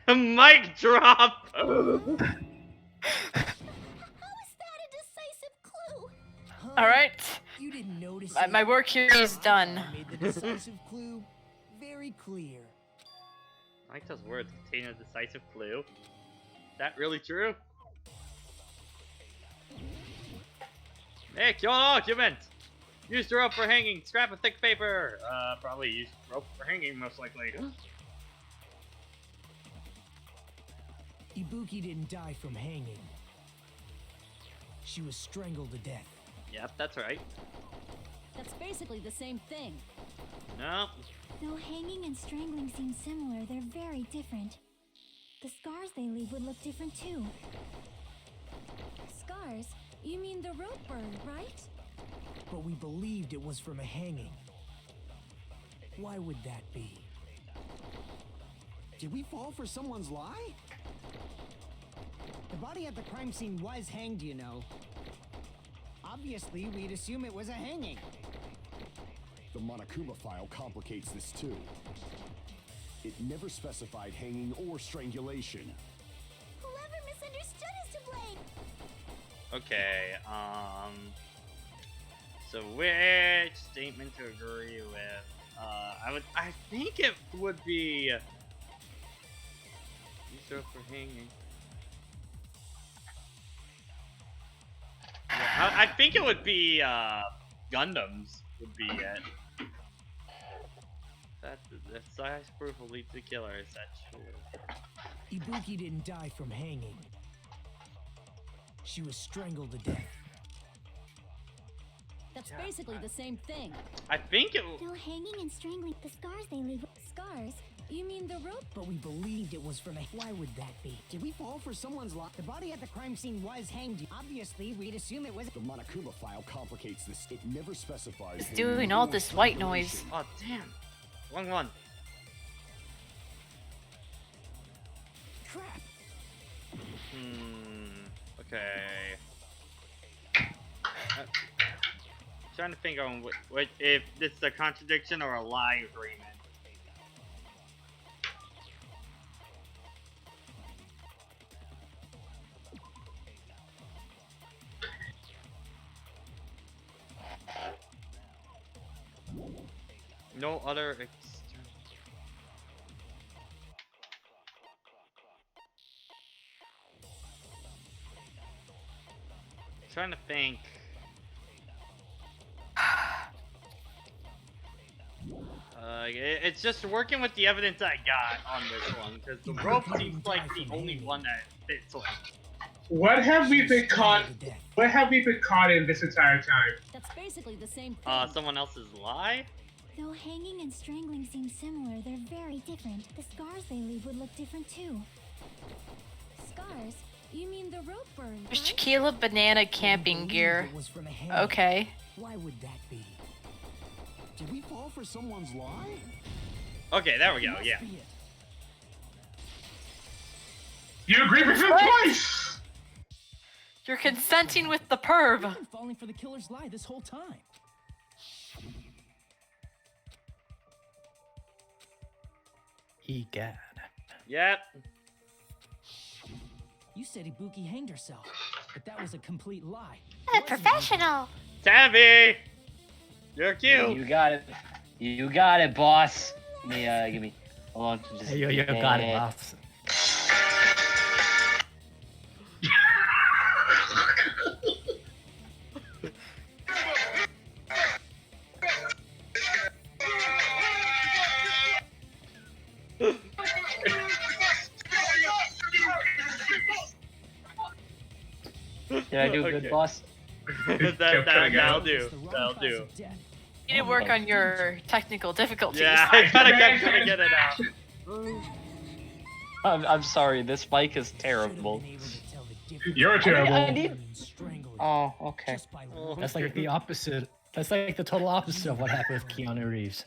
Mic drop! How is that a decisive clue? Huh? Alright. You didn't notice My work here is done. I made the decisive clue very clear. Nagito's words contain a decisive clue. That really true? Hey, kill an argument! Use the rope for hanging, scrap a thick paper! Probably use rope for hanging, most likely. Ibuki didn't die from hanging. She was strangled to death. Yep, that's right. That's basically the same thing. No. Though hanging and strangling seem similar, they're very different. The scars they leave would look different too. Scars? You mean the rope burn, right? But we believed it was from a hanging. Why would that be? Did we fall for someone's lie? The body at the crime scene was hanged, you know. Obviously, we'd assume it was a hanging. The Monokuma file complicates this too. It never specified hanging or strangulation. Whoever misunderstood is to blame. Okay, so which statement to agree with? I think it would be use rope for hanging. Yeah, I think it would be Gundams would be it. That size proof will lead to killers. That's true. Ibuki didn't die from hanging. She was strangled to death. That's basically the same thing. I think it. No hanging and strangling. The scars they leave. Scars? You mean the rope? But we believed it was from a... Why would that be? Did we fall for someone's lie? The body at the crime scene was hanged. Obviously, we'd assume it was... The Monokuma file complicates this. It never specifies... It's doing all this white noise. Oh damn! Wrong one. Crap. Okay. Trying to think on what if this is a contradiction or a lie agreement. No other trying to think. It's just working with the evidence I got on this one, because the rope seems like the only one that fits. What have we been caught? What have we been caught in this entire time? That's basically the same thing. Someone else's lie? Though hanging and strangling seem similar, they're very different. The scars they leave would look different too. Scars? You mean the rope burn? There's tequila banana camping gear. Okay. Why would that be? Did we fall for someone's lie? Okay, there we go, yeah. You agree with him twice! You're consenting with the perv. I've been falling for the killer's lie this whole time. Egad. Yep. You said Ibuki hanged herself, but that was a complete lie. A professional! Tabby! You're cute! You got it. You got it, boss. Give me. Hold on. Just, Hey, you got it, boss. Did I do a good, boss? That'll do. That'll do. You need to work on your technical difficulties. Yeah, I gotta get it out. I'm sorry, this mic is terrible. You're terrible. I need... Oh, okay. That's like the opposite. That's like the total opposite of what happened with Keanu Reeves.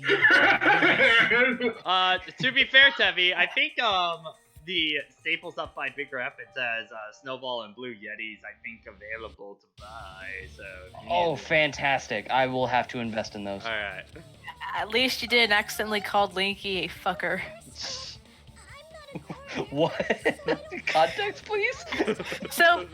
To be fair, Tevi, I think the staples up by Big Rapids has Snowball and Blue Yetis, I think, available to buy. So. Oh, fantastic! I will have to invest in those. All right. At least you didn't accidentally call Linky a fucker. What? Context, please? So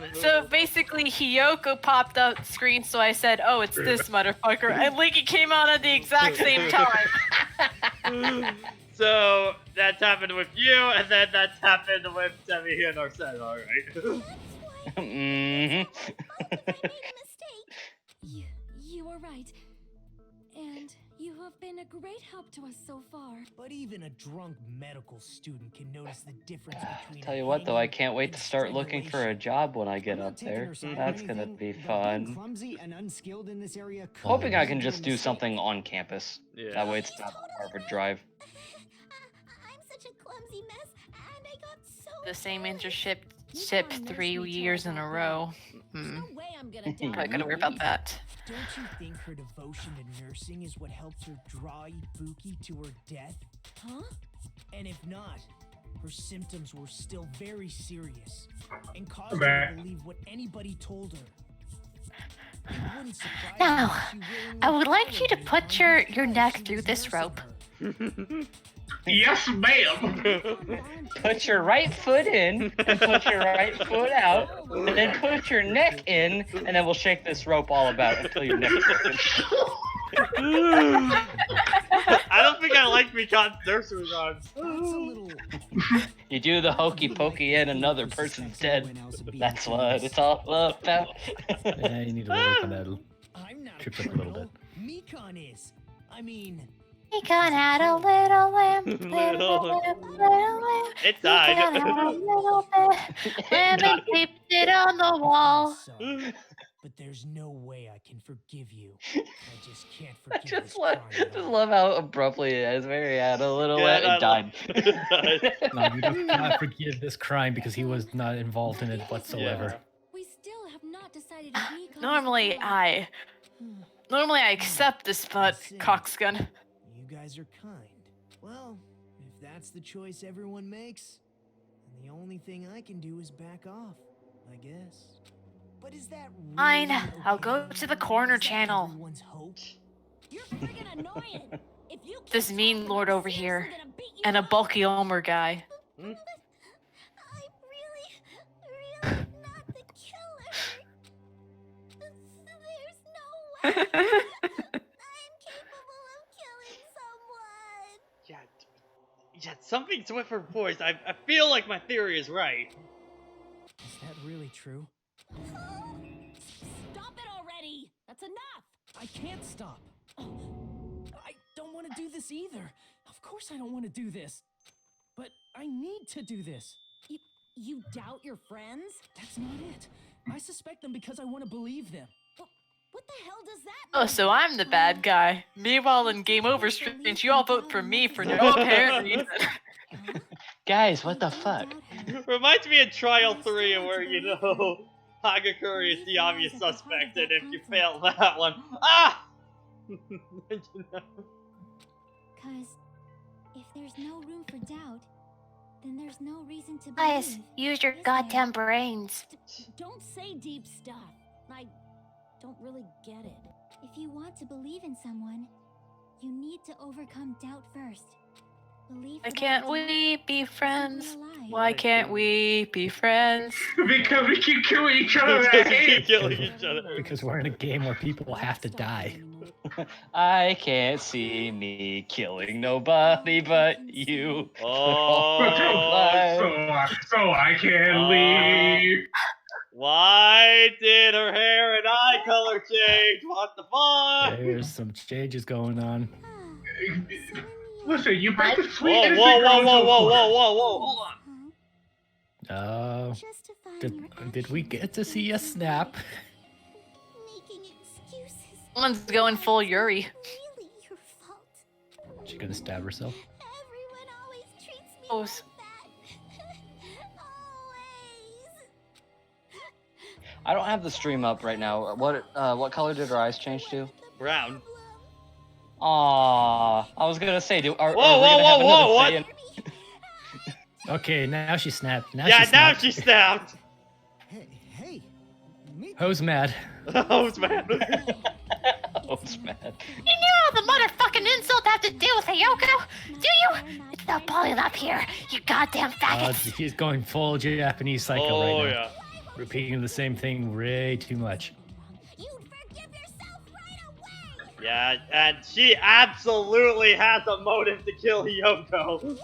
basically, Hiyoko popped up screen, so I said, "Oh, it's this motherfucker," and Linky came on at the exact same time. So that's happened with you, and then that's happened with Tevi and Arsene. All right. You were right. And you have been a great help to us so far. But even a drunk medical student can notice the difference between... Tell you what, though, I can't wait to start looking for a job when I get up there. That's gonna be fun. Clumsy and unskilled in this area. Hoping I can just do something on campus. Yeah. That way it's not far of a drive. I'm such a clumsy mess, and I got so... The same internship 3 years in a row. No way I'm gonna die. Probably gotta worry about that. Don't you think her devotion to nursing is what helped her draw Ibuki to her death? Huh? And if not, her symptoms were still very serious and caused her to believe what anybody told her. It wouldn't surprise me Now, if she willingly I would like followed you to the put advice your because neck she through was this nursing rope. her. Yes, ma'am. Put your right foot in, and put your right foot out, and then put your neck in, and then we'll shake this rope all about until your neck is open. I don't think I like Mikan's nursery rhymes. You do the hokey pokey and another person's dead. That's what it's all about. Yeah, you need to work on that. Trips up a little bit. Mikon is. I mean... Mikon had a little lamb, Little- little lamb. It died. Mikon had a little bit. Lamb and taped it on the wall. Sorry, but there's no way I can forgive you. I just can't I forgive just, this crime at just all. love how abruptly it is. Mary had a little Yeah, it died. No, you do not forgive this crime because he was not involved in it whatsoever. We still have not decided if Mikon Normally I accept this, but cocksgun. You guys are kind. Well, if that's the choice everyone makes, then the only thing I can do is back off, I guess. But is that really Fine, okay? I'll go to the corner Is that channel. everyone's hope? You're friggin' annoying. If you keep This mean talking, lord I'm over here, seriously gonna beat you and a up. bulky Omer guy. I'm really not the killer. There's no way I'm capable of killing someone. Yeah, something's with her voice. I feel like my theory is right. Is that really true? Stop it already. That's enough. I can't stop. I don't want to do this either. Of course I don't want to do this. But I need to do this. You doubt your friends? That's not it. I suspect them because I want to believe them. What the hell does that Oh, so I'm the bad guy. Meanwhile, in Game Over streams, you all vote for me for no apparent reason. Guys, what the fuck? Reminds me of Trial 3 where, you know, Hagakure is the obvious suspect, and if you fail that one, you know. Cause if there's no room for doubt, then there's no reason to Guys, believe. use your is goddamn brains. Don't say deep stuff. I don't really get it. If you want to believe in someone, you need to overcome doubt first. Believe Why without can't doubt we be is friends? simply a lie. Why can't we be friends? Because we keep killing each other. Because I we hate keep it. killing each other. Because we're in a game where people have to die. I can't see me killing nobody but you. Oh. So I can leave. Why did her hair and eye color change? What the fuck? There's some changes going on. Listen, you break the sweet Whoa, innocent whoa, girl whoa, into whoa, a whoa, corner. whoa, whoa, whoa, hold on. Just to find your Did we get to see a snap? Making excuses Someone's going full Yuri. really your fault. She gonna stab herself? Everyone always treats me Oh, like that. Always. I don't have the stream up right now. What color did her eyes change to? Brown. Aww, I was gonna say, are we Whoa, gonna have whoa, another what? say in- Okay, now she snapped. Now Yeah, she now snapped. she snapped. Hey, Who's mad? Who's mad? Who's mad? You know the motherfucking insult I have to deal with Hayoko? Do you? It's not pulling up here, you goddamn faggots. He's going full Japanese psycho Oh, right now. yeah. Repeating the same thing way too much. Yeah, and she absolutely has a motive to kill Hiyoko.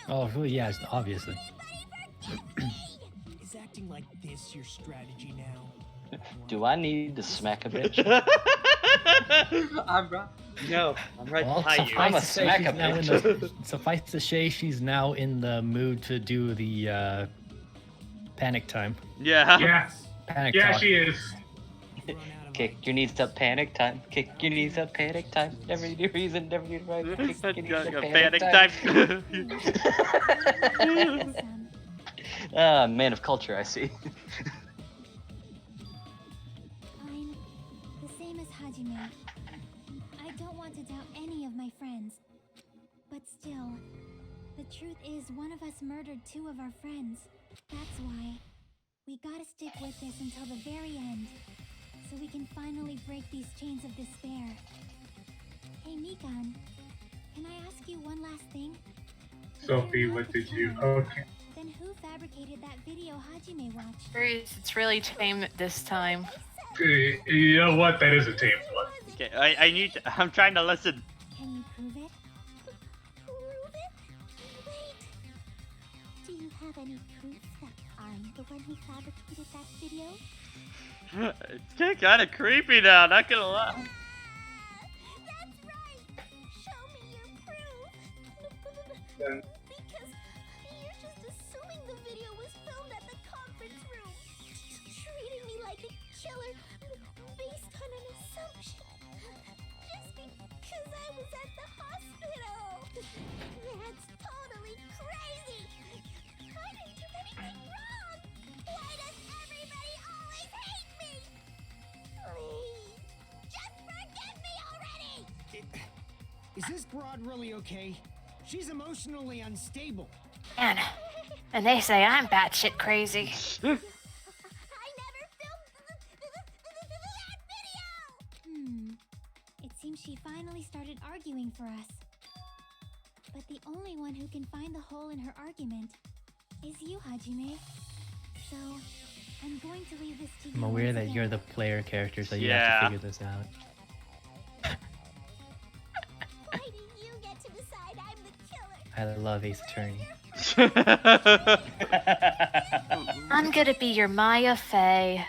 Oh, well, yeah, obviously. is acting like this your strategy now? Do I need to smack a bitch? I'm right. No, I'm right Well, behind you. I'm a suffice to say smack she's a now in bitch. the- Suffice to say, she's now in the mood to do the panic time. Yeah. Yeah. Panic Yeah, talk. she is. Kick your knees up, panic time. Kick your knees up, panic time. Never need a reason, never need a right. Kick your knees up, Panic time. Man of culture, I see. I'm the same as Hajime. I don't want to doubt any of my friends. But still, the truth is one of us murdered two of our friends. That's why we gotta stick with this until the very end, so we can finally break these chains of despair. Hey Mikan, can I ask you one last thing? Sophie, what did you? Okay. Then who fabricated that video Hajime watched? It's really tame this time. You know what? That is a tame one. Okay, I need to, I'm trying to listen. Can you prove it? Prove it? Wait. Do you have any proof that I'm the one who fabricated that video? It's getting kind of creepy now, not gonna lie. then. Because you're just assuming the video was filmed at the conference room. Treating me like a killer based on an assumption. Just because I was at the hospital. That's totally crazy. I didn't do anything wrong. Why does everybody always hate me? Please, just forgive me already. Is this broad really okay? She's emotionally unstable. Man, and they say I'm batshit crazy. It seems she finally started arguing for us. But the only one who can find the hole in her argument is you, Hajime. So, I'm going to leave this to you. I'm aware once that again. you're the player character, so you have to figure this out. Why do you get to decide I'm the killer? I love Ace Attorney. I'm gonna be your Maya Fey.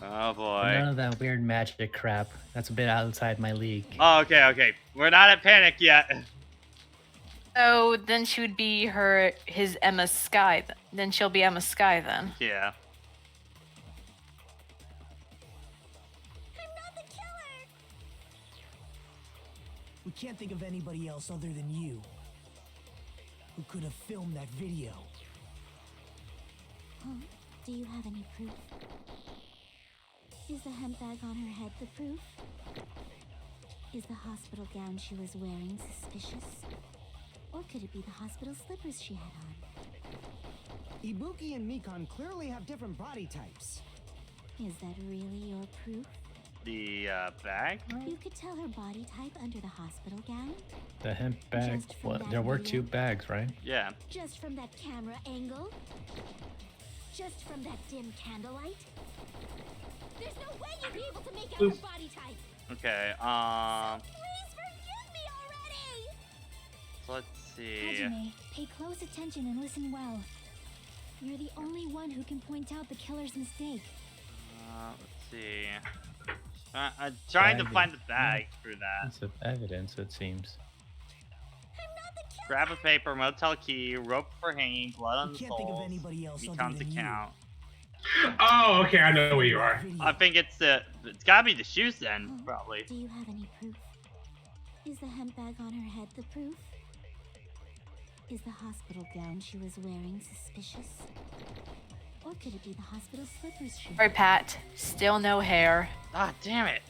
Oh boy. None of that weird magic crap. That's a bit outside my league. Oh, okay. We're not at panic yet. So then she would be his Emma Sky. Then she'll be Emma Sky then. Yeah. I'm not the killer. We can't think of anybody else other than you who could have filmed that video. Huh? Do you have any proof? Is the hemp bag on her head the proof? Is the hospital gown she was wearing suspicious? Or could it be the hospital slippers she had on? Ibuki and Mikan clearly have different body types. Is that really your proof? The bag? You could tell her body type under the hospital gown? The hemp bag. Just from Well, that there were video? 2 bags, right? Yeah. Just from that camera angle? Just from that dim candlelight? There's no way you'd be able to make out her body type. Okay, Please forgive me already. so let's see. Hajime, pay close attention and listen well. You're the only one who can point out the killer's mistake. Let's see. I'm trying to find the bag through that. Piece of evidence, it seems. Grab a paper, motel key, rope for hanging, blood on We the can't think of soles, anybody else other Mikan's than you. account. Oh, okay, I know where you are. I think it's gotta be the shoes then, probably. Do you have any proof? Is the hemp bag on her head the proof? Is the hospital gown she was wearing suspicious? Or could it be the hospital slippers she Sorry, Pat. Still no hair. Ah, damn it.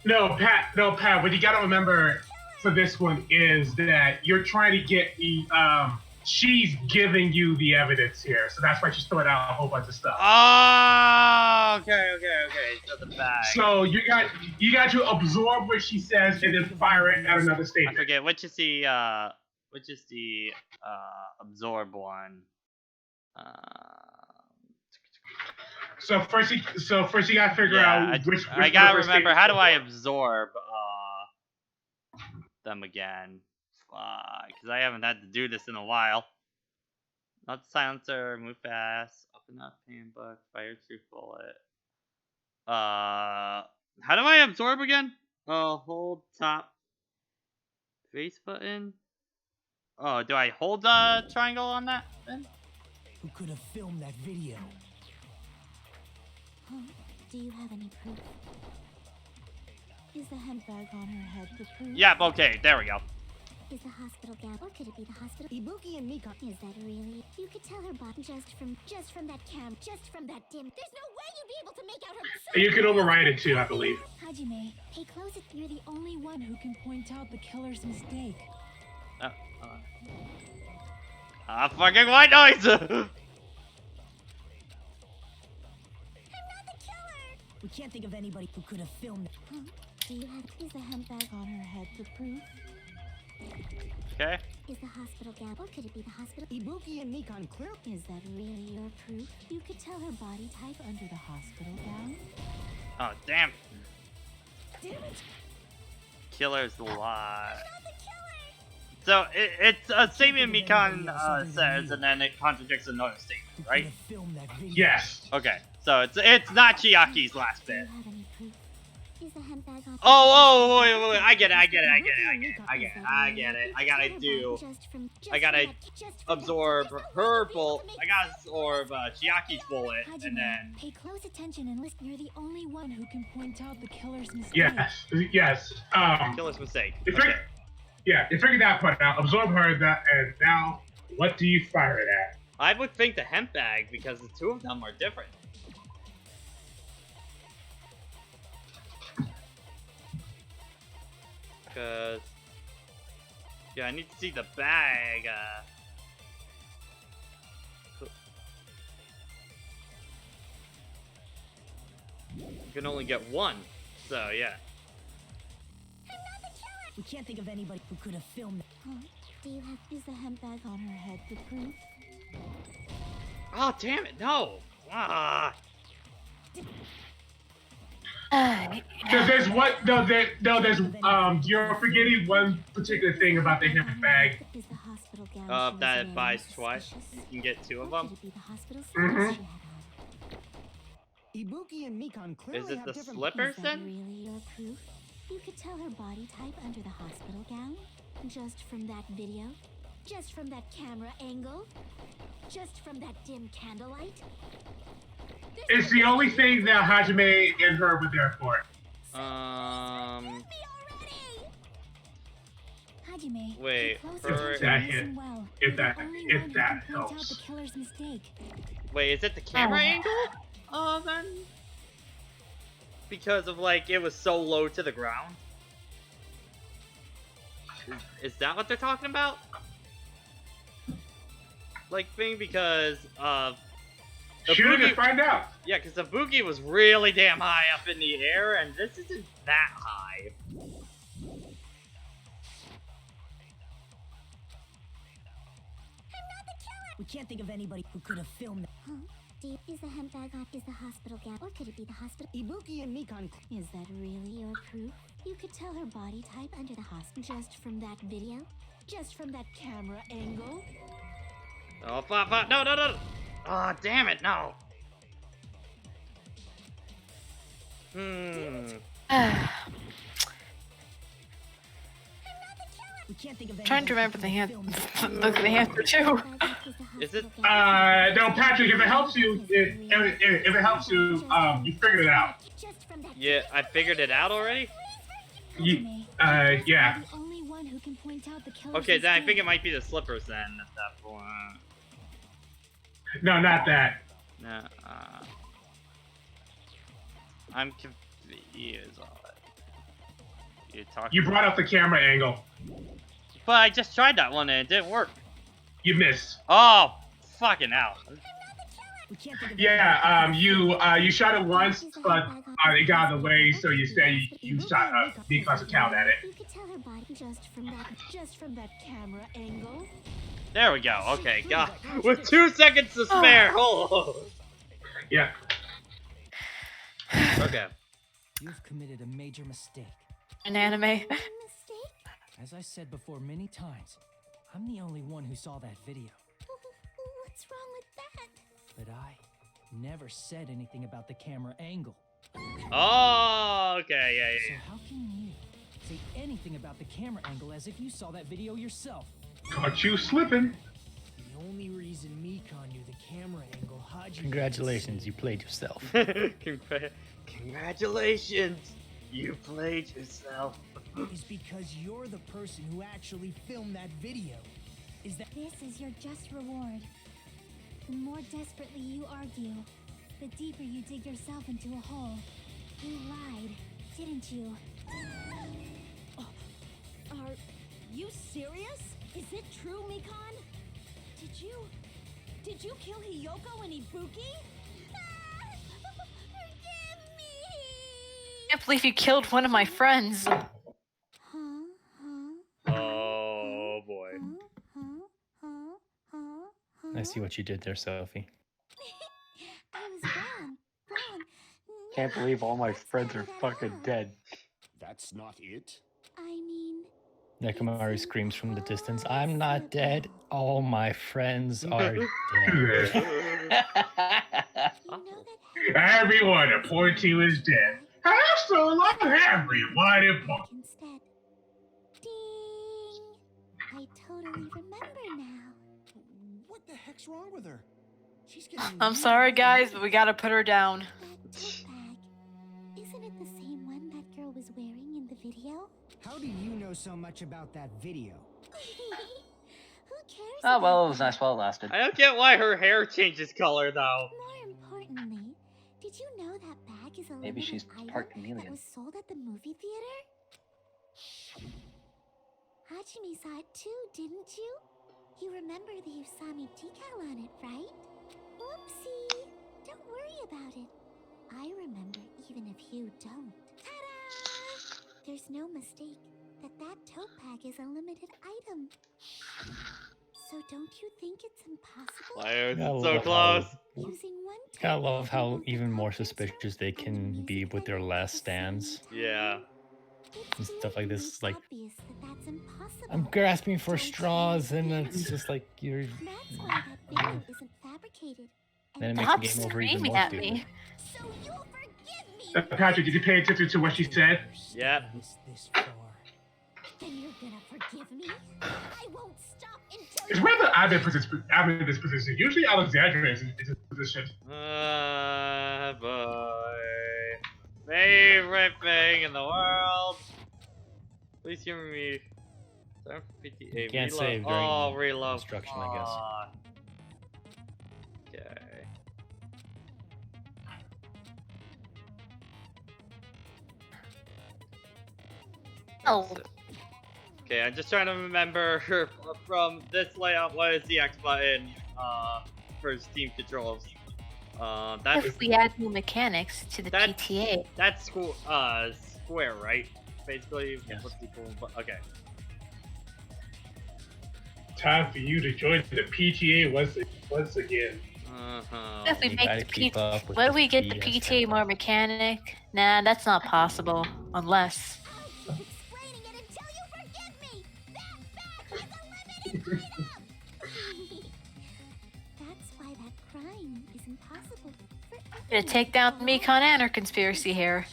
No, Pat. What you gotta remember for this one is that you're trying to get the she's giving you the evidence here, so that's why she's throwing out a whole bunch of stuff. Oh, okay. So the bag. So you got to absorb what she says and then fire it at another I statement. forget which is the absorb one. So first you gotta figure out which I gotta remember how do I absorb them again. Because I haven't had to do this in a while. Not silencer, move fast, open up handbook, fire true bullet. How do I absorb again? Hold top face button. Oh, do I hold the triangle on that then? Who could have filmed that video? Huh? Do you have any proof? Is the hemp bag on her head the proof? Yep, okay, there we go. Is the hospital gown, or could it be the hospital? Ibuki and Mikan. Is that really? You could tell her body just from that cam, just from that dim. There's no way you'd be able to make out her. You can override it too, I believe. Hajime, pay close. You're the only one who can point out the killer's mistake. Fucking white noise! We can't think of anybody who could have filmed it. Huh? Do you have? Is the hemp bag on her head the proof? Okay. Is the hospital gown, or could it be the hospital? Ibuki and Mikan clear. Is that really your proof? You could tell her body type under the hospital gown. Oh, damn. Damn it! Killer's a lot. So it's a statement Mikan says, and then it contradicts another statement, right? Yes. Okay, so it's not Chiaki's last Do you bit. have any proof? Is the hemp bag on Oh, wait. I get it. I gotta absorb her bullet. I gotta absorb Chiaki's bullet, and then. Pay close attention and listen. You're the only one who can point out the killer's mistake. Yes. Killer's mistake. You figured that part out. Absorb her, and now, what do you fire it at? I would think the hemp bag because the two of them are different. Because, yeah, I need to see the bag. You can only get one, so yeah. We can't think of anybody who could have filmed. Is the hemp bag on her head the proof? Oh, damn it, no! Ah. There's what? No, there's you're forgetting one particular thing about the hemp bag. That it buys twice. You can get two of them. Mm-hmm. Ibuki and Mikan clearly Is it have the different slippers Is that then? really your proof? You could tell her body type under the hospital gown? Just from that video? Just from that camera angle? Just from that dim candlelight? It's the only thing that Hajime and her were there for. Hajime, Wait, if that helps. Wait, is it the camera angle? Oh, then. Because of like it was so low to the ground. Is that what they're talking about? Like thing because Shoot it, find out. Yeah, because the boogie was really damn high up in the air, and this isn't that high. We can't think of anybody who could have filmed that. Huh? Is the hemp bag on? Is the hospital gown? Or could it be the hospital? Ibuki and Mikan. Is that really your proof? You could tell her body type under the hospital just from that video? Just from that camera angle? Oh, fuck. No. Oh, damn it, no. We can't think of Trying to remember the answer too. Is it? No, Patrick. If it helps you, if it helps you, you figured it out. Yeah, I figured it out already. Yeah. Okay, then I think it might be the slippers then at that point. No, not that. No, I'm confused. You brought up the camera angle. But I just tried that one and it didn't work. You missed. Oh, fucking hell. Yeah, you shot it once, but it got out of the way, so you say you shot because of count at it. You could tell her body just from that camera angle. There we go. Okay, God. With 2 seconds to spare. Oh. Yeah. Okay. You've committed a major mistake. An anime. As I said before many times, I'm the only one who saw that video. What's wrong with that? But I never said anything about the camera angle. Oh, okay, yeah. So how can you say anything about the camera angle as if you saw that video yourself? Caught you slipping. The only reason Mikan knew the camera angle, Haji. Congratulations, you played yourself. Congratulations, you played yourself. Is because you're the person who actually filmed that video. Is that this is your just reward? The more desperately you argue, the deeper you dig yourself into a hole. You lied, didn't you? Are you serious? Is it true, Mikan? Did you kill Hiyoko and Ibuki? I can't believe you killed one of my friends. Oh boy. I see what you did there, Sophie. I was wrong. Can't believe all my friends are fucking dead. That's not it. I mean... Nekomaru screams from the distance, I'm not dead. All my friends are dead. Everyone, a point to is dead. soul of everyone important. Instead. Ding! I totally remember now. What the heck's wrong with her? She's getting. I'm sorry, guys, but we gotta put her down. That tote bag. Isn't it the same one that girl was wearing in the video? How do you know so much about that video? Who cares? Oh, well, about it was nice while it lasted. I don't get why her hair changes color though. More importantly, did you know that bag is a Maybe limited she's item part that chameleon. was sold at the movie theater? Hajime saw it too, didn't you? You remember the Usami decal on it, right? Whoopsie! Don't worry about it. I remember even if you don't. Ta-da! There's no mistake that tote bag is a limited item. So don't you think it's impossible? Why is I it so love close? Using one I love how even more suspicious they can be with their last stands Yeah. and stuff like this. It's like, obvious that that's impossible. I'm grasping for straws, and it's just like you're. That's why that video isn't fabricated. Then it makes Stop the game over even screaming more at stupid. me. So you'll forgive me. Patrick, did you pay attention to what she said? Yep. Then you're gonna forgive me? I won't stop until It's rather I'm in this position. Usually Alexandria is in this position. Boy. Favorite thing in the world. Please hear me. Time for PTA. You can't Reload. save during Oh, reload. instruction, I guess. Aw. Okay. Oh. Okay, I'm just trying to remember from this layout. What is the X button? For Steam controls. That's If we add new mechanics to the PTA. That's square, right? Basically, Yes. what's equal, but okay. Time for you to join the PTA once again. If we You make gotta the keep PTA, up with what the if we get the PS PTA more mechanic? Nah, that's not possible. Unless. explaining it until you forgive me. That bag is a limited item. That's why that crime is impossible for Gonna take down Mekon and her conspiracy here.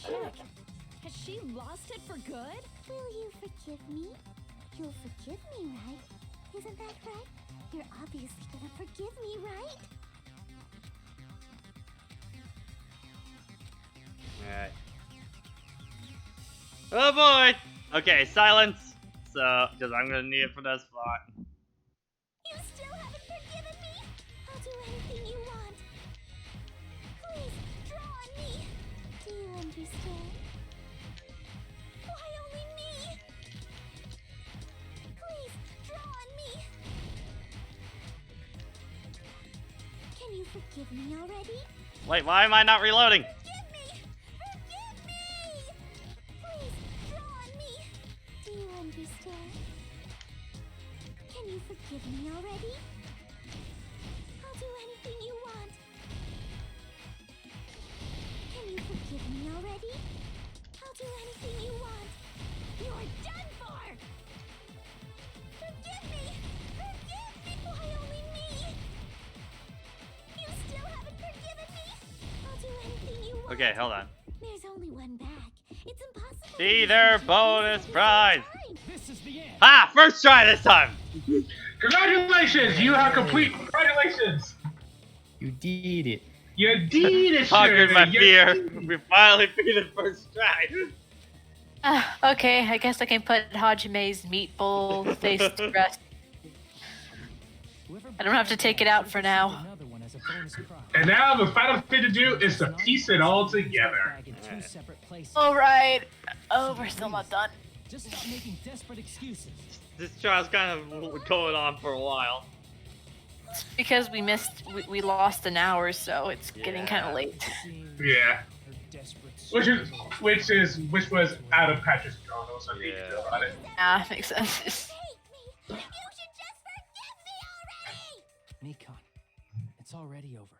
Has she lost it for good? Will you forgive me? You'll forgive me, right? Isn't that right? You're obviously gonna forgive me, right? Alright. Oh boy! Okay, silence. So, because I'm gonna need it for this spot. You still haven't forgiven me? I'll do anything you want. Please, draw on me. Do you understand? Why only me? Please, draw on me. Can you forgive me already? Wait, why am I not reloading? Forgive me! Forgive me! Please, draw on me. Do you understand? Can you forgive me already? I'll do anything you want. Can you forgive me already? I'll do anything you want. You're done for! Forgive me! Forgive me! Why only me? You still haven't forgiven me? I'll do anything you want. Okay, hold on. There's only one bag. It's impossible. Be their bonus prize! This is the end. Ha! First try this time! Congratulations! You have complete. Congratulations! You did it. You did it, Conquered my You fear. did. We finally beat it first try. Okay, I guess I can put Hajime's meatball face to rest. I don't have to take it out for now. And now the final thing to do is to piece it all together. Alright. Oh, we're still not done. Just stop making desperate excuses. This trial's kind of going on for a while. It's because we lost an hour, so it's getting kind of late. Yeah. Which was out of Patrick's control, so he can feel about it. Yeah, makes sense. Mekon, it's already over.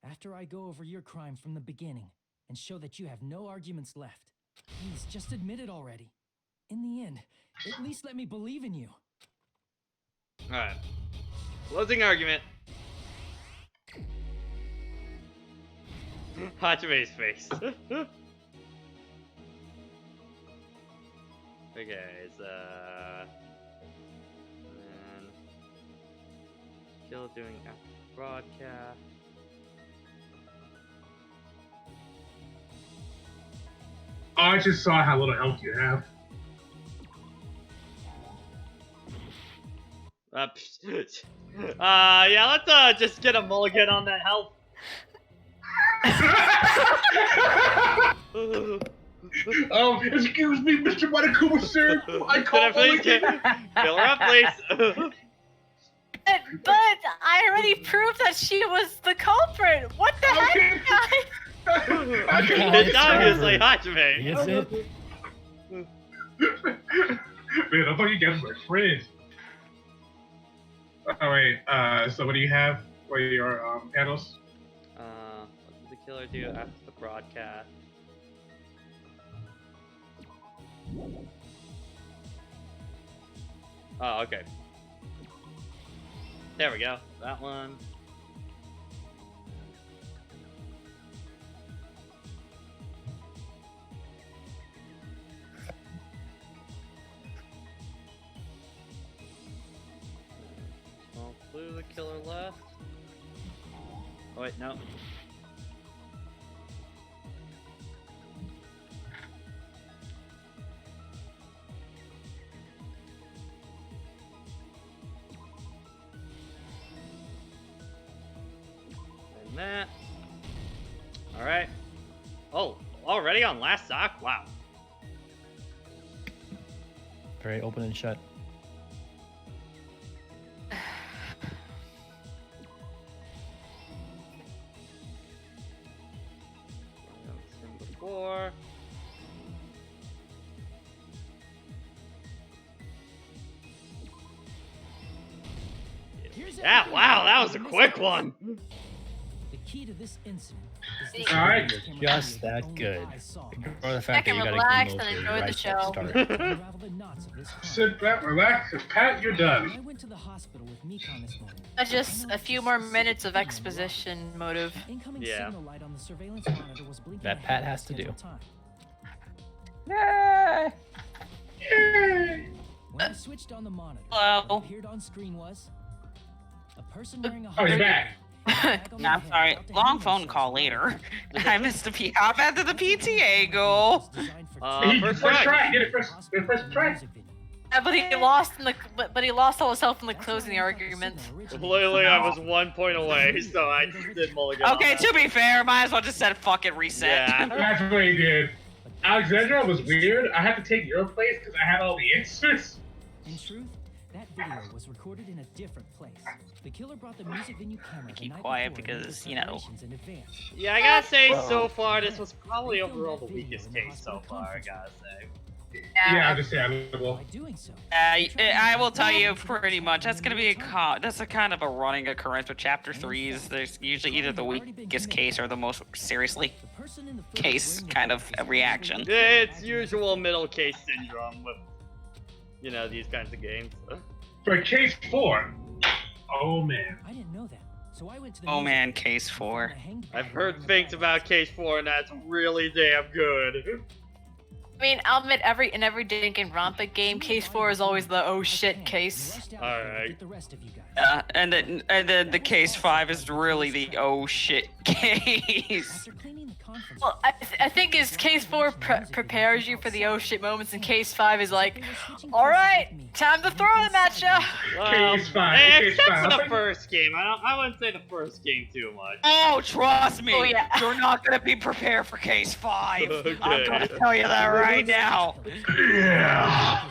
After I go over your crime from the beginning and show that you have no arguments left, please just admit it already. In the end, at least let me believe in you. Alright. Closing argument. Hachime's face. Okay, so and still doing after broadcast. Oh, I just saw how little health you have. Yeah, let's just get a mulligan on that health. Excuse me, Mr. Monokuma, sir. I call please kill her up, please. But I already proved that she was the culprit. What the heck, guys? It's obviously Hajime. Is it? Man, I thought you guys were friends. Alright, so what do you have for your panels? What did the killer do after the broadcast? Oh, okay. There we go. That one. Small clue, the killer left. Oh wait, no. That. Alright. Oh, already on last sock? Wow. Very open and shut. Before. Yeah, wow, that was a quick one. The key to this incident is All right. Just that good. Ignore the fact that you got relax to and enjoy the show. Sit back, relax, and Pat, you're done. I went to the hospital with Mikon this morning. Just a few more minutes of exposition motive. Incoming Yeah. signal light on the surveillance monitor was blinking That ahead Pat of has to do. scheduled time. Yay! When I switched on the monitor, Hello. what appeared on screen was a person wearing a Oh, you're back. No, I'm sorry. Long phone call later. I missed a hop after the PTA goal. First try. Get it first try. But he lost in the but he lost all himself in the closing argument. Literally, I was 1 point away, so I just did mulligan. Okay, to be fair, might as well just said fuck it, reset. Yeah. That's what he did. Alexandra was weird. I had to take your place because I had all the answers. In truth, that video was recorded in a different place. The killer brought the music venue camera. Keep quiet because, you know. Yeah, I gotta say, so far, this was probably overall the weakest case so far, I gotta say. Yeah, understandable. I will tell you pretty much. That's gonna be that's a kind of a running occurrence with chapter 3s. There's usually either the weakest case or the most seriously case kind of reaction. It's usual middle case syndrome with, you know, these kinds of games. For case 4, oh man. I didn't know that. So I went to the Oh man, case 4. I've heard things about case 4 and that's really damn good. I mean, I'll admit in every Danganronpa game, case 4 is always the oh shit case. Alright. And then the case 5 is really the oh shit case. Well, I think is case 4 prepares you for the oh shit moments, and case 5 is like, all right, time to throw them at ya. Well, Case 5. except for the first game. I wouldn't say the first game too much. Oh, trust me, Oh, yeah. you're not gonna be prepared for case 5. Okay. I'm gonna tell you that right now. Yeah.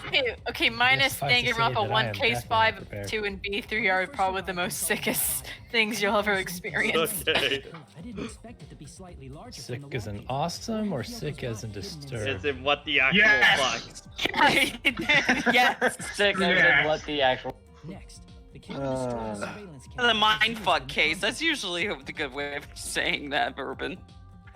Okay, minus Suffice to say Danganronpa that I 1, am case definitely 5, prepared. 2, and B3 are probably the most sickest things you'll ever experience. Okay. I didn't expect it to be slightly larger. Sick from the as in wall. awesome or sick as in disturbed? It's in what the actual Yes! fuck. Yes. Sick as Yeah. in what the actual. Next, the killer destroyed the surveillance camera. The mindfuck case. That's usually the good way of saying that, Bourbon.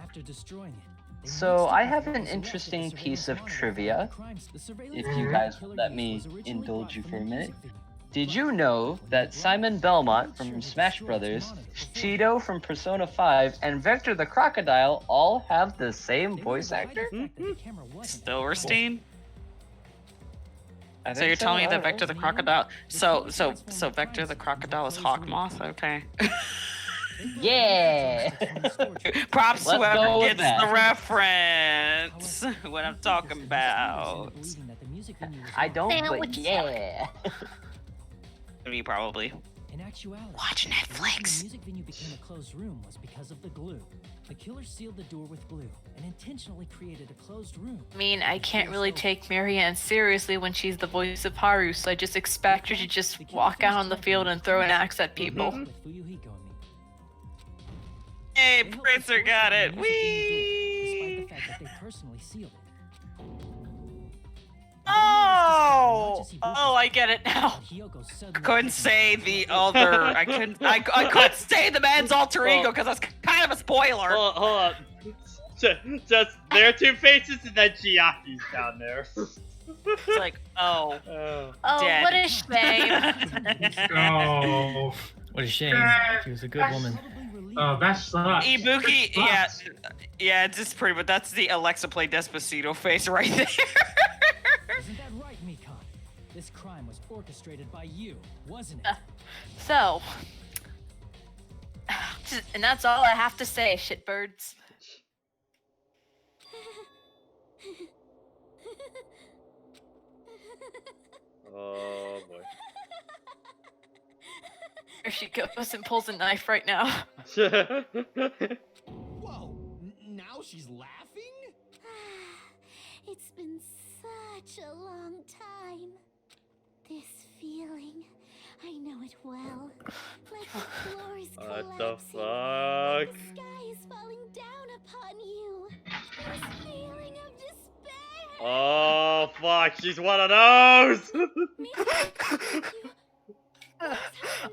After destroying it, they So mixed I it have with an the interesting surveillance piece of monitor trivia, and crimes. The surveillance if you camera guys the killer would let used me was originally indulge bought you from for a the minute. music video. Did you know that Simon Belmont from Smash Brothers, Cheeto from Persona 5, and Vector the Crocodile all have the same They voice were to hide the actor? fact that the camera wasn't Silverstein? So you're telling me that Vector the Crocodile... So Vector the Crocodile is Hawkmoth? Okay. Yeah! Props Let's whoever go with gets that. the reference. What I'm talking about. I don't, but yeah. Me probably. In actuality, Watch Netflix. The music venue became a closed room was because of the glue. The killer sealed the door with glue and intentionally created a closed room. I mean, I can't really take Marianne seriously when she's the voice of Haru, so I just expect her to just walk out on the field and throw an axe at people. Hey, Princer got it. Whee! Despite the fact that they personally sealed it. Oh, I get it now. Couldn't say the other. I couldn't say the man's alter ego because that's kind of a spoiler. Hold up. Just their two faces and then Chiaki's down there. It's like, oh, dead. What a shame. Oh, What a shame. She was a good woman. Oh, that sucks. Ibuki, yeah, just pretty, but that's the Alexa play Despacito face right there. Isn't that right, Mikan? This crime was orchestrated by you, wasn't it? So, and that's all I have to say, shitbirds. Oh boy. There she goes and pulls a knife right now. Whoa, now she's laughing? It's been such a long time. This feeling, I know it well. Like the floor is What the collapsing. fuck? The sky is falling down upon you. This feeling of despair. Oh fuck, she's one of those!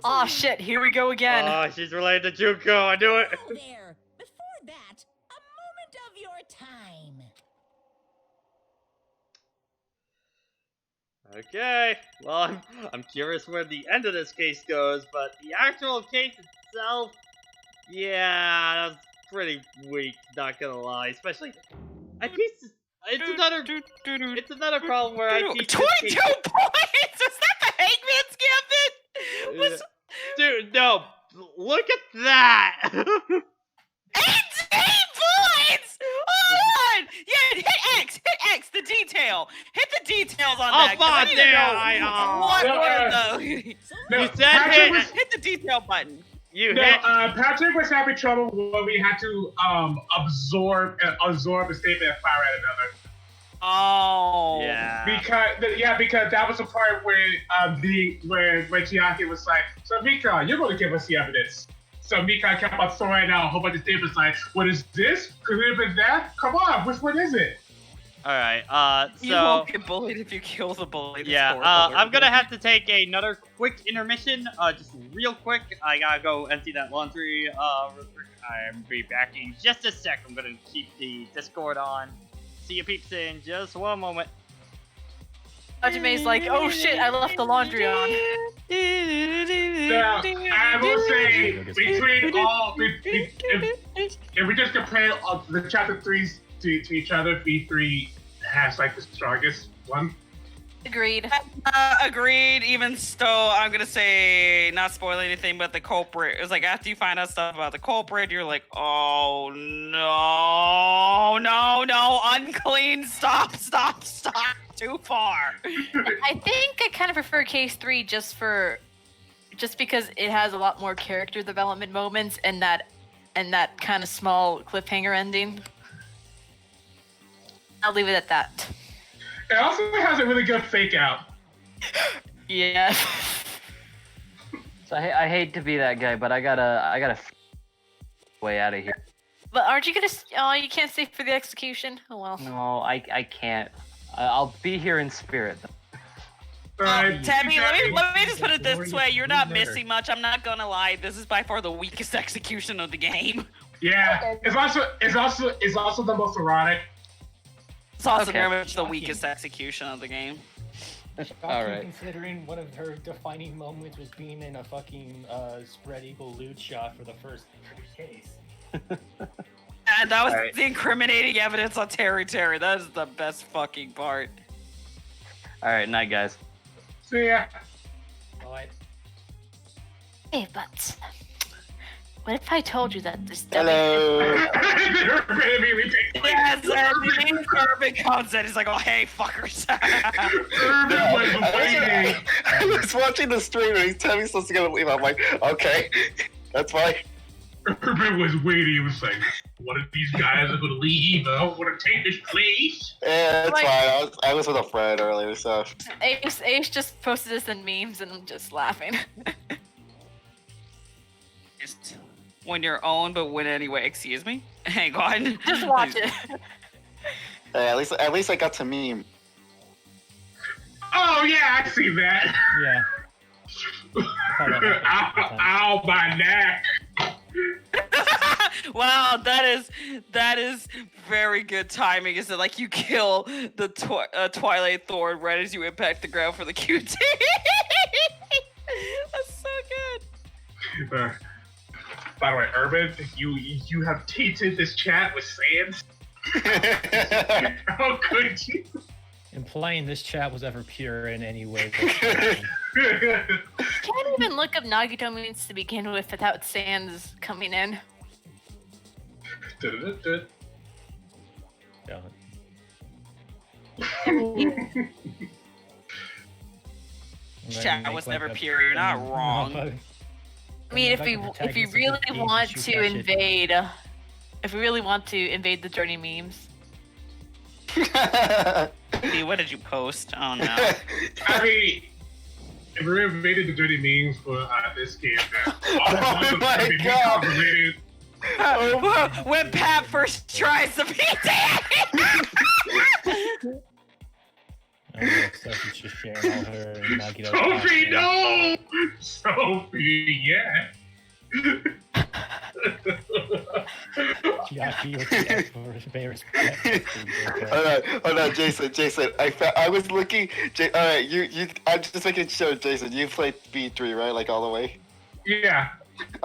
Oh shit, here we go again. Oh, she's related to Junko, I knew it! Hello there. Before that, a moment of your time. Okay, well, I'm curious where the end of this case goes, but the actual case itself, yeah, that's pretty weak, not gonna lie. Especially, it's another problem where I pieced 22 points! Is that the Hangman's Gambit? Dude, no, look at that! 18 points! Hold on! Yeah, hit X, the detail. Hit the details on that. Oh, fuck, Hit the detail button. Patrick was having trouble when we had to absorb a statement and fire at another. Oh. Yeah. Because that was the part where when Chiaki was like, so Mika, you're going to give us the evidence. So Mika kept on throwing out a whole bunch of statements like, what is this? Could it have been that? Come on, which one is it? Alright, You won't get bullied if you kill the bully. Yeah, I'm gonna have to take another quick intermission, just real quick. I gotta go empty that laundry, I'll be back in just a sec. I'm gonna keep the Discord on. See you peeps in just one moment. Hajime's like, oh shit, I left the laundry on. Now, I will say, between all, if we just compare all the chapter 3s to each other, V3 has like the strongest one. Agreed. Agreed. Even though I'm gonna say, not spoil anything, but the culprit. It was like after you find out stuff about the culprit, you're like, oh no, unclean. Stop. Too far. I think I kind of prefer case 3 just because it has a lot more character development moments and that kind of small cliffhanger ending. I'll leave it at that. It also has a really good fake out. Yeah. So I hate to be that guy, but I gotta way out of here. But aren't you gonna? Oh, you can't stay for the execution. Oh well. No, I can't. I'll be here in spirit. Tabby, let me just put it this way: you're not missing much. I'm not gonna lie. This is by far the weakest execution of the game. Yeah, it's also the most erotic. It's also very much the weakest execution of the game. Alright. Considering one of her defining moments was being in a fucking spread eagle loot shot for the first case. And that was the incriminating evidence on Terry. That is the best fucking part. All right, night, guys. See ya. Alright. Hey, but what if I told you that this Hello. Yes, and Urban comes in. He's like, "Oh, hey, fuckers." I was watching the stream and he's telling me he's supposed to go leave. I'm like, okay, that's fine. Urban was waiting. He was like, "One of these guys are going to leave. I don't want to take this place." Yeah, it's Like- fine. I was with a friend earlier, so. Ace just posted this in memes, and I'm just laughing. Just when you're owned, but win anyway. Excuse me. Hang on. Just watch it. Hey, at least I got to meme. Oh yeah, I see that. Yeah. Ow, my neck. Wow, that is very good timing. Is it like you kill the Twilight Thorn right as you impact the ground for the QT? That's so good. By the way, Urban, you have tainted this chat with sand. How could you? Implying this chat was ever pure in any way. Can't even look up Nagito means to begin with without Sans coming in. Yeah. Chat was never pure. You're not wrong. I mean, if we really want to invade, if we really want to invade the Journey memes. Hey, what did you post? Oh no. I mean, if we invaded the dirty memes for this game, then Oh my god! When Pat first tries the PT. Sophie's just sharing all her Nagito. Sophie, no! Sophie, yeah. Hold on, Jason. I was looking. All right, you. I'm just making sure, Jason. You played B3, right? Like all the way. Yeah.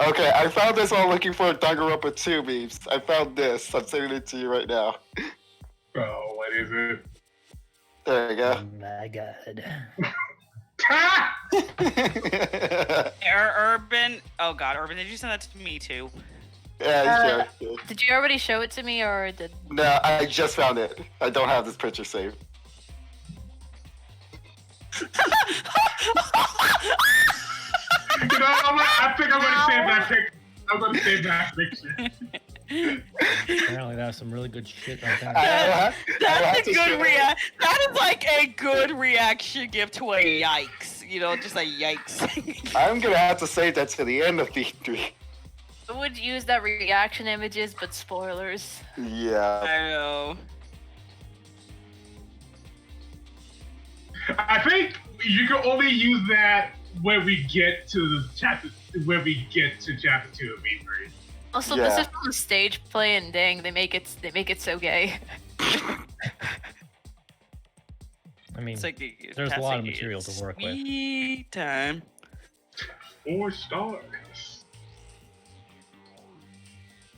Okay, I found this while looking for Danganronpa 2 memes. I found this. I'm sending it to you right now. Oh, what is it? There you go. Oh my god. Urban. Oh god, Urban, did you send that to me too? Yeah, sure. Did you already show it to me, or did? No, I just found it. I don't have this picture saved. You know, I think I'm gonna save that picture. I'm gonna save that picture. Apparently, that was some really good shit right there. That's a good react. That is like a good reaction give to a yikes. You know, just a yikes. I'm gonna have to save that to the end of B3. I would use that reaction images, but spoilers. Yeah. I know. I think you can only use that when we get to the chapter. When we get to chapter 2 of B3. Also, this is from a stage play, and dang, they make it so gay. I mean, It's like there's a lot of material to work with. Sweet time. 4 stars.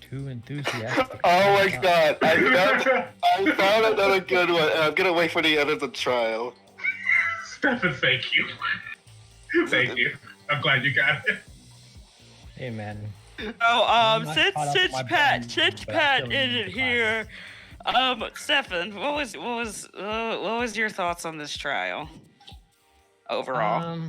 Too enthusiastic. Oh my god! I found another good one, and I'm gonna wait for the end of the trial. Stefan, thank you. Thank you. I'm glad you got it. Hey man. Oh, not since caught up with my Pat brain, but I still need isn't to here, Stefan, what was your thoughts on this trial overall?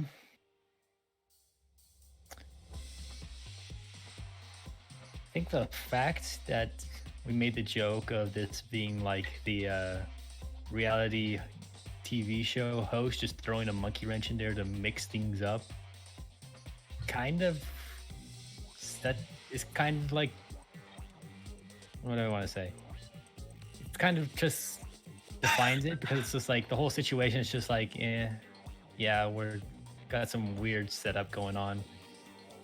I think the fact that we made the joke of this being like the reality TV show host just throwing a monkey wrench in there to mix things up, that is kind of like, what do I want to say? It kind of just defines it, because it's just like the whole situation is just like, yeah, we're got some weird setup going on.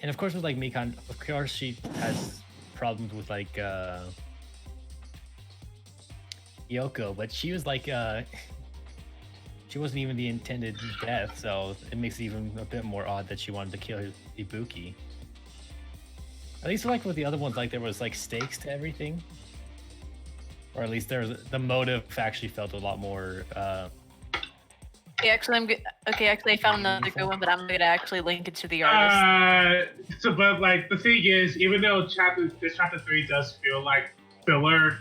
And of course with like Mikan, of course she has problems with like Yoko, but she was like she wasn't even the intended death, so it makes it even a bit more odd that she wanted to kill Ibuki. At least like with the other ones, like there was like stakes to everything, or at least the motive actually felt a lot more Actually, I found another good one, but I'm gonna actually link it to the artist. But like the thing is, even though chapter 3 does feel like filler,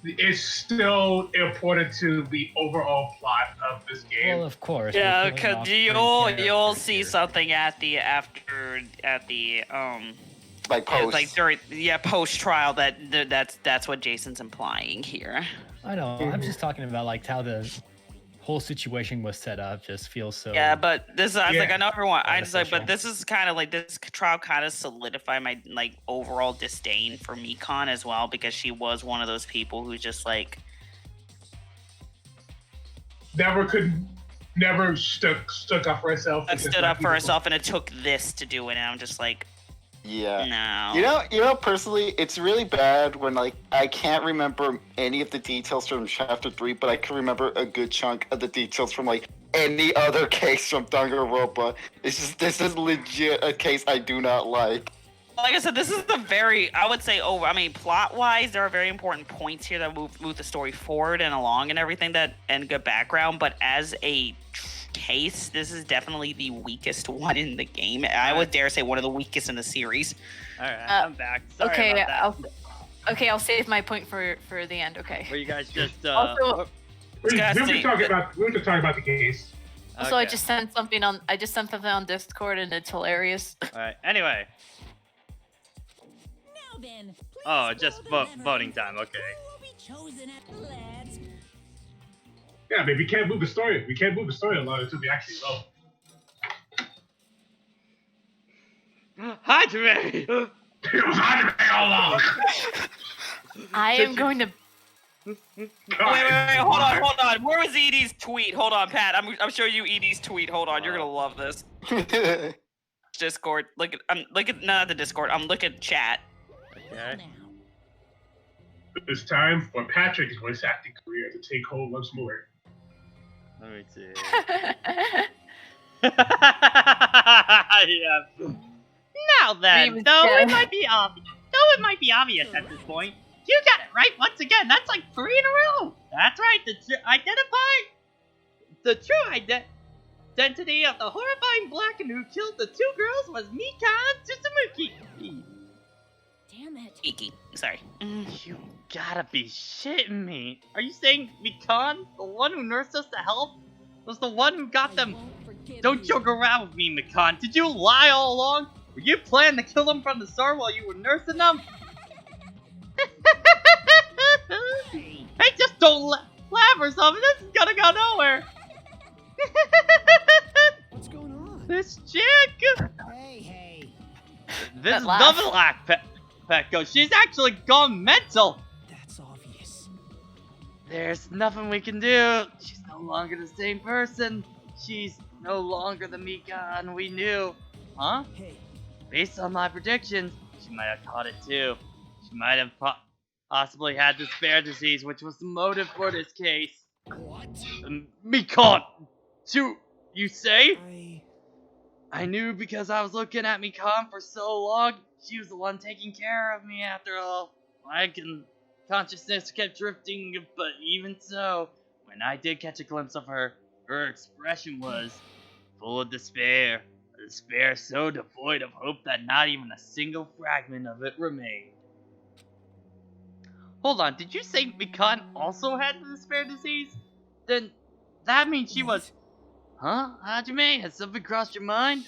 it's still important to the overall plot of this game. Well, of course. Yeah, because you'll see something at the like post, like during post trial that's what Jason's implying here. I know. I'm just talking about like how the whole situation was set up. Just feels so. Yeah, but this I was like I know everyone. I just like, but this is kind of like this trial kind of solidified my like overall disdain for Mikan as well, because she was one of those people who just like never stuck up for herself. Stood up for herself, and it took this to do it. And I'm just like, yeah. No. You know, personally, it's really bad when like I can't remember any of the details from chapter 3, but I can remember a good chunk of the details from like any other case from Danganronpa. This is legit a case I do not like. Like I said, this is the I would say plot-wise, there are very important points here that move the story forward and along and everything and good background, but as a case, this is definitely the weakest one in the game. I would dare say one of the weakest in the series. Alright, I'm back. Sorry about that. I'll save my point for the end, okay. Were you guys just, Also, we have to talk about the case. Also, I just sent something on Discord, and it's hilarious. Alright, anyway. Oh, just voting time, okay. Yeah, but we can't move the story. We can't move the story along until we actually vote. Hajime! It was Hajime all along! I am going to... Wait, hold on. Where was Edie's tweet? Hold on, Pat. I'm showing you Edie's tweet. Hold on, you're gonna love this. Discord. Look at not the Discord. Look at chat. Okay. It's time for Patrick's voice acting career to take hold once more. Let me see. Now then, though it might be obvious at this point, you got it right once again. That's like 3 in a row. That's right. The true identity of the horrifying Blacken who killed the 2 girls was Mikan Tsutsumuki. Damn it. Iki. Sorry. You gotta be shitting me. Are you saying Mikan, the one who nursed us to health, was the one who got them? Don't joke around with me, Mikan. Did you lie all along? Were you planning to kill them from the start while you were nursing them? Hey, just don't laugh or something. This is gonna go nowhere. What's going on? This chick. Hey. This is double laugh, Petco. She's actually gone mental. That's obvious. There's nothing we can do. She's no longer the same person. She's no longer the Mikan we knew. Huh? Hey. Based on my predictions, she might have caught it too. She might have possibly had the spare disease, which was the motive for this case. What? Mikan! You say? I knew because I was looking at Mikan for so long. She was the one taking care of me after all. Consciousness kept drifting, but even so, when I did catch a glimpse of her, her expression was full of despair. A despair so devoid of hope that not even a single fragment of it remained. Hold on, did you say Mikan also had the despair disease? Then that means she was... Huh? Hajime, has something crossed your mind?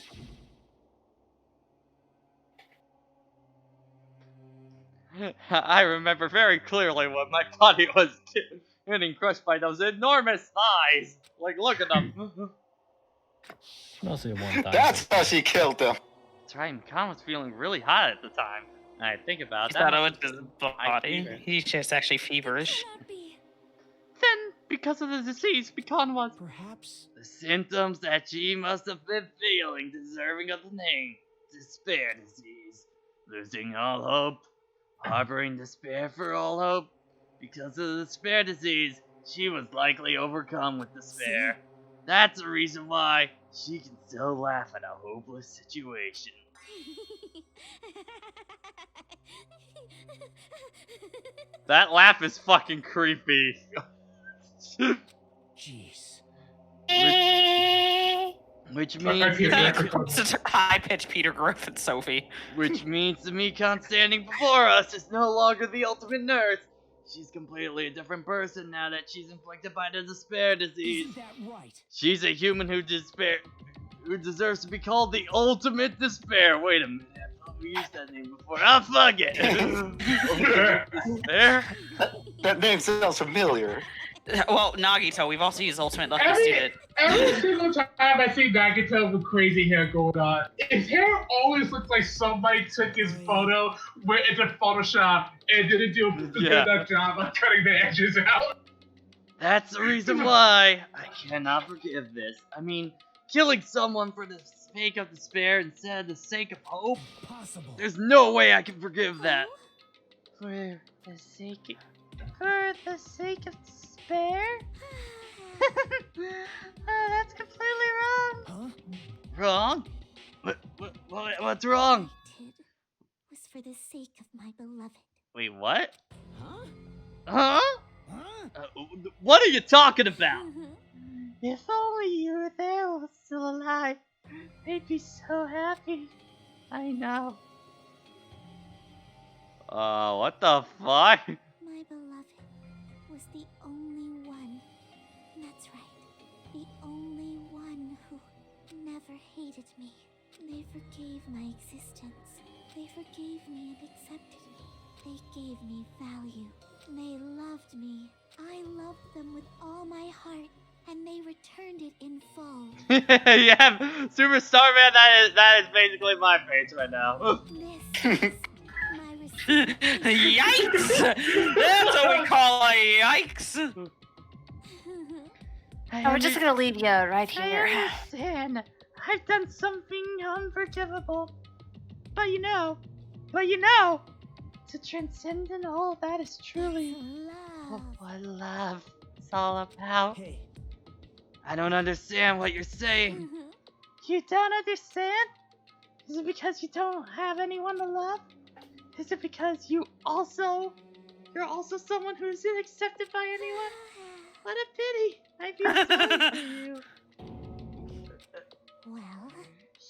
I remember very clearly when my body was getting crushed by those enormous thighs. Like, look at them. Mostly one thigh. That's how she killed them. That's right, Mikan was feeling really hot at the time. I think about He that. thought it was his body. He's just actually feverish. Then, because of the disease, Mikan was... Perhaps... The symptoms that she must have been feeling deserving of the name. Despair disease. Losing all hope. Harboring despair for all hope. Because of the despair disease, she was likely overcome with despair. That's the reason why she can still laugh at a hopeless situation. That laugh is fucking creepy. Jeez. Which means Such a high-pitched Peter Griffin, Sophie. Which means the Mikon standing before us is no longer the ultimate nurse. She's completely a different person now that she's inflicted by the despair disease. Isn't that right? She's a human who deserves to be called the ultimate despair. Wait a minute, I thought we used that name before. Ah, fuck it. Despair? That name sounds familiar. Well, Nagito, we've also used Ultimate Lucky Student. Every single time I see Nagito with crazy hair going on, his hair always looks like somebody took his photo where it's a Photoshop and didn't do a good enough job of cutting the edges out. That's the reason why I cannot forgive this. I mean, killing someone for the sake of despair instead of the sake of hope? Possible. There's no way I can forgive that. For the sake of despair? Oh, that's completely wrong. Huh? Wrong? What's wrong? Was for the sake of my beloved. Wait, what? Huh? Huh? Huh? What are you talking about? If only you were there while still alive, they'd be so happy. I know. What the fuck? My beloved was the only one. That's right. The only one who never hated me. They forgave my existence. They forgave me and accepted me. They gave me value. They loved me. I loved them with all my heart, and they returned it in full. Yeah, Superstar Man, that is basically my face right now. This is my responsibility. Yikes! That's what we call a yikes! We're just gonna leave you right here. I understand. I've done something unforgivable. But you know, to transcend in all that is truly what love is all about. Hey. I don't understand what you're saying. You don't understand? Is it because you don't have anyone to love? Is it because you're also someone who isn't accepted by anyone? What a pity. I feel sorry for you. Well,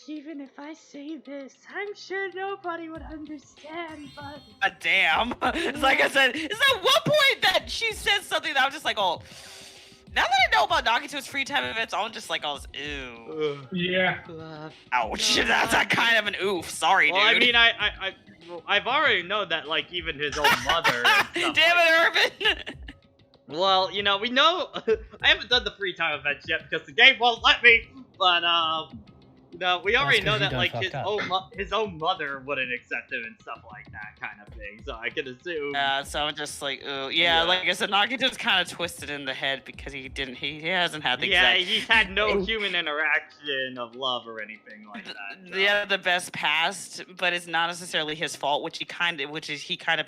Even if I say this, I'm sure nobody would understand, but... Damn. It's like I said, it's at one point that she said something that I was just like, oh... Now that I know about Nagito's free time events, I'm just like, oh, ew. Yeah. Ouch. That's a kind of an oof. Sorry, Well, dude. I mean, I've already known that, like, even his own mother and stuff. Damn it, Urban! Well, you know, we know... I haven't done the free time events yet because the game won't let me, but, no, we already know that, like, his own mother wouldn't accept him and stuff like that kind of thing, so I could assume... So I'm just like, ooh. Yeah, like I said, Nagito's kind of twisted in the head because he hasn't had the exact... Yeah, he's had no human interaction of love or anything like that. So. Yeah, the best past, but it's not necessarily his fault, which he kind of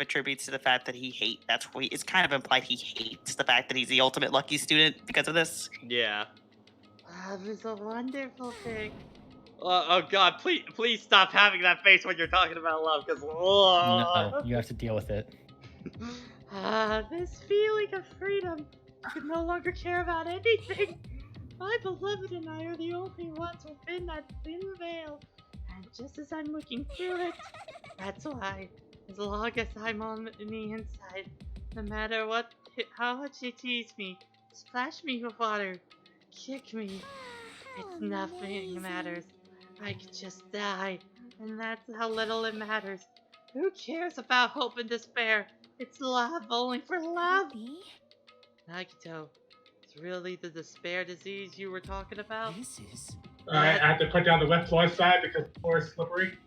attributes to the fact that it's kind of implied he hates the fact that he's the ultimate lucky student because of this. Yeah. Love is a wonderful thing. Oh god, please stop having that face when you're talking about love, because No, you have to deal with it. This feeling of freedom. I can no longer care about anything. My beloved and I are the only ones within that thin veil. And just as I'm looking through it, that's why, as long as I'm on the inside, no matter how much you tease me, splash me with water, kick me, it's nothing matters. I could just die, and that's how little it matters. Who cares about hope and despair? It's love, only for love. Nagito, it's really the despair disease you were talking about? This is... Alright, I have to put down the left floor side because the floor is slippery.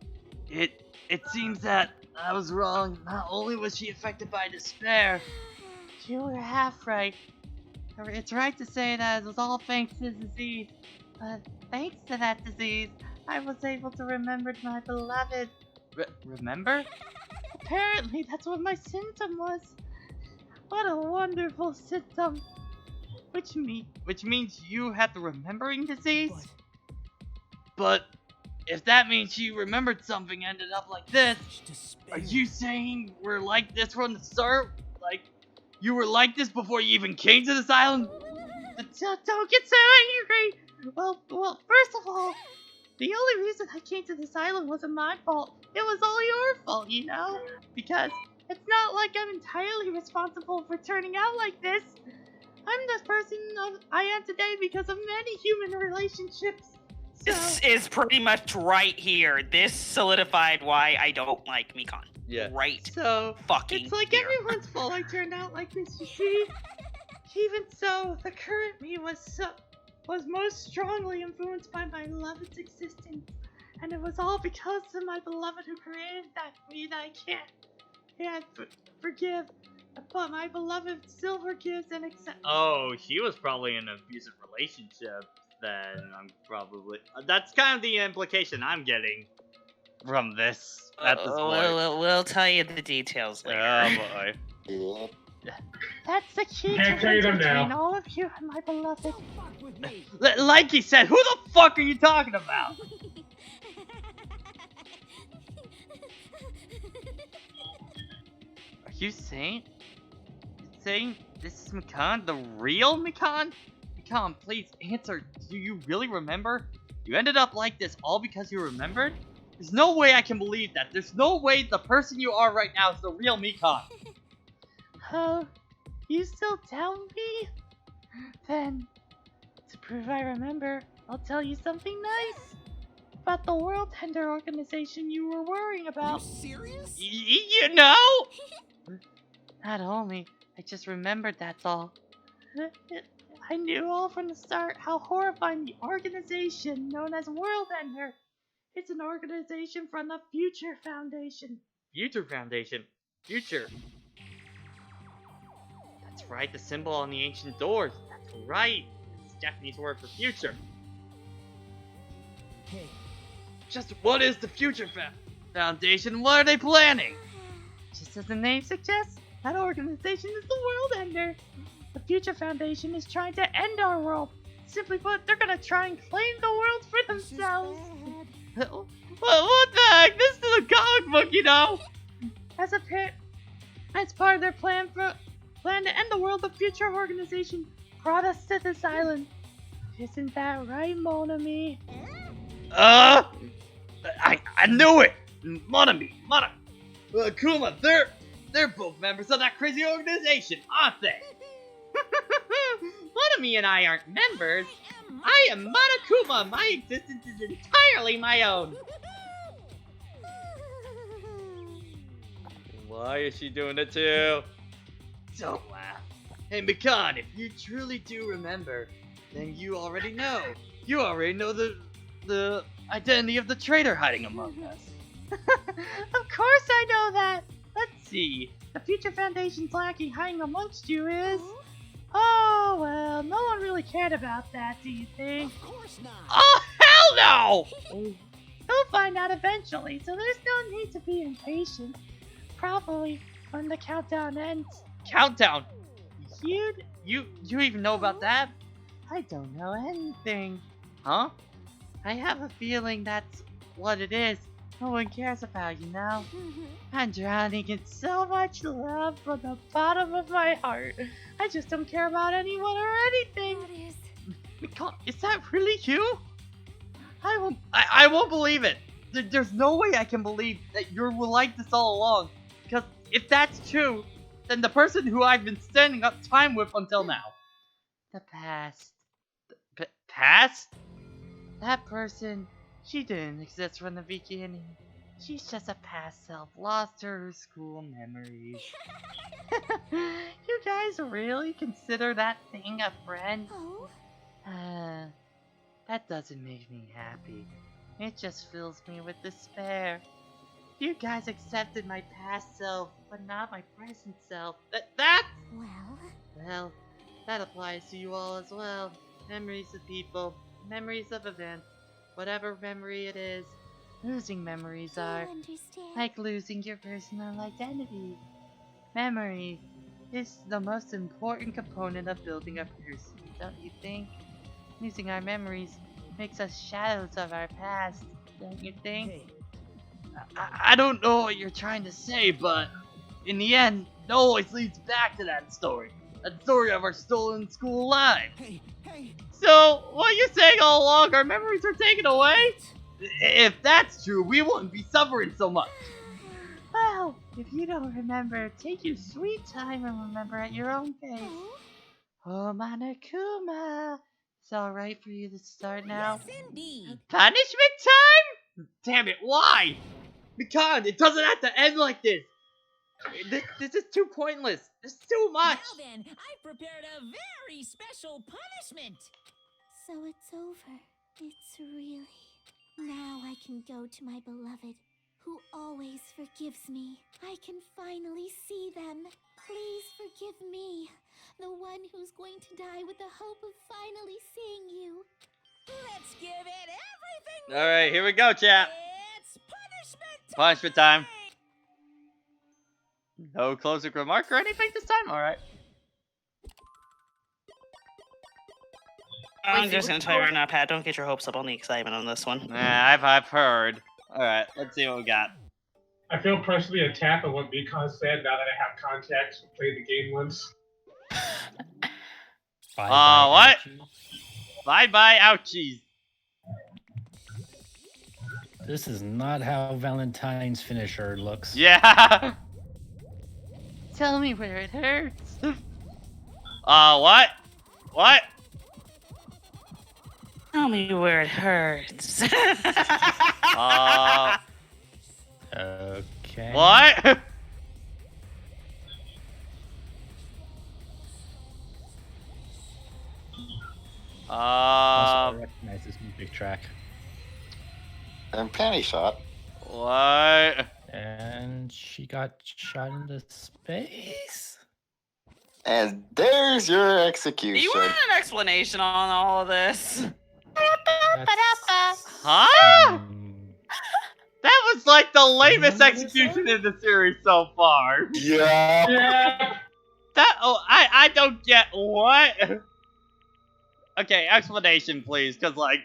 It seems that I was wrong. Not only was she affected by despair, You were half right. It's right to say that it was all thanks to disease. But thanks to that disease, I was able to remember my beloved. remember? Apparently, that's what my symptom was. What a wonderful symptom. Which means you had the remembering disease? But if that means you remembered something ended up like this, are you saying we're like this from the start? Like, you were like this before you even came to this island? Don't get so angry. Well, first of all, the only reason I came to this island wasn't my fault. It was all your fault, you know? Because it's not like I'm entirely responsible for turning out like this. I'm the person I am today because of many human relationships. So, This is pretty much right here. This solidified why I don't like Mikan. Yeah. Right. So fucking it's like here. everyone's fault I turned out like this, you see? Even so, the current me was most strongly influenced by my beloved's existence. And it was all because of my beloved who created that me that I can't forgive. But my beloved still forgives and accepts. Oh, she was probably in an abusive relationship. Then I'm probably. That's kind of the implication I'm getting from this at this point. We'll tell you the details later. Oh boy. That's the key Can't to tell you them between now. all of you and my beloved. Like he said, who the fuck are you talking about? Are you saying this is Mikan, the real Mikan? Mikan, please answer. Do you really remember? You ended up like this all because you remembered? There's no way I can believe that. There's no way the person you are right now is the real Mikan. Oh, you still doubt me? Then, to prove I remember, I'll tell you something nice about the World Tender Organization you were worrying about. Serious? You know? Not only, I just remembered, that's all. I knew all from the start how horrifying the organization known as World Ender. It's an organization from the Future Foundation. Future Foundation. Future. That's right, the symbol on the ancient doors. That's right. It's a Japanese word for future. Hey. Just what is the Future Foundation? What are they planning? Just as the name suggests, that organization is the World Ender. The Future Foundation is trying to end our world. Simply put, they're gonna try and claim the world for themselves. What the heck? This is a comic book, you know. As part of their plan to end the world, the Future Organization brought us to this island. Isn't that right, Monami? I knew it. Monami, Kuma, they're both members of that crazy organization, aren't they? Monami and I aren't members. I am Monokuma. My existence is entirely my own. Why is she doing it too? Don't laugh. Hey, Mikan, if you truly do remember, then you already know. You already know the identity of the traitor hiding among us. Of course I know that. Let's see. The Future Foundation's lacking hiding amongst you is... Oh, well, no one really cared about that, do you think? Of course not. Oh, hell no! You'll find out eventually, so there's no need to be impatient. Probably when the countdown ends. Countdown? You even know about that? I don't know anything. Huh? I have a feeling that's what it is. No one cares about, you know? I'm drowning in so much love from the bottom of my heart. I just don't care about anyone or anything. Is that really you? I won't believe it. There's no way I can believe that you were like this all along. Because if that's true, then the person who I've been spending up time with until now. The past. Past? That person, she didn't exist from the beginning. She's just a past self, lost to her school memories. You guys really consider that thing a friend? That doesn't make me happy. It just fills me with despair. You guys accepted my past self, but not my present self. Well, that applies to you all as well. Memories of people, memories of events, whatever memory it is. Losing memories are like losing your personal identity. Memory is the most important component of building a person, don't you think? Losing our memories makes us shadows of our past, don't you think? I don't know what you're trying to say, but in the end, it always leads back to that story. That story of our stolen school lives. Hey, hey! So, what you're saying all along, our memories are taken away? If that's true, we wouldn't be suffering so much. Well, if you don't remember, take your sweet time and remember at your own pace. Oh, Monokuma. It's alright for you to start now. Yes, indeed. Punishment time? Damn it, why? Mikan, it doesn't have to end like this. This is too pointless. There's too much. Now then, I've prepared a very special punishment. So it's over. It's really. Now I can go to my beloved, who always forgives me. I can finally see them. Please forgive me, the one who's going to die with the hope of finally seeing you. Let's give it everything. Alright, here we go, chat. It's punishment time. Punishment time. No closing remark or anything this time? Alright. I'm just gonna tell you right now, Pat, don't get your hopes up on the excitement on this one. Nah, I've heard. Alright, let's see what we got. I feel personally attacked on what Mikon said now that I have context and played the game once. What? Bye-bye, ouchies. This is not how Valentine's finisher looks. Yeah. Tell me where it hurts. What? What? Tell me where it hurts. Okay. What? Also, I recognize this music track. And panty shot. What? And she got shot into space? And there's your execution. You want an explanation on all of this? Huh? That was like the lamest execution in the series so far. Yeah. I don't get what. Okay, explanation please, cause like.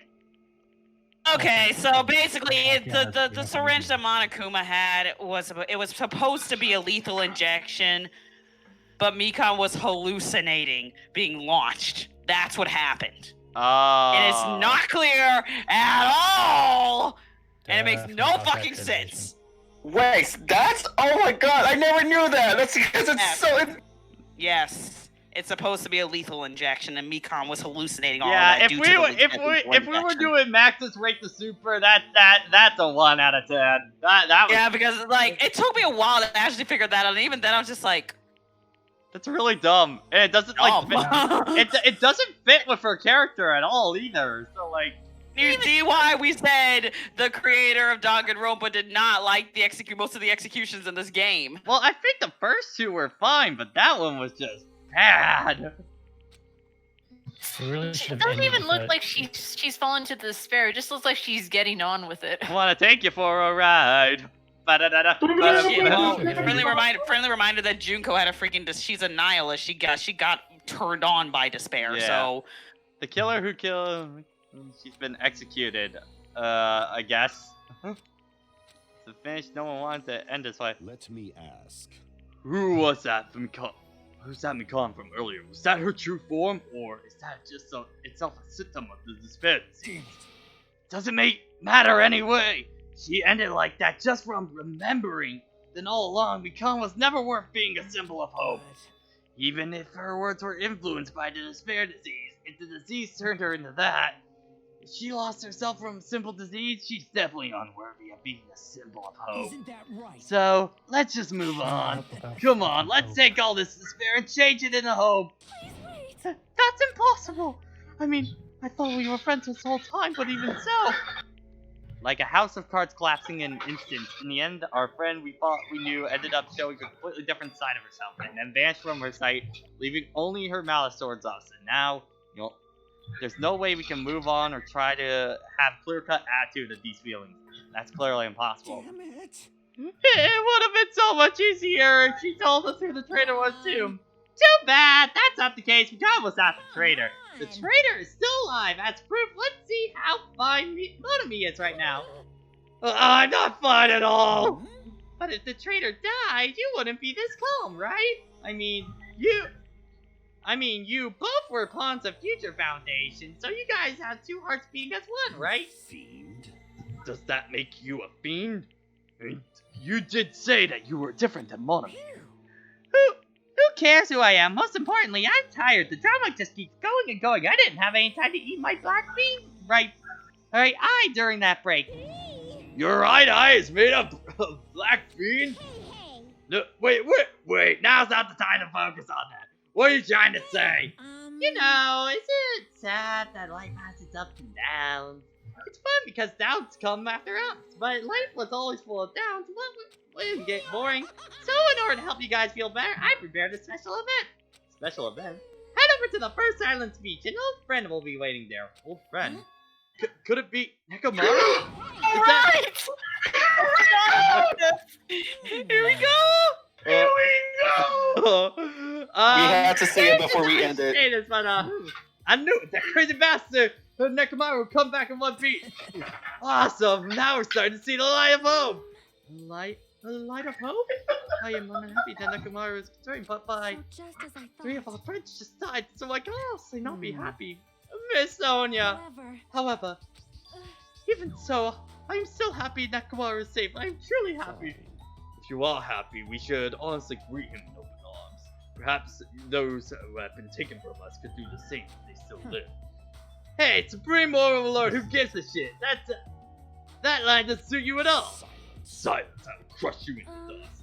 Okay, so basically, the syringe that Monokuma had was supposed to be a lethal injection, but Mikon was hallucinating being launched. That's what happened. And it's not clear at all, and it makes no fucking sense. Wait, that's oh my god! I never knew that. That's because it's so. Yes. It's supposed to be a lethal injection, and Mikon was hallucinating all Yeah, that. if we were doing Max's rate the super, that's a 1 out of 10. That was, yeah, because like it took me a while to actually figure that out, and even then I was just like, that's really dumb, and it doesn't like it doesn't fit with her character at all either. So like, you see why we said the creator of Danganronpa did not like the most of the executions in this game. Well, I think the first two were fine, but that one was just bad. It doesn't even look like she's fallen to despair. It just looks like she's getting on with it. I want to take you for a ride. Friendly reminder that Junko had a freaking. She's a nihilist. She got turned on by despair. Yeah. So the killer who killed. She's been executed. I guess. To finish, no one wanted to end this way. Let me ask. Who was that from Who's that Mikan from earlier? Was that her true form, or is that just itself a symptom of the despair disease? Doesn't matter anyway. She ended like that just from remembering. Then all along, Mikan was never worth being a symbol of hope. Even if her words were influenced by the despair disease, if the disease turned her into that, if she lost herself from simple disease, she's definitely unworthy of being a symbol of hope. Isn't that right? So, let's just move on. Come on, let's take all this despair and change it into hope. That's impossible. I mean, I thought we were friends this whole time, but even so. Like a house of cards collapsing in an instant. In the end, our friend we thought we knew ended up showing a completely different side of herself, and then vanished from her sight, leaving only her malice towards us. And now, there's no way we can move on or try to have clear-cut attitude of these feelings. That's clearly impossible. Damn it. It would have been so much easier if she told us who the traitor was too. Too bad! That's not the case. Mikan was not the traitor. The traitor is still alive. As proof, let's see how fine Monami is right now. I'm not fine at all. But if the traitor died, you wouldn't be this calm, right? I mean, you both were pawns of Future Foundation, so you guys have two hearts beating as one, right? Fiend. Does that make you a fiend? You did say that you were different than Monami. Who cares who I am? Most importantly, I'm tired. The drama just keeps going and going. I didn't have any time to eat my black bean eye during that break. Your right eye is made of black bean? No, wait. Now's not the time to focus on that. What are you trying to say? You know, isn't it sad that life has its ups and downs? It's fun because downs come after ups, but life was always full of downs. What would get boring? So in order to help you guys feel better, I prepared a special event. Special event? Head over to the first silence beach. An old friend will be waiting there. Old friend? Could it be Nekomaru? Right! Here we go! Here we go! We had to see it before we end it. But I knew it. That crazy bastard Nekomaru would come back in one beat. Awesome. Now we're starting to see the light of hope. The light of hope? I am unhappy that Nekomaru is concerned, but by three of our friends just died, so I can honestly not be happy. Miss Sonia. However, even so, I am still happy Nekomaru is safe. I am truly happy. If you are happy, we should honestly greet him in open arms. Perhaps those who have been taken from us could do the same if they still live. Hey, Supreme Overlord, who gives a shit? That line doesn't suit you at all. Silence, I will crush you into dust.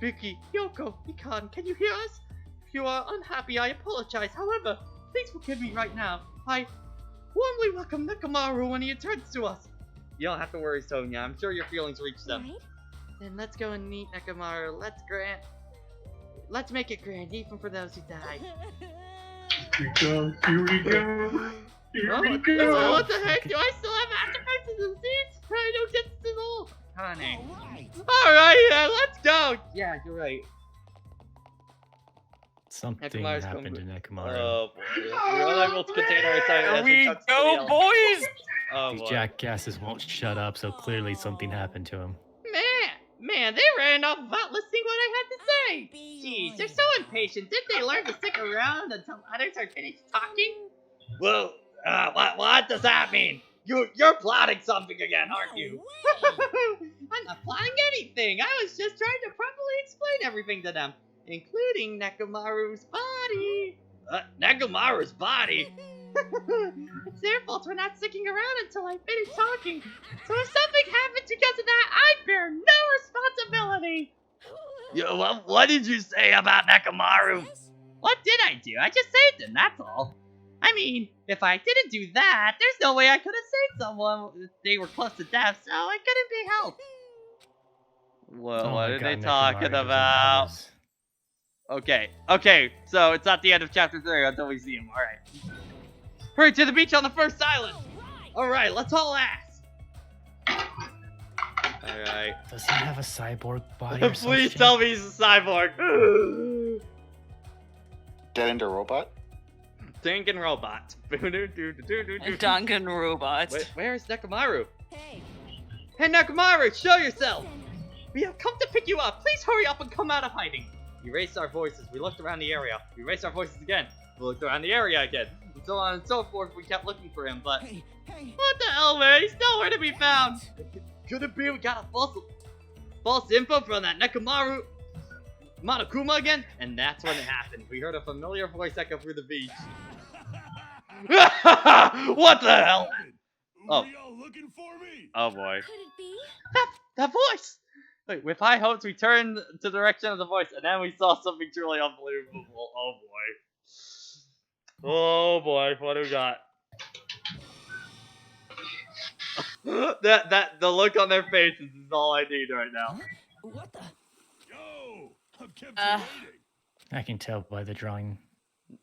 Ibuki, Yoko, Mikan, can you hear us? If you are unhappy, I apologize. However, please forgive me right now. I warmly welcome Nekomaru when he returns to us. You don't have to worry, Sonia. I'm sure your feelings reach them. Right? Then let's go and meet Nekomaru. Let's make it grand, even for those who died. Here we go. What the heck? Do I still have aftereffects in the scenes? I don't get this at all. Honey. Alright, yeah, let's go. Yeah, you're right. Something happened to Nekomaru. Oh boy. We're unable to contain our excitement. Here we go, boys! Oh, These boy. jackasses won't shut up, so clearly something happened to him. Man, they ran off without listening what I had to say. Jeez, they're so impatient. Didn't they learn to stick around until others are finished talking? Well, what does that mean? You're plotting something again, aren't you? I'm not plotting anything. I was just trying to properly explain everything to them, including Nekomaru's body. Nekomaru's body? It's their fault for not sticking around until I finish talking. So if something happens because of that, I bear no responsibility. What did you say about Nekomaru? What did I do? I just saved him, that's all. I mean, if I didn't do that, there's no way I could have saved someone if they were close to death, so it couldn't be helped. Well, what are they talking about? Okay, so it's not the end of chapter 3 until we see him, alright. Hurry to the beach on the first island! Alright, let's all ask! Alright. Does he have a cyborg body or Please tell me he's a cyborg! Dead End Robot? Danganronpa. Danganronpa. Where's Nekomaru? Hey, Nekomaru, show yourself! We have come to pick you up. Please hurry up and come out of hiding. We raised our voices. We looked around the area. We raised our voices again. We looked around the area again. And so on and so forth. We kept looking for him, but what the hell, man? He's nowhere to be found. Could it be we got a false info from that Nekomaru Monokuma again? And that's when it happened. We heard a familiar voice echo through the beach. What the hell? Oh. Oh boy. Could it be? That voice! Wait, with high hopes, we turned to the direction of the voice, and then we saw something truly unbelievable. Oh boy. Oh boy, what do we got? The look on their faces is all I need right now. What the? Yo, I've kept you waiting. I can tell by the drawing.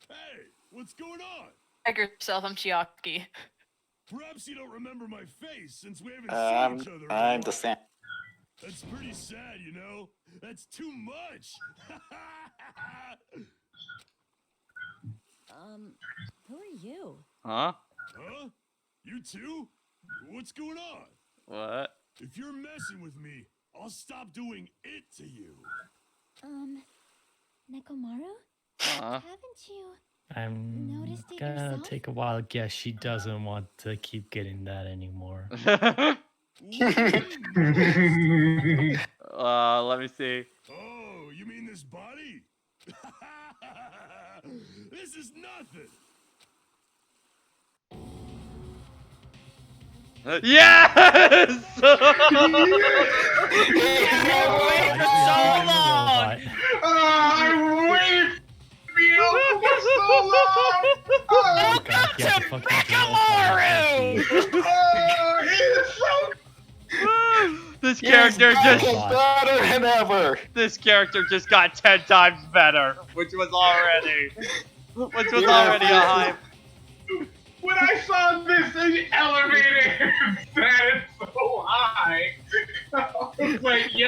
Hey, what's going on? Check yourself, I'm Chiaki. Perhaps you don't remember my face since we haven't seen each other. I'm the same. That's pretty sad, you know? That's too much! Who are you? Huh? Huh? You too? What's going on? What? If you're messing with me, I'll stop doing it to you. Nekomaru? Haven't you I'm noticed it gonna yourself? take a wild guess. She doesn't want to keep getting that anymore. Let me see. Oh, you mean this body? This is nothing. Yes! I waited for you for so long! Oh, Welcome to Mekamaru! Oh, he's so This character just better than ever. This character just got 10 times better, which was already a hype. When I saw this elevator that is so high, I was like, yo.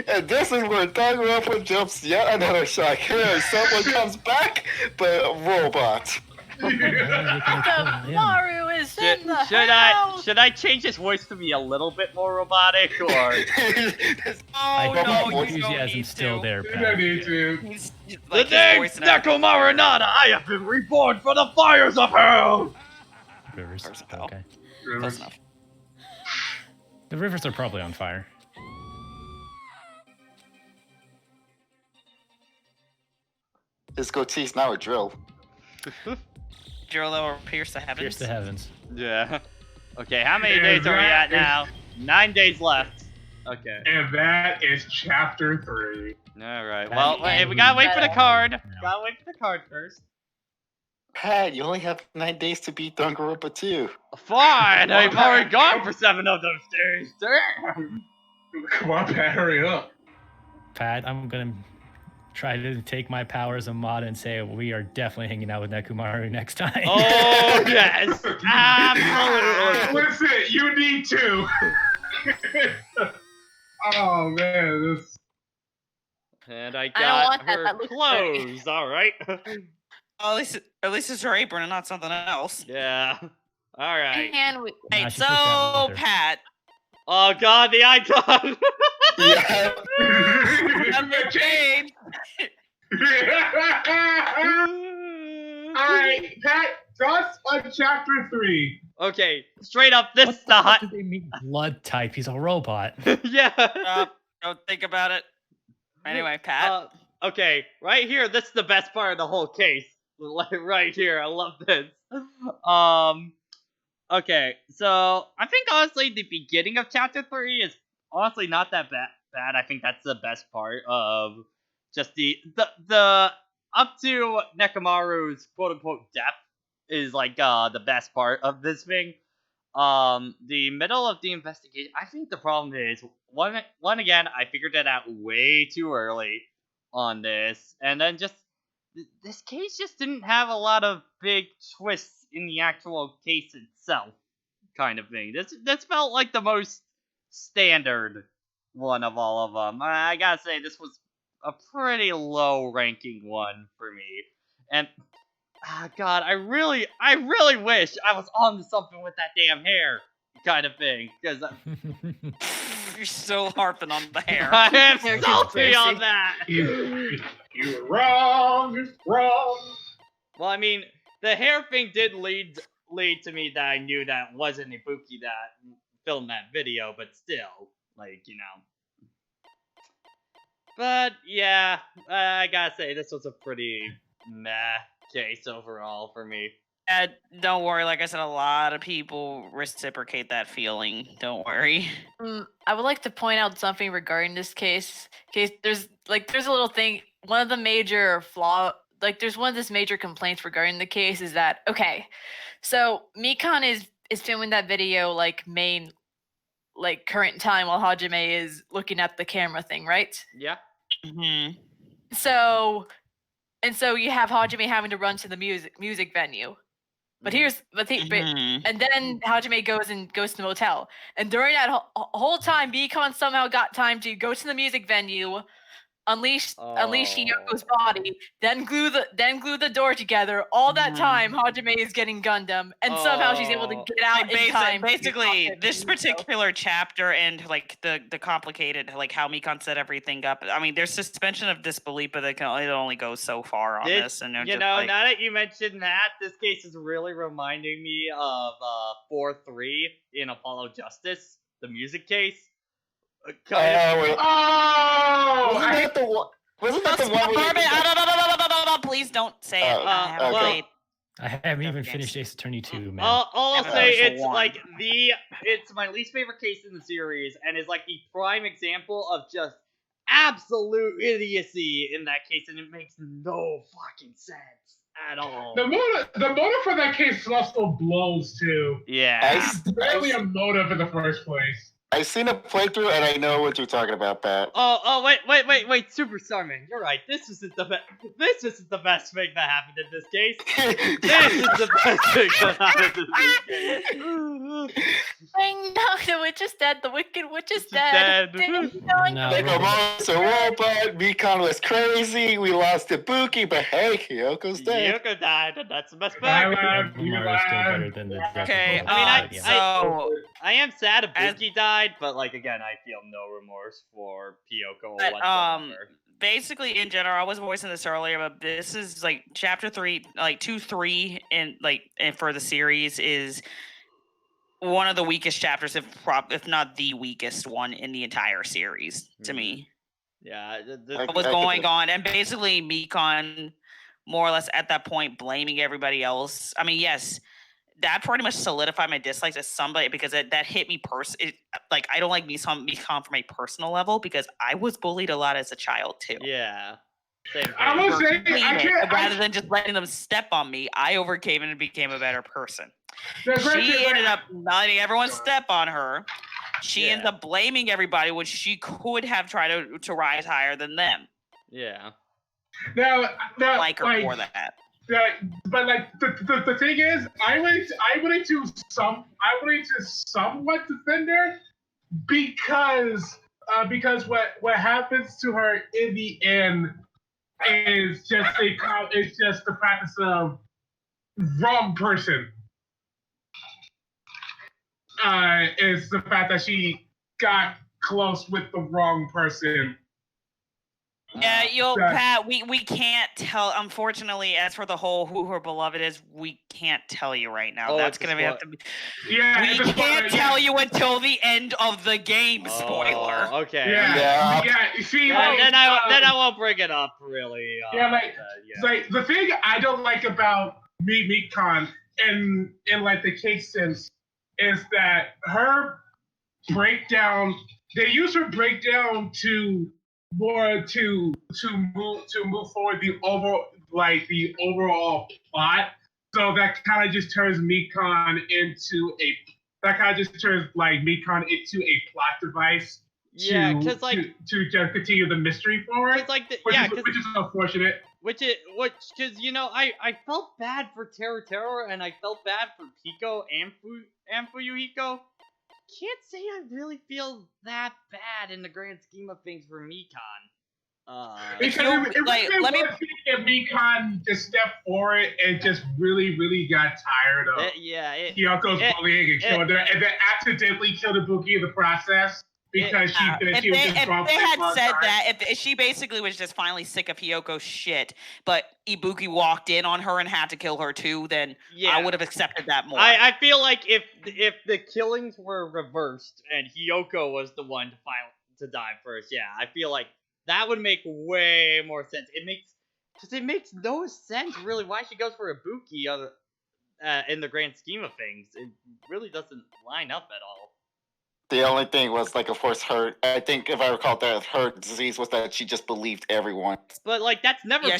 And this is where Danganronpa jumps yet another shock. Here, someone comes back, but a robot. Maru is in the house. Should I change his voice to be a little bit more robotic, or? I no, think the enthusiasm's still there, You don't need to. The name's Nekomaru Nada. I have been reborn for the fires of hell. Rivers. Okay. Close enough. The rivers are probably on fire. His goatee's now a drill. Drill or pierce the heavens. Pierce the heavens. Yeah. Okay, how many days are we at now? 9 days left. Okay. And that is chapter 3. Alright, well, hey, we gotta wait for the card. Gotta wait for the card first. Pat, you only have 9 days to beat Danganronpa 2. Fine, I've already gone for 7 of those days. Damn. Come on, Pat, hurry up. Pat, I'm gonna try to take my power as a mod and say we are definitely hanging out with Nekomaru next time. Oh, yes. Absolutely. Listen, you need to. Oh, man, this. And I don't got want that. her That looks clothes, alright? At least it's her apron and not something else. Yeah. Alright. And we, Hey, Nah, she took that so with her. Pat, Oh god, the icon! Yeah. number change. Alright, Pat, thoughts on chapter 3. Okay, straight up, this is the hot. What do they mean blood type? He's a robot. Yeah. Don't think about it. Anyway, Pat. Okay, right here, this is the best part of the whole case. Like, right here, I love this. Okay, so I think honestly the beginning of chapter 3 is honestly not that bad. I think that's the best part of just the up to Nekomaru's quote unquote death is like the best part of this thing. The middle of the investigation, I think the problem is one again, I figured it out way too early on this, and then just this case just didn't have a lot of big twists in the actual case itself, kind of thing. This felt like the most standard one of all of them. I gotta say, this was a pretty low ranking one for me, and God, I really wish I was on something with that damn hair, kind of thing, because You're still harping on the hair. I am salty on that. You're wrong. You're wrong. Well, I mean, the hair thing did lead to me that I knew that wasn't Ibuki that filmed that video, but still, like, you know. But yeah, I gotta say this was a pretty meh case overall for me. Don't worry. Like I said, a lot of people reciprocate that feeling. Don't worry. I would like to point out something regarding this case. There's a little thing. One of the major there's one of this major complaints regarding the case is that so Mikan is filming that video current time while Hajime is looking at the camera thing, right? Yeah. Mm-hmm. So you have Hajime having to run to the music venue. But and then Hajime goes to the motel. And during that whole time, Mikan somehow got time to go to the music venue, unleash Oh. Hiyoko's body, then glue the door together. All that time, Hajime is getting Gundam, and somehow she's able to get out in time. Basically, this particular chapter and like the complicated, like how Mikon set everything up. I mean, there's suspension of disbelief, but it only goes so far on this. And you know, now that you mentioned that, this case is really reminding me of 4-3 in Apollo Justice, the music case. Wasn't that the one? Wasn't that the one where please don't say it. I haven't even finished Ace Attorney 2, man. All I'll say, it's like it's my least favorite case in the series, and is like the prime example of just absolute idiocy in that case, and it makes no fucking sense at all. The motive for that case also blows too. Yeah. It's barely a motive in the first place. I've seen a playthrough and I know what you're talking about, Pat. Oh, wait, Superstar Man, you're right. This isn't the best thing that happened in this case. This is the best thing that happened in this case. The witch is dead. The wicked witch is dead. Danganronpa's a robot. Mikon was crazy. We lost Ibuki, but hey, Hyoko's dead. Hyoko died, and that's the best part. Okay, I am sad Ibuki died, but like again, I feel no remorse for Hyoko whatsoever. Basically, in general, I was voicing this earlier, but this is like chapter 3, like 2-3, and for the series is one of the weakest chapters, if not the weakest one in the entire series to me. Yeah, what was going on, and basically Mikon more or less at that point blaming everybody else. I mean, yes, that pretty much solidified my dislikes as somebody, because that hit me like I don't like Mikon from a personal level, because I was bullied a lot as a child too. Yeah. Same thing. I was saying, rather than just letting them step on me, I overcame it and became a better person. She ended up letting everyone step on her. She ends up blaming everybody when she could have tried to rise higher than them. Yeah. Now, like her for that. But like the thing is, I wanted to somewhat defend her because what happens to her in the end is just the practice of wrong person. It's the fact that she got close with the wrong person. Yeah, Pat, we can't tell. Unfortunately, as for the whole who her beloved is, we can't tell you right now. That's gonna have to be. Yeah, we can't tell you until the end of the game. Spoiler. Okay. Yeah. See, then I won't bring it up really. Like the thing I don't like about Mikon in like the case sense is that her breakdown. They use her breakdown to move forward the overall plot. So that kind of just turns Mikon into a plot device. Yeah, because like to just continue the mystery forward. Which is unfortunate. Because you know, I felt bad for Terror and I felt bad for Pico and Fuyuhiko. Can't say I really feel that bad in the grand scheme of things for Mikon. Because let me get Mikon just step forward and just really, really got tired of Hyoko's bullying and killed her, and then accidentally killed Ibuki in the process. Because if they had said that, if she basically was just finally sick of Hyoko's shit, but Ibuki walked in on her and had to kill her too, then I would have accepted that more. I feel like if the killings were reversed and Hyoko was the one to die first, I feel like that would make way more sense. It makes no sense really why she goes for Ibuki in the grand scheme of things. It really doesn't line up at all. The only thing was, like, of course, I think if I recall that her disease was that she just believed everyone. But, like, that's never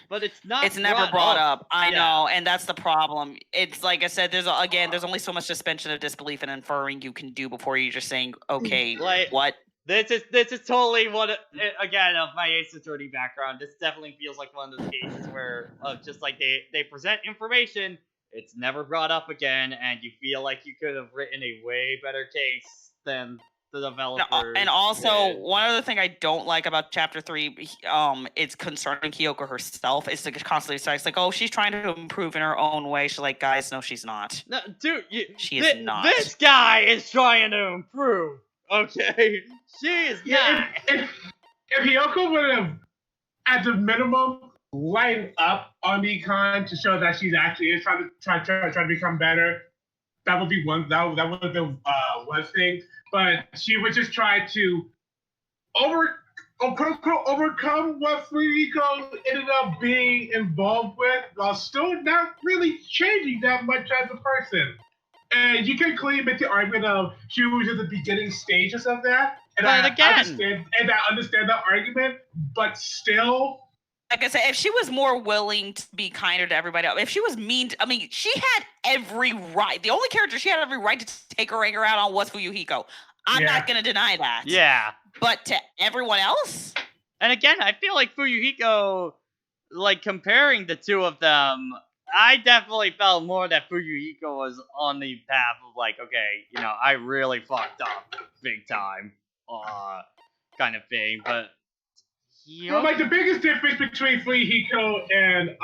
but it's not It's never brought up. I know, and that's the problem. It's like I said, there's only so much suspension of disbelief and inferring you can do before you're just saying, okay, what? This is totally again, of my Ace Attorney background, this definitely feels like one of those cases where, just like they present information, it's never brought up again, and you feel like you could have written a way better case than the No, developers. and also did. one other thing I don't like about chapter 3, it's concerning Kyoko herself. It's like constantly it's like, oh, she's trying to improve in her own way. She's like, guys, no, she's not. No, dude, She is not. This guy is trying to improve. Okay, she is not. If Hiyoko would have, at the minimum, lightened up on Econ to show that she's actually trying to become better, that would be one. That would have been one thing. But she would just try to overcome what Fuyuhiko ended up being involved with, while still not really changing that much as a person. And you can clearly make the argument of she was at the beginning stages of that, and I understand that argument, but still. Like I said, if she was more willing to be kinder to everybody else, if she was mean, I mean, she had every right. The only character she had every right to take her anger out on was Fuyuhiko. I'm not going to deny that. Yeah. But to everyone else? And again, I feel like Fuyuhiko, like, comparing the two of them, I definitely felt more that Fuyuhiko was on the path of, like, okay, you know, I really fucked up big time, kind of thing, but... Well, like, the biggest difference between Fuyuhiko and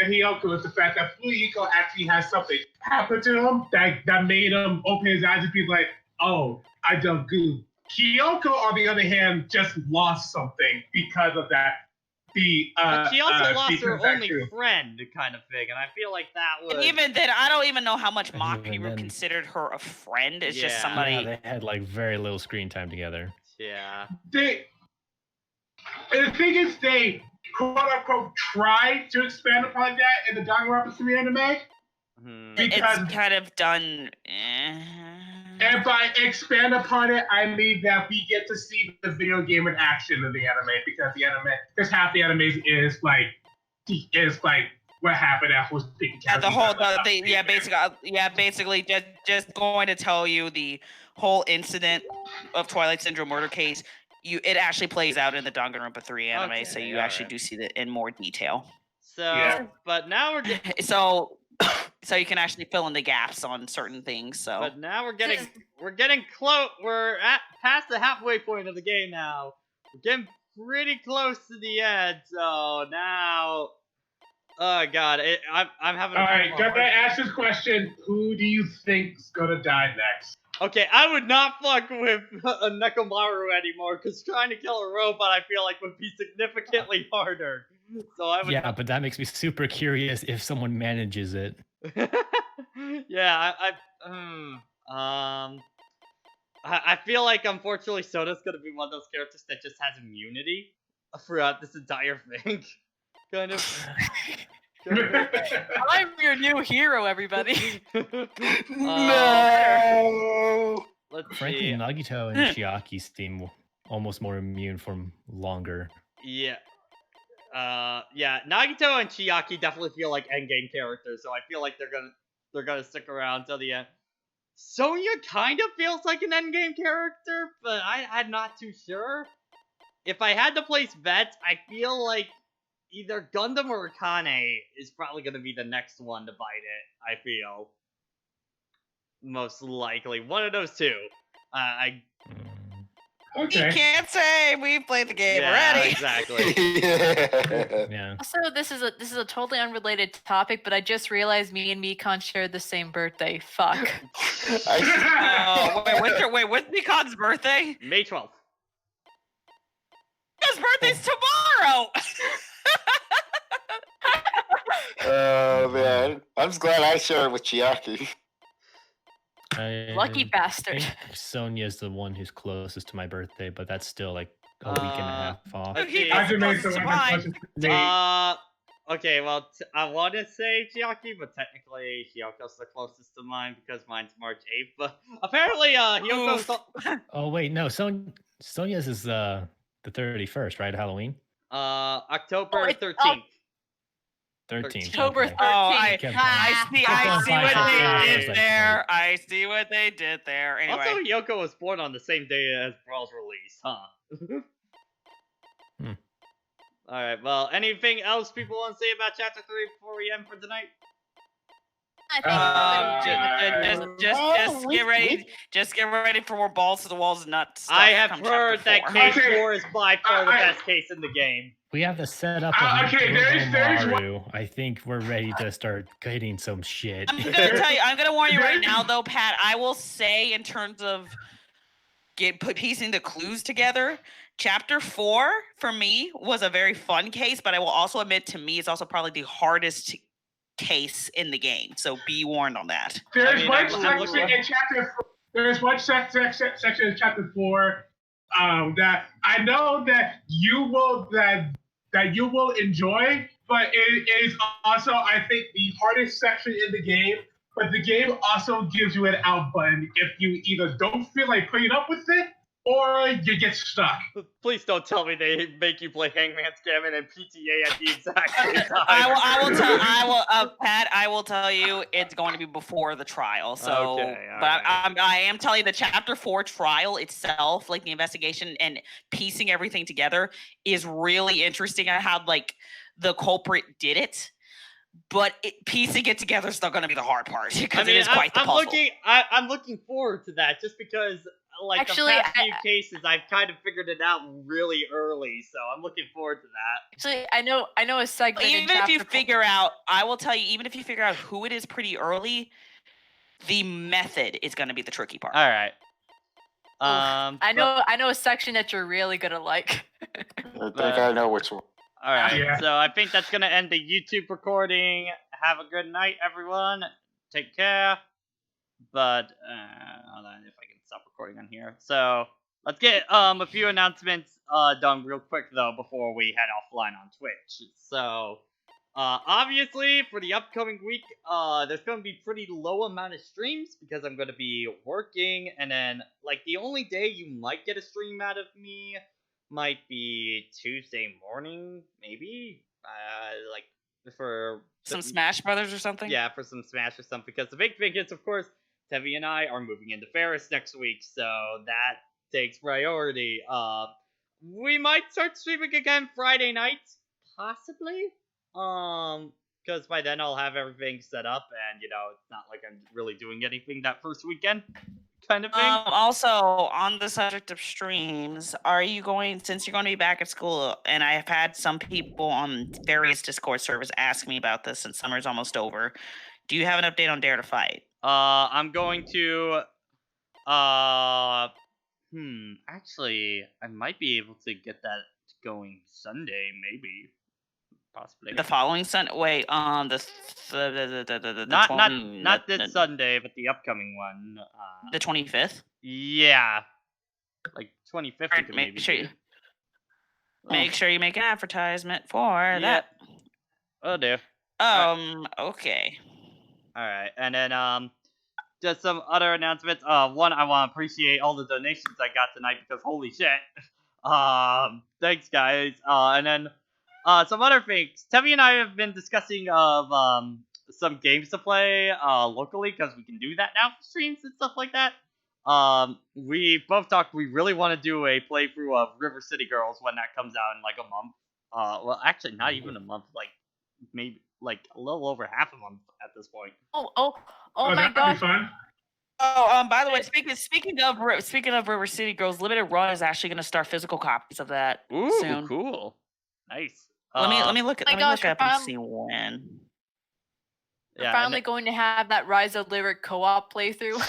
Hiyoko is the fact that Fuyuhiko actually has something happen to him that made him open his eyes and be like, oh, I done good. Hiyoko, on the other hand, just lost something because of that. But she also lost her only friend, kind of thing, and I feel like that was... And even then, I don't even know how much Maki considered her a friend. It's just somebody... Yeah, they had, like, very little screen time together. Yeah. And the thing is, they quote-unquote tried to expand upon that in the Danganronpa 3 anime. Because it's kind of done... And by expand upon it, I mean that we get to see the video game in action in the anime, because half the anime is like what happened at who's picking basically just going to tell you the whole incident of Twilight Syndrome murder case. It actually plays out in the Danganronpa 3 anime, so you actually do see it in more detail. So, but now we're getting... So you can actually fill in the gaps on certain things. So, but now we're getting close. We're past the halfway point of the game now. We're getting pretty close to the end. So now, oh god, I'm having. All right, gotta ask this question: who do you think's gonna die next? Okay, I would not fuck with a Nekomaru anymore, because trying to kill a robot, I feel like, would be significantly harder. So I would. Yeah, but that makes me super curious if someone manages it. Yeah, I feel like, unfortunately, Soda's gonna be one of those characters that just has immunity throughout this entire thing. Kind of. I'm your new hero, everybody. No. Let's Frankly, see. Nagito and Chiaki seem almost more immune from longer. Yeah. Yeah, Nagito and Chiaki definitely feel like endgame characters, so I feel like they're gonna stick around till the end. Sonya kind of feels like an endgame character, but I'm not too sure. If I had to place bets, I feel like either Gundam or Akane is probably gonna be the next one to bite it, I feel. Most likely. One of those two. Okay. You can't say we've played the game already. Exactly. Yeah. Also, this is a totally unrelated topic, but I just realized me and Mikan shared the same birthday. Fuck. When's Mikan's birthday? May 12th. His birthday's tomorrow. Oh man, I'm just glad I share it with Chiaki. Lucky bastard. I think Sonia's the one who's closest to my birthday, but that's still like a week and a half off. Okay, well, I want to say Chiaki, but technically Hyoko's the closest to mine because mine's March 8th. But apparently, Hyoko's. Oh wait, no, Sonia's is the 31st, right? Halloween. October 13th. 13th. October 13th. Okay. Oh, I see what they did there. I see what they did there. Anyway. Also, Hyoko was born on the same day as Brawl's release, huh? Alright, well, anything else people want to say about Chapter 3 before we end for tonight? Just get ready for more balls to the walls and nuts. I have heard that case 4 is by far the best case in the game. We have the setup of Maru. I think we're ready to start getting some shit. I'm gonna tell you. I'm gonna warn you right now, though, Pat. I will say, in terms of piecing the clues together, Chapter 4 for me was a very fun case, but I will also admit, to me, it's also probably the hardest case in the game. So be warned on that. There's one section in Chapter 4. There's one section in Chapter 4 that I know that you will enjoy, but it is also, I think, the hardest section in the game. But the game also gives you an out button if you either don't feel like putting up with it or you get stuck. Please don't tell me they make you play Hangman's Gammon and PTA at the exact same time. Pat, I will tell you, it's going to be before the trial. So, okay, but I am telling you, the Chapter 4 trial itself, like the investigation and piecing everything together, is really interesting on how like the culprit did it. But piecing it together is still going to be the hard part because it is quite the puzzle. I'm looking forward to that just because, like, the past few cases, I've kind of figured it out really early, so I'm looking forward to that. Actually, I know a segment. Even if you figure out, I will tell you, even if you figure out who it is pretty early, the method is going to be the tricky part. All right. I know a section that you're really gonna like. I think I know which one. All right, so I think that's going to end the YouTube recording. Have a good night, everyone. Take care. But, hold on if I can stop recording on here. So, let's get a few announcements done real quick, though, before we head offline on Twitch. So, obviously, for the upcoming week, there's going to be pretty low amount of streams because I'm going to be working. And then, like, the only day you might get a stream out of me might be Tuesday morning, maybe, like, for some Smash Brothers or something? Yeah, for some Smash or something, because the big thing is, of course, Tevi and I are moving into Ferris next week, so that takes priority. We might start streaming again Friday nights, possibly, because by then I'll have everything set up, and, you know, it's not like I'm really doing anything that first weekend. Kind of thing. Also, on the subject of streams, are you going, since you're going to be back at school, and I have had some people on various Discord servers ask me about this since summer's almost over, do you have an update on Dare to Fight? I'm going to, actually, I might be able to get that going Sunday, maybe. Possibly. The following Sunday? Wait, not this Sunday, but the upcoming one. The 25th? Yeah. Like 25th, you can maybe make sure you make an advertisement for that. Oh, dear. Okay. Alright, and then, just some other announcements. One, I want to appreciate all the donations I got tonight because holy shit. Thanks, guys. And then, some other things. Tevi and I have been discussing of some games to play locally because we can do that now for streams and stuff like that. We both talked we really want to do a playthrough of River City Girls when that comes out in like a month. Well, actually, not even a month. Like maybe like a little over half a month at this point. Oh my god. Fun. Oh, by the way, speaking of River City Girls, Limited Run is actually going to start physical copies of that soon. Cool. Nice. Let me look up and see when. We're finally going to have that Rise of Lyric co-op playthrough.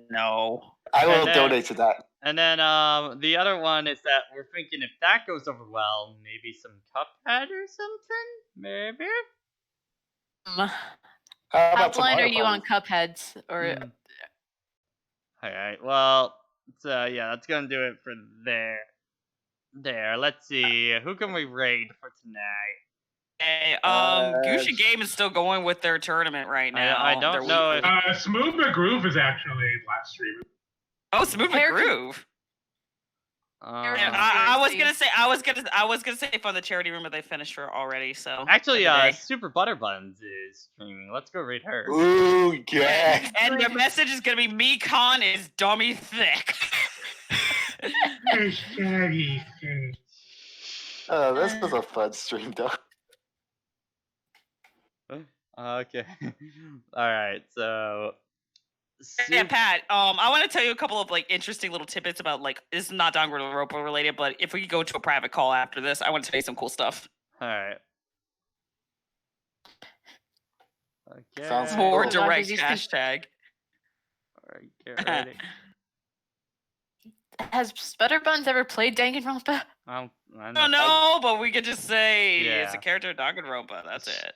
No. I will donate to that. And then the other one is that we're thinking if that goes over well, maybe some Cuphead or something? Maybe? How blind are you on Cupheads? Or Alright, well, so yeah, that's gonna do it for there. Let's see. Who can we raid for tonight? Hey, Gucci Game is still going with their tournament right now. I don't know if... Smooth McGroove is actually live streaming. Oh, Smooth McGroove. I was gonna say from the charity room, but they finished her already. So actually, Super Butterbuns is streaming. Let's go raid her. Ooh, yeah. And the message is gonna be me con is dummy thick. Oh, this was a fun stream, though. Okay. All right. So. Yeah, Pat. I want to tell you a couple of like interesting little tidbits about like this is not Danganronpa related, but if we could go to a private call after this, I want to tell you some cool stuff. All right. Okay. Sounds More cool. direct hashtag. All right, get ready. Has Sputterbuns ever played Danganronpa? I don't know, but we could just say it's Yeah. a character in Danganronpa. That's it.